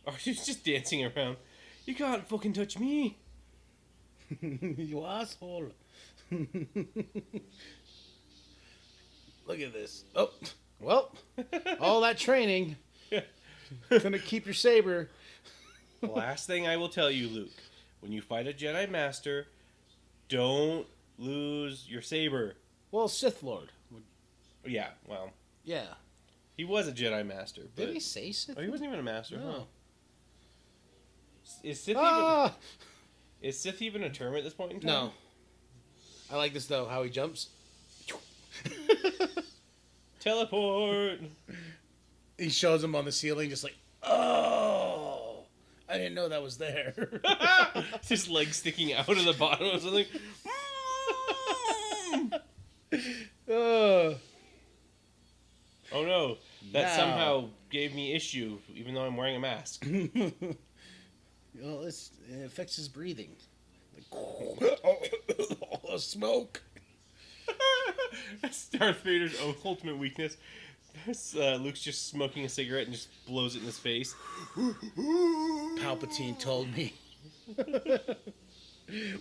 Oh, she's just dancing around. You can't fucking touch me. You asshole. Look at this. Oh, well, all that training. Gonna keep your saber. The last thing I will tell you, Luke, when you fight a Jedi Master, don't lose your saber. Well, Sith Lord. Yeah, well, Yeah. he was a Jedi Master. But... Did he say Sith? Oh, he wasn't even a Master. No. Huh? Is Sith even a term at this point in time? No. I like this though, how he jumps. Teleport! He shows him on the ceiling, just like, oh, I didn't know that was there. His leg sticking out of the bottom of something. Oh no, that Now. somehow gave me issue, even though I'm wearing a mask. Well, it affects his breathing. Like, smoke. That's Darth Vader's ultimate weakness. Luke's just smoking a cigarette and just blows it in his face. Palpatine told me.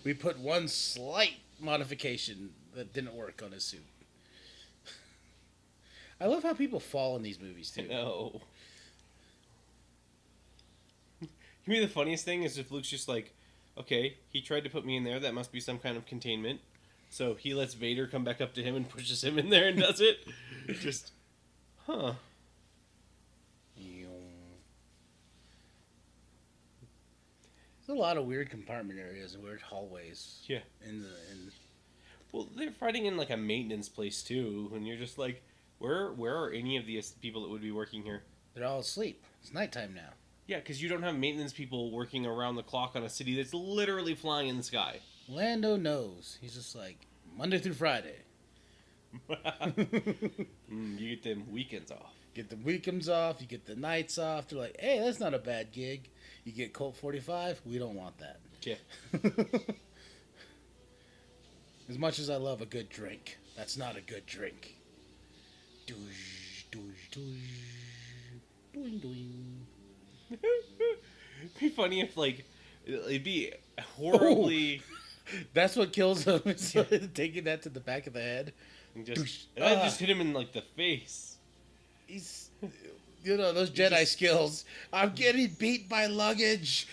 We put one slight modification that didn't work on his suit. I love how people fall in these movies too. No. You mean the funniest thing is if Luke's just like, okay, he tried to put me in there, that must be some kind of containment. So he lets Vader come back up to him and pushes him in there and does it. Just, huh. There's a lot of weird compartment areas and weird hallways. Yeah. Well, they're fighting in like a maintenance place too, and you're just like, where are any of the people that would be working here? They're all asleep. It's nighttime now. Yeah, because you don't have maintenance people working around the clock on a city that's literally flying in the sky. Lando knows. He's just like, Monday through Friday. You get them weekends off. Get the weekends off. You get the nights off. They're like, hey, that's not a bad gig. You get Colt 45. We don't want that. Yeah. As much as I love a good drink, that's not a good drink. Doosh, doosh, doosh. Doing, doing. It'd be funny if, like, it'd be horribly... That's what kills him, is taking that to the back of the head. And I just hit him in, like, the face. He's... You know, those Jedi skills. I'm getting beat by luggage.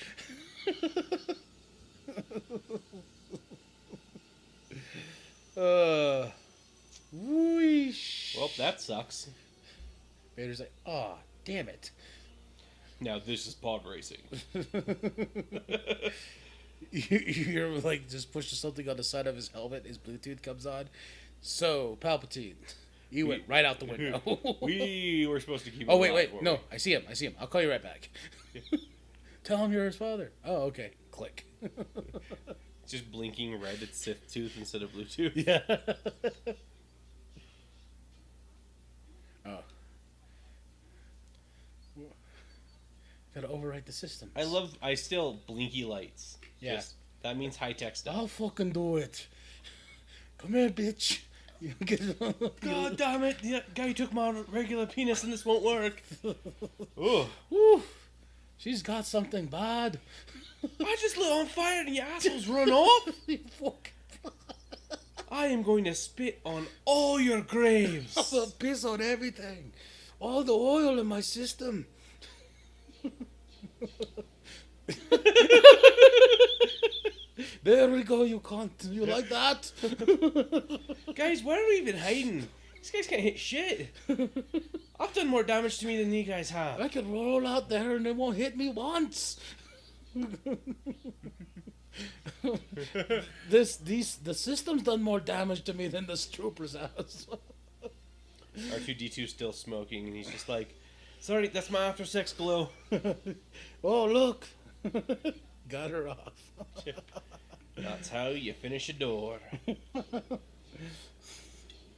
Whoosh. Well, that sucks. Vader's like, oh, damn it. Now this is pod racing. You're like, just pushes something on the side of his helmet, his Bluetooth comes on. So, Palpatine, you went right out the window. We were supposed to keep Oh, wait. No, I see him. I'll call you right back. Tell him you're his father. Oh, okay. Click. It's just blinking red at Sith tooth instead of Bluetooth. Yeah. Oh. Gotta overwrite the system. I still blinky lights. Yeah. That means high tech stuff. I'll fucking do it. Come here, bitch. God damn it! The guy took my regular penis and this won't work. Oh. Woo. She's got something bad. I just lit on fire and your assholes run off. You fuck. I am going to spit on all your graves. I'm gonna piss on everything. All the oil in my system. There we go, you cunt. You like that? Guys, why are we even hiding? These guys can't hit shit. I've done more damage to me than you guys have. I can roll out there and they won't hit me once. The system's done more damage to me than the troopers has. R2-D2's still smoking, and he's just like, sorry, that's my after sex glow. Oh, look. Got her off. That's how you finish a door.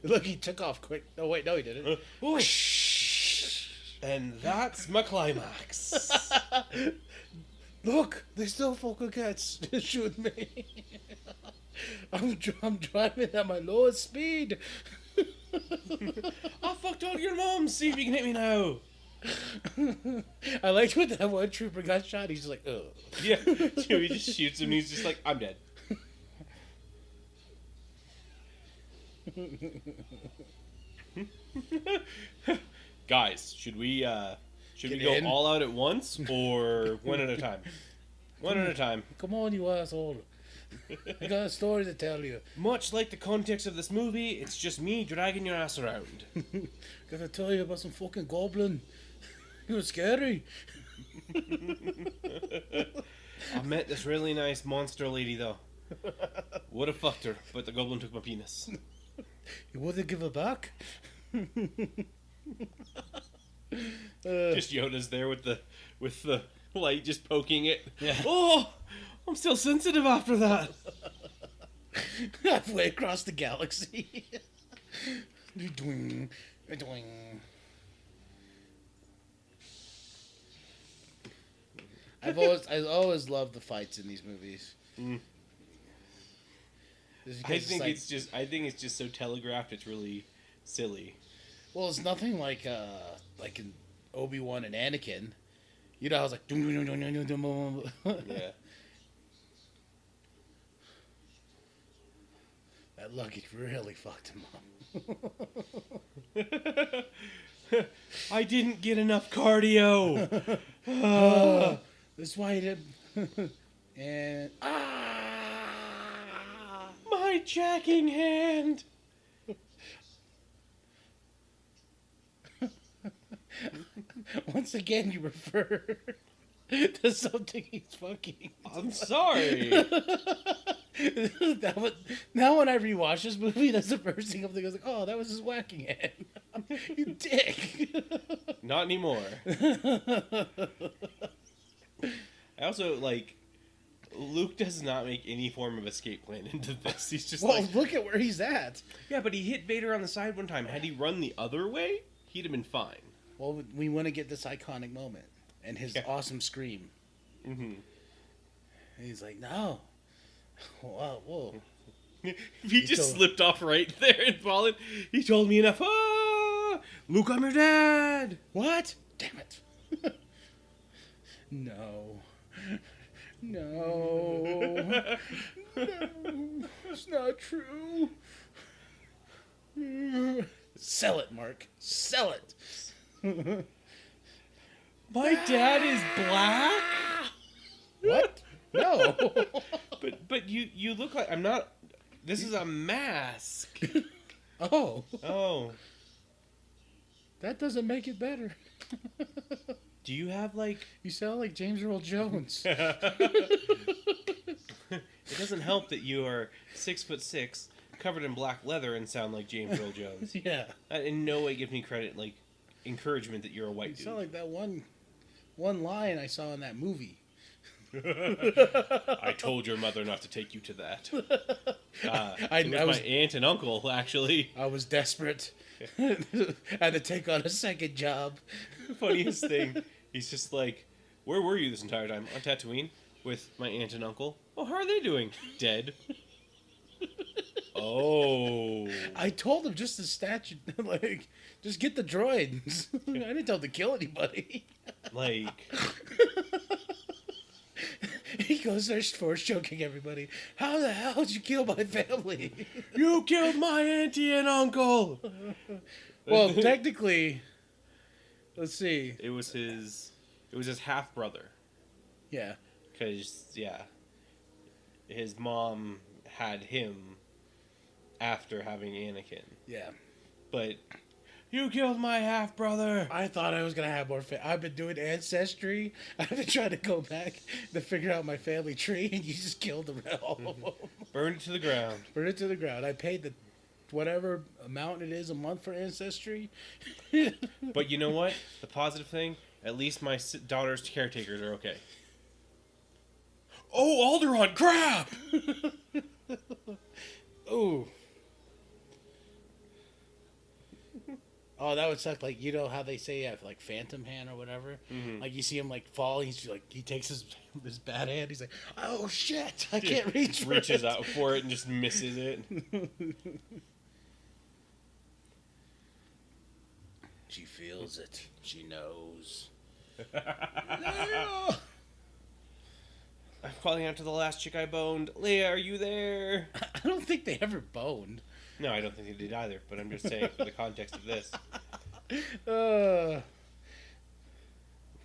Look, he took off quick. Oh, wait, no, he didn't. And that's my climax. Look, they still fucking can't shoot me. I'm driving at my lowest speed. I fucked all your moms. See if you can hit me now. I liked when that one trooper got shot. He's just like, ugh. Yeah, he just shoots him. And he's just like, I'm dead. Guys, should we go all out at once or one at a time? One at a time. Come on, you asshole. I got a story to tell you. Much like the context of this movie, it's just me dragging your ass around. Gotta tell you about some fucking goblin. It was scary. I met this really nice monster lady, though. Would have fucked her, but the goblin took my penis. You wouldn't give it back? Just Yoda's there with the light just poking it. Yeah. Oh, I'm still sensitive after that. Halfway across the galaxy. Doing, doing. I always loved the fights in these movies. Mm. I think it's just so telegraphed. It's really silly. Well, it's nothing like in Obi-Wan and Anakin. You know, I was like, Yeah. That luggage really fucked him up. I didn't get enough cardio. That's why he did. And my jacking hand. Once again, you refer to something he's fucking. I'm sorry. Now when I rewatch this movie, that's the first thing I'm thinking. I was like, oh, that was his whacking hand. You dick. Not anymore. I also, like, Luke does not make any form of escape plan into this. He's just look at where he's at. Yeah, but he hit Vader on the side one time. Had he run the other way, he'd have been fine. Well, we want to get this iconic moment and his awesome scream. Mm-hmm. And he's like, no. Whoa. He just slipped off right there and fallen. He told me enough. Ah! Luke, I'm your dad. What? Damn it. No. No. It's not true. Sell it, Mark. Sell it. My dad is black? What? No. But you look like I'm not. This is a mask. Oh. Oh. That doesn't make it better. Do you have like? You sound like James Earl Jones. It doesn't help that you are 6'6", covered in black leather, and sound like James Earl Jones. Yeah. That in no way gives me credit, like encouragement that you're a white dude. You sound like that one line I saw in that movie. I told your mother not to take you to that. It was my aunt and uncle, actually. I was desperate. I had to take on a second job. Funniest thing, he's just like, where were you this entire time? On Tatooine with my aunt and uncle. Well, how are they doing? Dead. Oh. I told him just the statue, like, just get the droids. I didn't tell him to kill anybody. Like... He goes there force choking everybody. How the hell did you kill my family? You killed my auntie and uncle. Well, technically, let's see. It was his half brother. Yeah. Because his mom had him after having Anakin. Yeah. But you killed my half brother. I thought I was gonna have more. I've been doing Ancestry. I've been trying to go back to figure out my family tree, and you just killed all of them. Burned it to the ground. Burned it to the ground. I paid the whatever amount it is a month for Ancestry. But you know what? The positive thing, at least my daughter's caretakers are okay. Oh, Alderaan, crap! Ooh. Oh, that would suck. Like, you know how they say like phantom hand or whatever? Mm-hmm. Like, you see him like fall, he's like, he takes his bad hand, he's like, oh shit, I can't reach for Reaches it. out for it and just misses it. She feels it. She knows. I'm calling out to the last chick I boned. Leia, are you there? I don't think they ever boned. No, I don't think they did either, but I'm just saying for the context of this.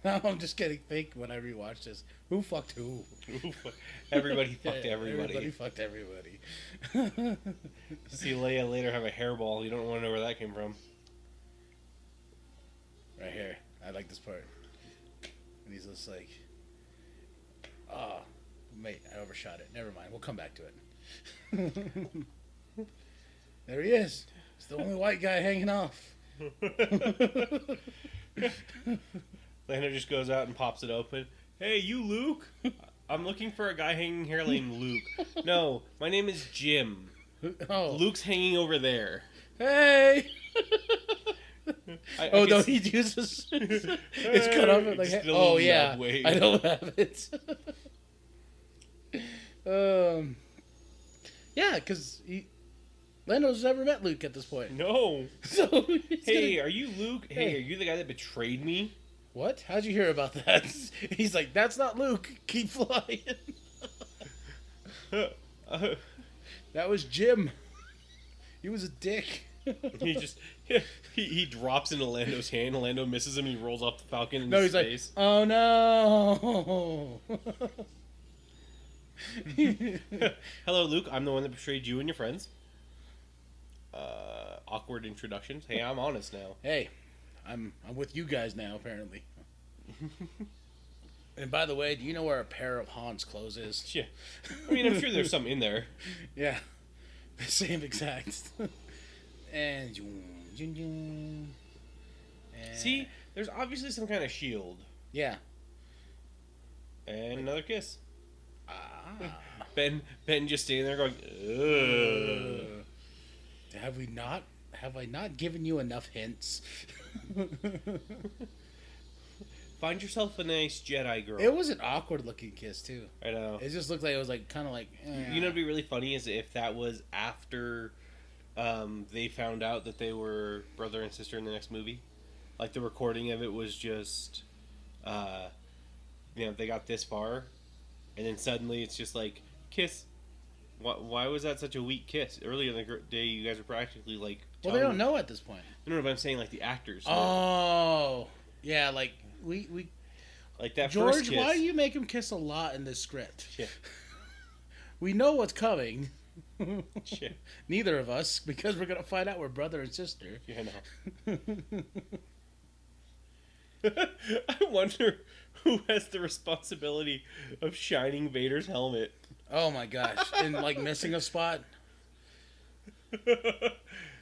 Now I'm just getting fake when I rewatch this. Who fucked who? Everybody fucked everybody. Everybody fucked everybody. See Leia later have a hairball. You don't want to know where that came from. Right here. I like this part. And he's just like, oh, mate, I overshot it. Never mind. We'll come back to it. There he is. He's the only white guy hanging off. Lando just goes out and pops it open. Hey, you Luke? I'm looking for a guy hanging here named Luke. No, my name is Jim. Oh. Luke's hanging over there. Hey! I no, he uses it's cut off like, Just a oh little yeah, nub wave. I don't have it. Yeah, because Lando's never met Luke at this point. No. So Hey, are you Luke? Hey, Hey. are you the guy that betrayed me? What? How'd you hear about that? He's like, that's not Luke. Keep flying. That was Jim. He was a dick. He just he drops into Lando's hand. Lando misses him. And he rolls off the Falcon in No, he's space. like, oh no. Hello, Luke. I'm the one that betrayed you and your friends. Awkward introductions. Hey, I'm honest now. Hey, I'm with you guys now, apparently. And by the way, do you know where a pair of Han's clothes is? Yeah. I mean, I'm sure there's some in there. Yeah. The same exact. And See, there's obviously some kind of shield. yeah. And another kiss. Ah. Ben just standing there going, ugh. Have I not given you enough hints? Find yourself a nice Jedi girl. It was an awkward looking kiss too. I know. It just looked like it was like kind of like. You know, what'd be really funny is if that was after they found out that they were brother and sister in the next movie. Like the recording of it was just, they got this far, and then suddenly it's just like kiss. Why was that such a weak kiss? Earlier in the day, you guys were practically like. Well, they don't know at this point. No, but I'm saying like the actors. Oh, yeah, like we like that George, first kiss. why do you make him kiss a lot in this script? Yeah. We know what's coming. Yeah. Neither of us, because we're gonna find out we're brother and sister. Yeah, I know. I wonder who has the responsibility of shining Vader's helmet. Oh my gosh! And like missing a spot.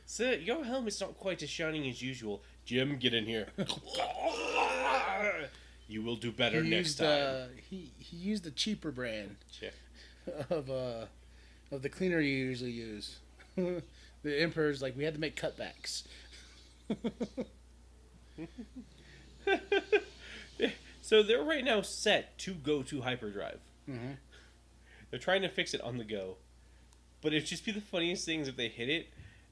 Sir, your helmet's not quite as shining as usual. Jim, get in here. You will do better next time. He used the cheaper brand Yeah. of the cleaner you usually use. The Emperor's like, we had to make cutbacks. So they're right now set to go to hyperdrive. Mm-hmm. They're trying to fix it on the go. But it'd just be the funniest things if they hit it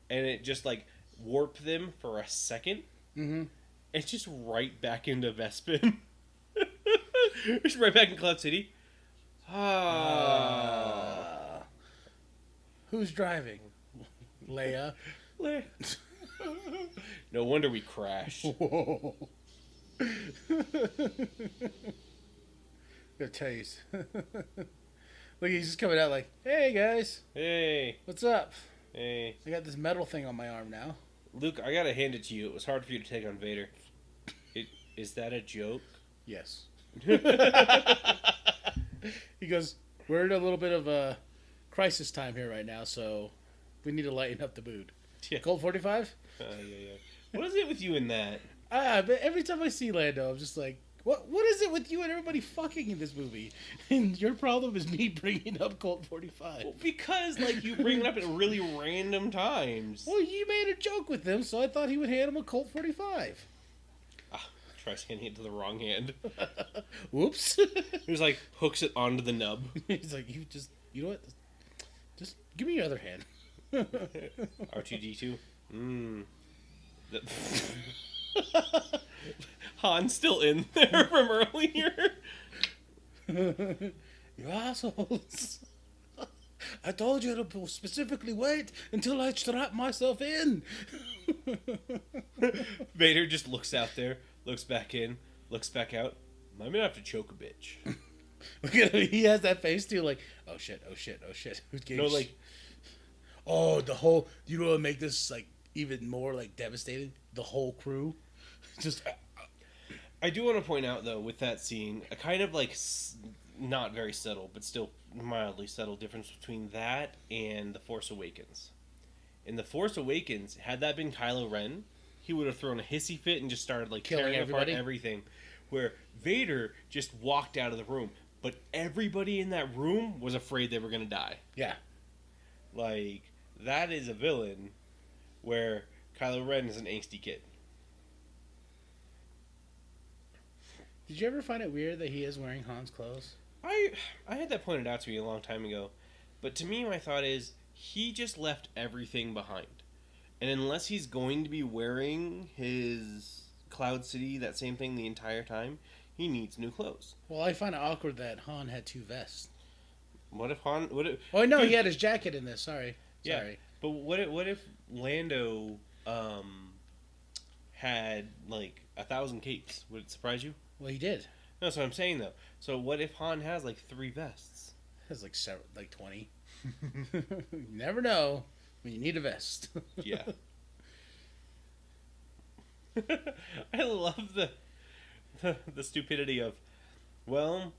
and it just like warp them for a second. Mm-hmm. It's just right back into Bespin. It's right back in Cloud City. Who's driving? Leia. No wonder we crashed. Whoa. Gotta tell you. Look, he's just coming out like, hey guys, Hey. what's up? Hey. I got this metal thing on my arm now. Luke, I gotta hand it to you. It was hard for you to take on Vader. Is that a joke? Yes. He goes, we're in a little bit of a crisis time here right now, so we need to lighten up the mood. Yeah. Cold 45? Yeah. What is it with you in that? But every time I see Lando, I'm just like, what is it with you and everybody fucking in this movie? And your problem is me bringing up Colt 45. Well, because, like, you bring it up at really random times. Well, you made a joke with him, so I thought he would hand him a Colt 45. Tries handing it to the wrong hand. Whoops. He was like, hooks it onto the nub. He's like, you know what? Just give me your other hand. R2-D2. Han's still in there from earlier. You assholes. I told you to specifically wait until I strap myself in. Vader just looks out there, looks back in, looks back out. I'm gonna have to choke a bitch. Look at him. He has that face too, like, oh shit, oh shit, oh shit. No, like, oh, the whole. You know what would make this like even more like devastating? The whole crew, just. I do want to point out though, with that scene, a kind of like not very subtle, but still mildly subtle difference between that and The Force Awakens. In The Force Awakens, had that been Kylo Ren, he would have thrown a hissy fit and just started like killing tearing everybody. apart everything. Where Vader just walked out of the room, but everybody in that room was afraid they were gonna die. Yeah. Like, that is a villain, where Kylo Ren is an angsty kid. Did you ever find it weird that he is wearing Han's clothes? I had that pointed out to me a long time ago, but to me my thought is he just left everything behind, and unless he's going to be wearing his Cloud City that same thing the entire time, he needs new clothes. Well, I find it awkward that Han had two vests. What if Han? What if? Oh no, he had his jacket in this. Sorry. Yeah, but what if Lando had like 1,000 capes? Would it surprise you? Well, he did. No, that's what I'm saying though. So what if Han has like 3 vests? Has like 20. You never know when you need a vest. Yeah. I love the stupidity of, well,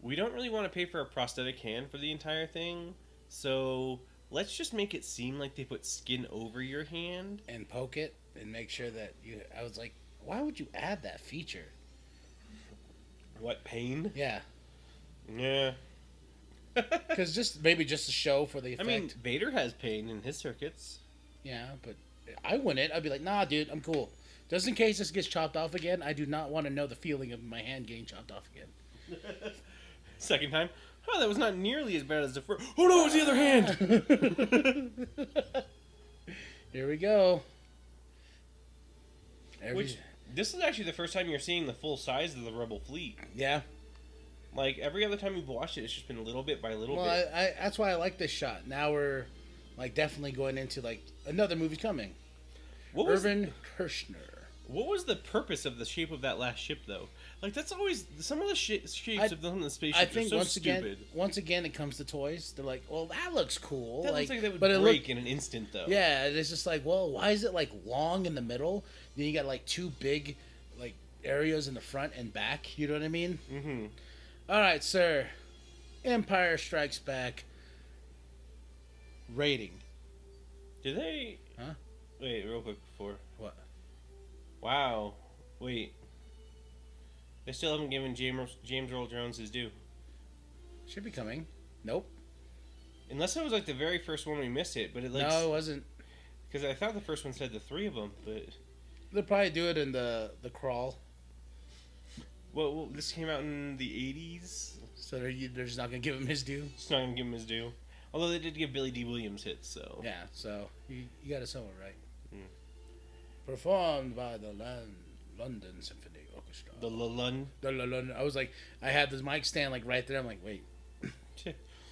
we don't really want to pay for a prosthetic hand for the entire thing, so let's just make it seem like they put skin over your hand and poke it and make sure that you. I was like, why would you add that feature? What, pain? Yeah. Yeah. Because maybe just a show for the effect. I mean, Vader has pain in his circuits. Yeah, but I wouldn't. I'd be like, nah, dude, I'm cool. Just in case this gets chopped off again, I do not want to know the feeling of my hand getting chopped off again. Second time, oh, that was not nearly as bad as the first. Oh no, it's the other hand. Here we go. Which, this is actually the first time you're seeing the full size of the Rebel fleet. Yeah. Like, every other time you've watched it, it's just been a little bit by little bit. Well, that's why I like this shot. Now we're, like, definitely going into, like, another movie coming. Irvin Kershner. What was the purpose of the shape of that last ship, though? Like, that's always... Some of the shapes of the spaceship are so stupid. Once again, it comes to toys. They're like, well, that looks cool. That looks like that would break in an instant, though. Yeah, it's just like, well, why is it, like, long in the middle? Then you got, like, 2 big, like, areas in the front and back. You know what I mean? Mm-hmm. All right, sir. Empire Strikes Back. Rating. Did they... Huh? Wait, real quick before. What? Wow. Wait. They still haven't given James Earl Jones his due. Should be coming. Nope. Unless it was like the very first one we missed it, but it like... No, it wasn't. Because I thought the first one said the 3 of them, but... They'll probably do it in the crawl. Well, this came out in the 80s. So they're just not going to give him his due? It's not going to give him his due. Although they did give Billy D. Williams hits, so... Yeah, so you got it somewhere right. Mm. Performed by the London Symphony Orchestra. The London. I was like, I had this mic stand like right there. I'm like, wait.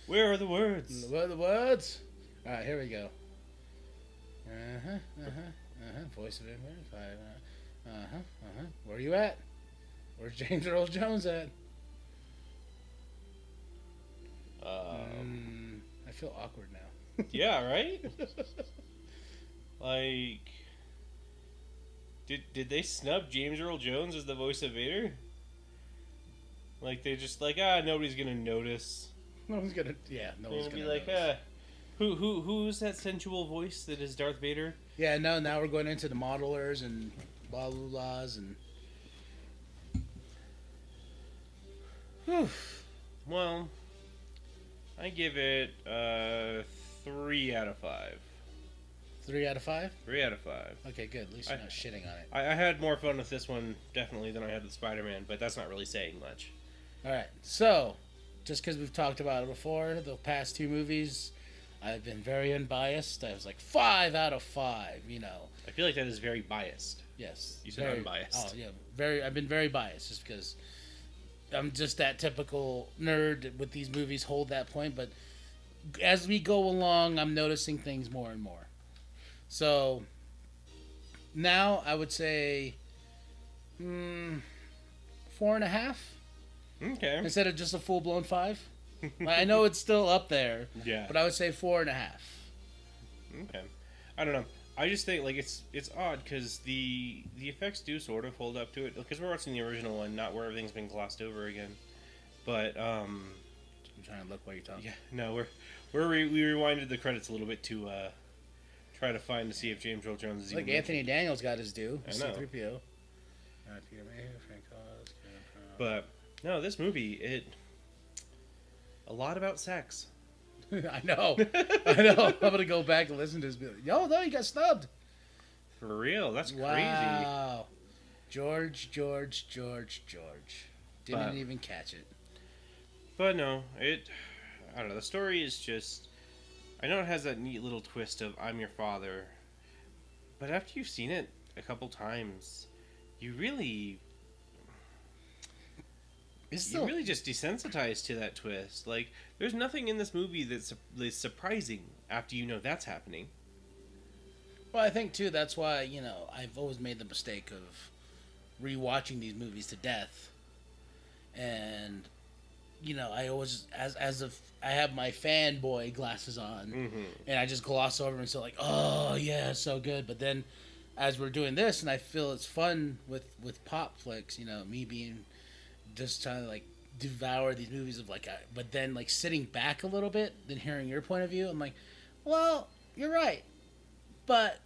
Where are the words? Where are the words? All right, here we go. Voice of Empire. Where are you at? Where's James Earl Jones at? I feel awkward now. Yeah, right? Like, did they snub James Earl Jones as the voice of Vader? Like, they're just like, nobody's gonna notice. No one's gonna be like, notice. who's that sensual voice that is Darth Vader? Yeah, no, now we're going into the modelers and blah blah blahs and... Whew. Well, I give it 3 out of 5. 3 out of 5? 3 out of 5. Okay, good. At least you're not shitting on it. I had more fun with this one, definitely, than I had with Spider-Man, but that's not really saying much. Alright, so, just because we've talked about it before, the past 2 movies, I've been very unbiased. I was like, 5 out of 5, you know. I feel like that is very biased. Yes. You said unbiased. Oh, yeah. I've been very biased just because I'm just that typical nerd with these movies hold that point. But as we go along, I'm noticing things more and more. So now I would say 4.5 Okay. instead of just a full-blown 5. I know it's still up there. Yeah. But I would say 4.5. Okay. I don't know. I just think like it's odd because the effects do sort of hold up to it because we're watching the original one, not where everything's been glossed over again. But I'm trying to look while you're talking. Yeah, no, we rewinded the credits a little bit to try to find to see if James Earl Jones is like even Anthony Daniels got his due. I know. C-3PO. But no, this movie a lot about sex. I know. I'm gonna go back and listen to this. Yo, no, he got snubbed. For real, that's crazy. Wow. George. Didn't even catch it. But no, I don't know. The story is just, I know it has that neat little twist of I'm your father, but after you've seen it a couple times, you really just desensitized to that twist. Like, there's nothing in this movie that's surprising after you know that's happening. Well, I think too that's why I've always made the mistake of rewatching these movies to death, and I always I have my fanboy glasses on, and I just gloss over and say like, oh yeah, it's so good. But then as we're doing this, and I feel it's fun with POP-FLIX, me being just trying to like devour these movies of like, but then like sitting back a little bit, then hearing your point of view, I'm like, well, you're right, but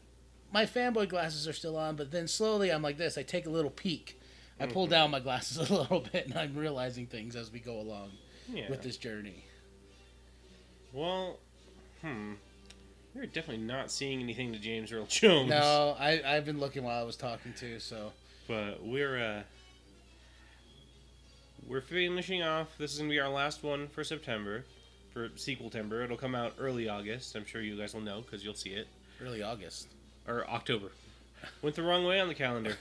my fanboy glasses are still on. But then slowly I'm like this, I take a little peek, I pull down my glasses a little bit, and I'm realizing things as we go along with this journey. Well, you're definitely not seeing anything to James Earl Jones. No, I've been looking while I was talking too, so. But we're finishing off. This is going to be our last one for September, for Sequel-tember. It'll come out early August. I'm sure you guys will know because you'll see it. Early August. Or October. Went the wrong way on the calendar.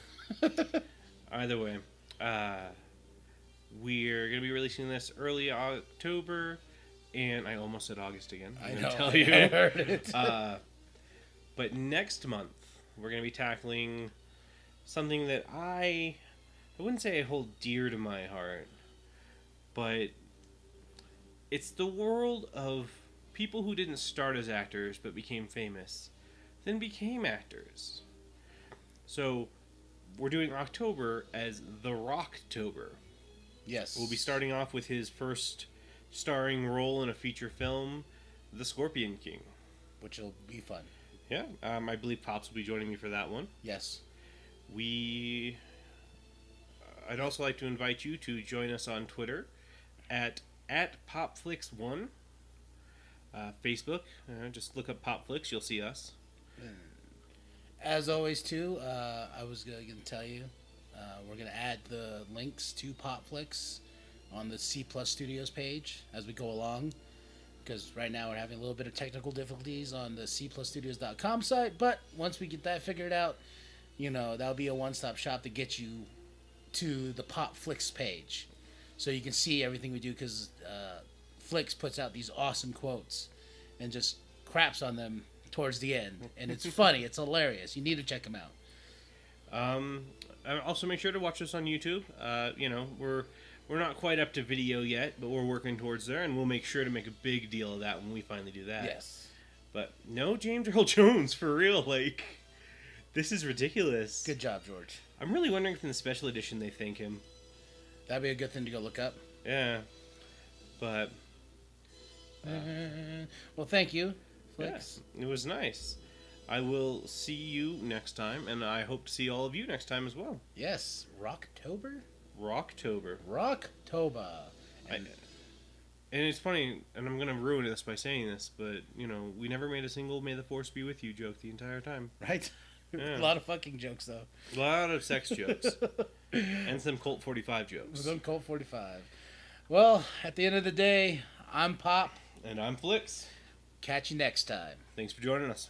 Either way. We're going to be releasing this early October, and I almost said August again. I'm going to tell you. I heard it. But next month, we're going to be tackling something that I wouldn't say I hold dear to my heart, but it's the world of people who didn't start as actors but became famous, then became actors. So we're doing October as the Rocktober. Yes. We'll be starting off with his first starring role in a feature film, The Scorpion King. Which will be fun. Yeah, I believe Pops will be joining me for that one. Yes. I'd also like to invite you to join us on Twitter at POP-FLIX1. Facebook, just look up POP-FLIX, you'll see us. As always, too, I was going to tell you, we're going to add the links to POP-FLIX on the C Studios page as we go along. Because right now we're having a little bit of technical difficulties on the cplusstudios.com site. But once we get that figured out, that'll be a one-stop shop to get you to the POP-FLIX page. So you can see everything we do, because Flix puts out these awesome quotes and just craps on them towards the end. And it's funny. It's hilarious. You need to check them out. Also, make sure to watch us on YouTube. We're not quite up to video yet, but we're working towards there, and we'll make sure to make a big deal of that when we finally do that. Yes. But no James Earl Jones, for real. Like, this is ridiculous. Good job, George. I'm really wondering if in the special edition they thank him. That'd be a good thing to go look up. Yeah. But well, thank you, Flix. Yeah, it was nice. I will see you next time, and I hope to see all of you next time as well. Yes. Rocktober? Rocktober. And it's funny, and I'm going to ruin this by saying this, but, we never made a single May the Force be with you joke the entire time. Right? Yeah. A lot of fucking jokes, though. A lot of sex jokes. And some Colt 45 jokes. Some Colt 45. Well, at the end of the day, I'm Pop. And I'm Flix. Catch you next time. Thanks for joining us.